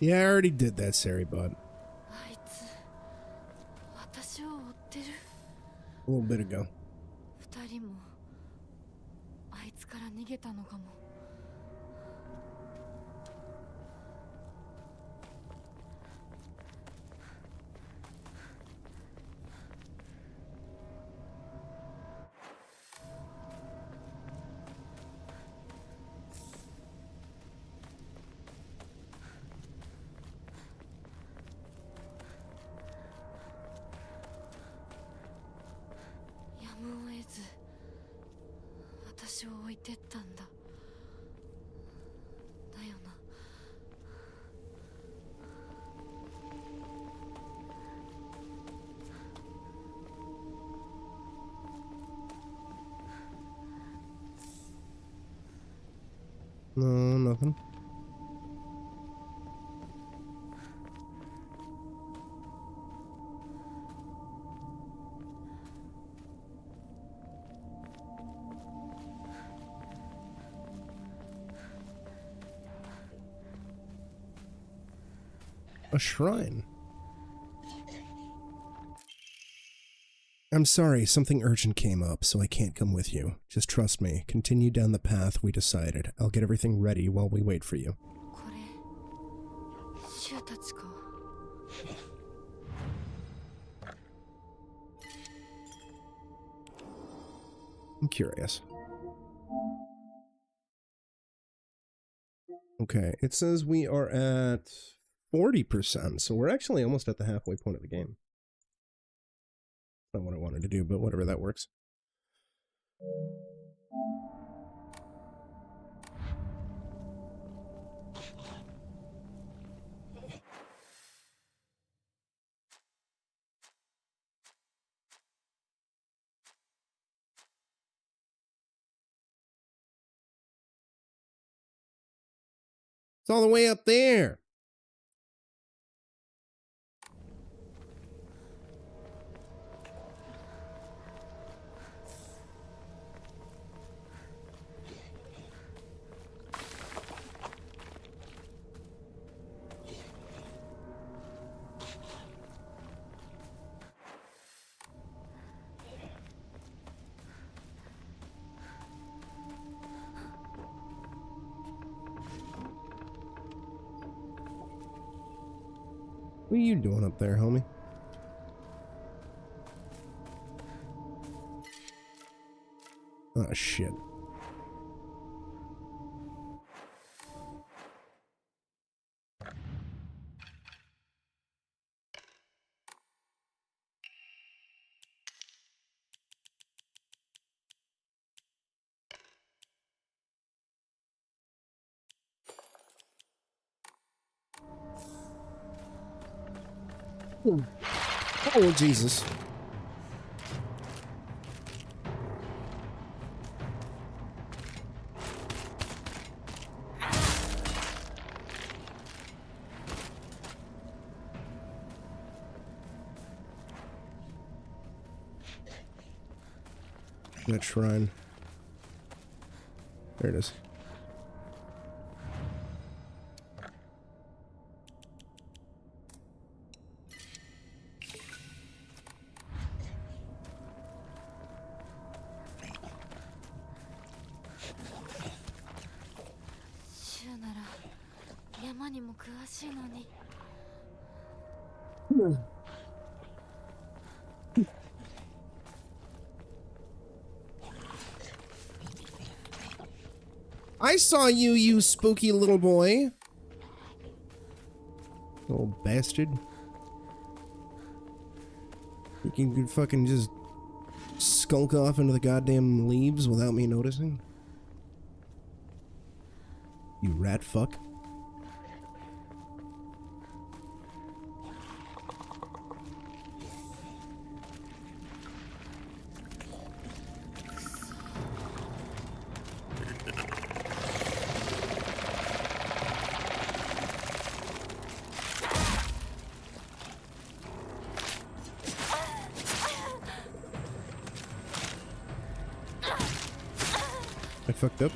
Yeah, I already did that, Sari, bud. あいつ私を追ってる A little bit ago. 二人もあいつから逃げたのかも 私を置いてったんだ。だよな。No, nothing. A shrine. I'm sorry, something urgent came up, so I can't come with you. Just trust me. Continue down the path we decided. I'll get everything ready while we wait for you. これ、シュウたちか。I'm curious. Okay, it says we are at 40%, so we're actually almost at the halfway point of the game. Not what I wanted to do, but whatever, that works. It's all the way up there. What are you doing up there, homie? Oh, shit. Oh, Jesus. That shrine. There it is. I saw you, you spooky little boy. Little bastard. You can fucking just skulk off into the goddamn leaves without me noticing. You rat fuck. I fucked up.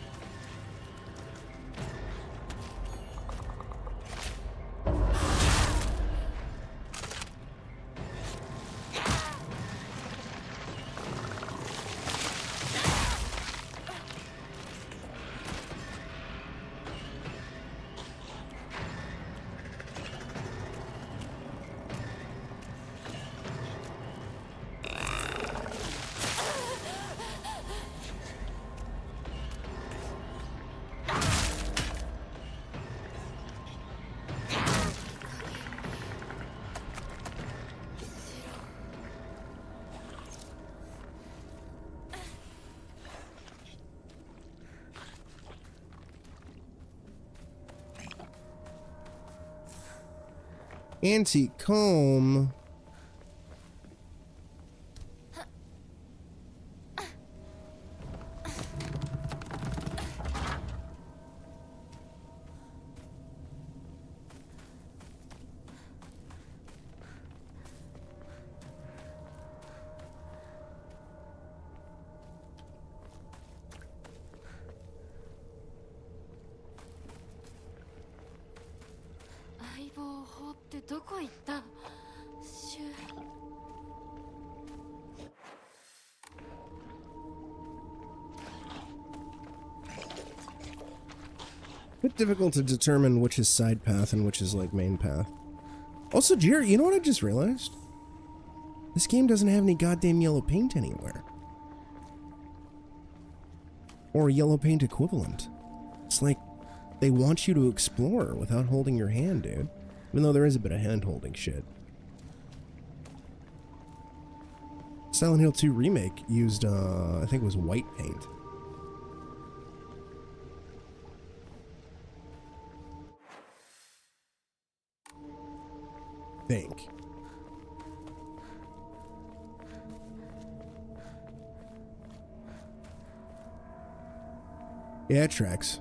Antique comb. Bit difficult to determine which is side path and which is like main path. Also, Jerry, you know what I just realized? This game doesn't have any goddamn yellow paint anywhere. Or a yellow paint equivalent. It's like they want you to explore without holding your hand, dude. Even though there is a bit of hand-holding shit. Silent Hill 2 Remake used, I think it was white paint. Think. Yeah, it tracks.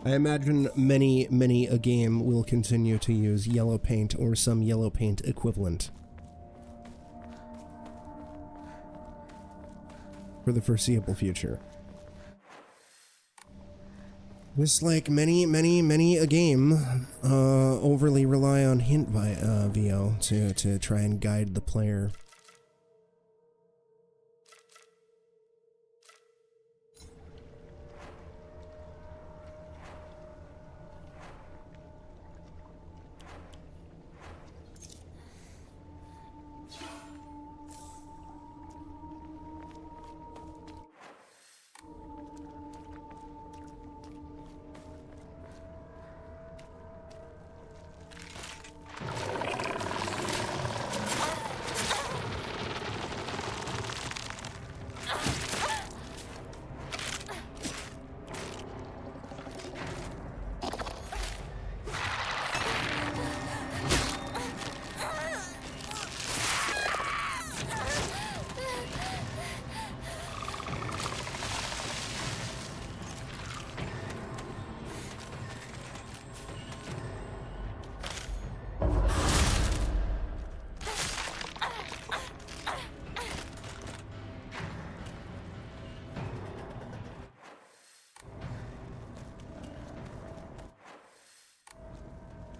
I imagine many a game will continue to use yellow paint or some yellow paint equivalent for the foreseeable future. Just like many a game overly rely on hint VO to try and guide the player.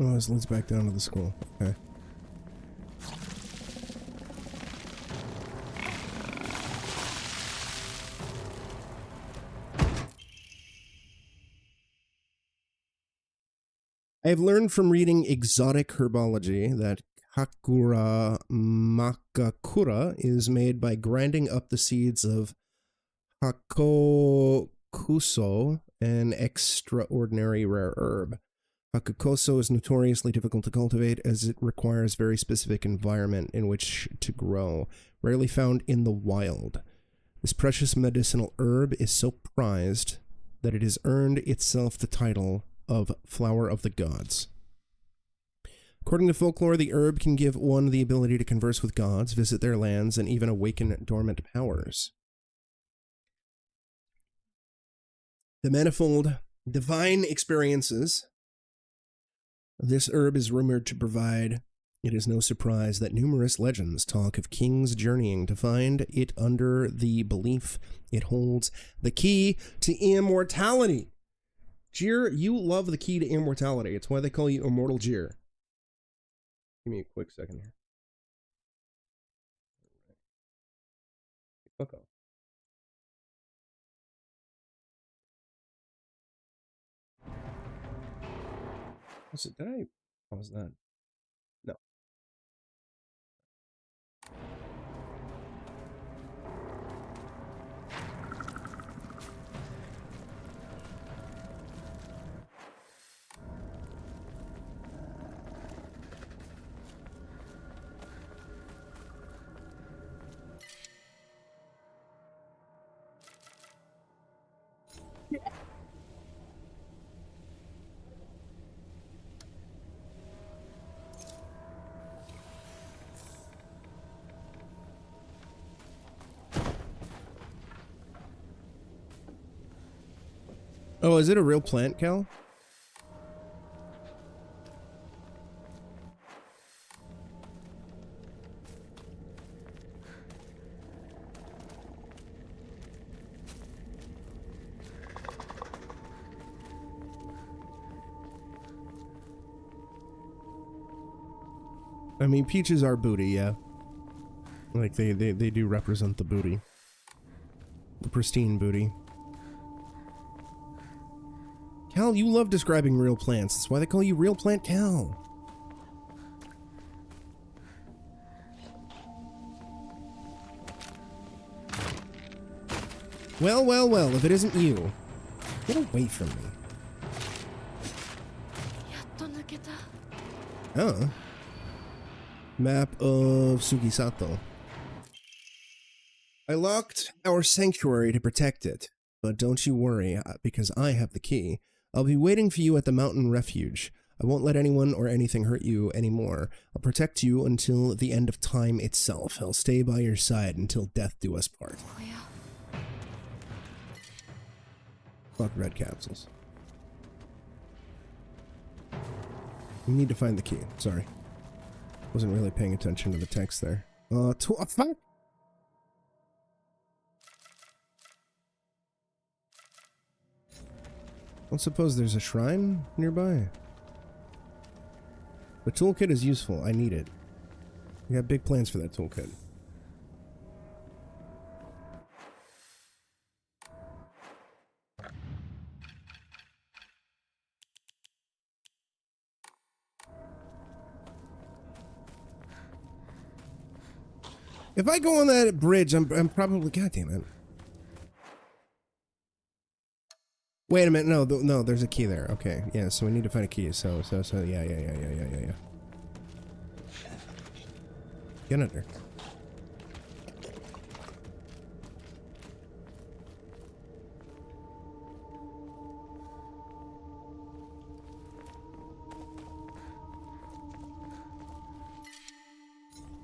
Oh, this leads back down to the school. Okay. I have learned from reading exotic herbology that Kakura Makakura is made by grinding up the seeds of Hakokuso, an extraordinary rare herb. Hakukoso is notoriously difficult to cultivate as it requires very specific environment in which to grow, rarely found in the wild. This precious medicinal herb is so prized that it has earned itself the title of Flower of the Gods. According to folklore, the herb can give one the ability to converse with gods, visit their lands, and even awaken dormant powers. The manifold divine experiences this herb is rumored to provide. It is no surprise that numerous legends talk of kings journeying to find it under the belief it holds the key to immortality. Jir, you love the key to immortality. It's why they call you Immortal Jir. Give me a quick second here. Fuck off. Was it? Did I pause that? No. Oh, is it a real plant, Cal? I mean, peaches are booty, yeah. Like, they do represent the booty. The pristine booty. Cal, you love describing real plants. That's why they call you Real Plant Cal. Well, well, well, if it isn't you. Get away from me. Oh. Map of Sugisato. I locked our sanctuary to protect it, but don't you worry, because I have the key. I'll be waiting for you at the mountain refuge. I won't let anyone or anything hurt you anymore. I'll protect you until the end of time itself. I'll stay by your side until death do us part. Fuck red capsules. We need to find the key. Sorry. Wasn't really paying attention to the text there. Fuck! I suppose there's a shrine nearby. The toolkit is useful. I need it. We got big plans for that toolkit. If I go on that bridge, I'm probably... God damn it. Wait a minute. No, no, there's a key there. Okay, yeah, so we need to find a key. So, yeah. Get under.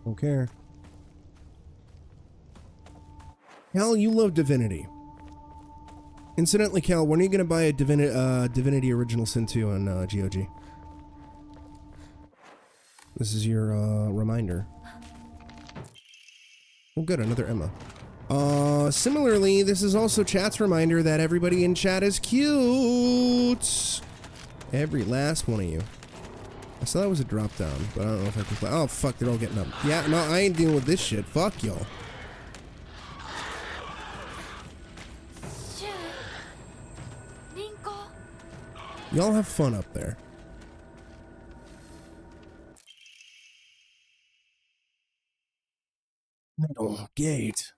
Don't care. Cal, you love Divinity. Incidentally, Cal, when are you going to buy a Divinity Original Sin 2 on GOG? This is your reminder. Oh good, another Emma. Similarly, this is also chat's reminder that everybody in chat is cute! Every last one of you. I saw that was a drop down, but I don't know if I can play. Oh fuck, they're all getting up. Yeah, no, I ain't dealing with this shit. Fuck y'all. Y'all have fun up there. Metal gate.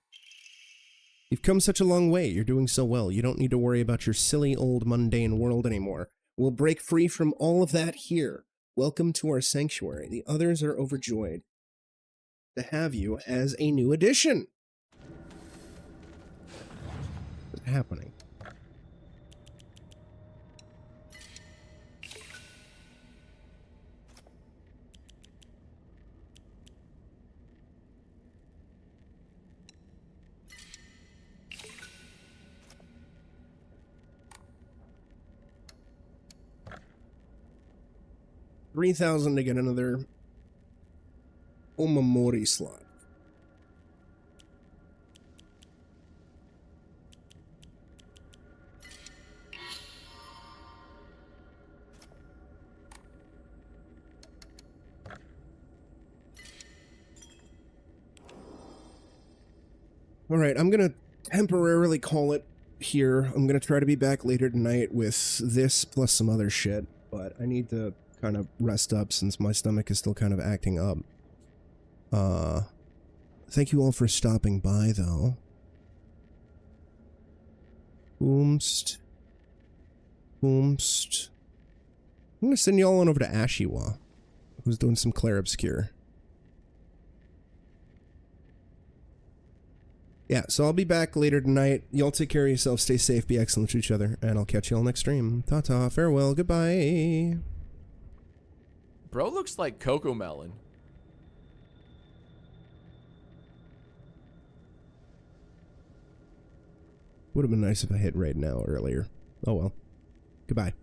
You've come such a long way. You're doing so well. You don't need to worry about your silly old mundane world anymore. We'll break free from all of that here. Welcome to our sanctuary. The others are overjoyed to have you as a new addition. What's happening? $3,000 to get another Omamori slot. Alright, I'm gonna temporarily call it here. I'm gonna try to be back later tonight with this plus some other shit, but I need to kind of rest up since my stomach is still kind of acting up. Thank you all for stopping by, though. Boomst. Boomst. I'm gonna send y'all on over to Ashiwa, who's doing some Clair Obscure. Yeah, so I'll be back later tonight. Y'all take care of yourselves, stay safe, be excellent to each other, and I'll catch y'all next stream. Ta-ta, farewell, goodbye. Bro looks like Coco Melon. Would have been nice if I hit right now earlier. Oh well. Goodbye.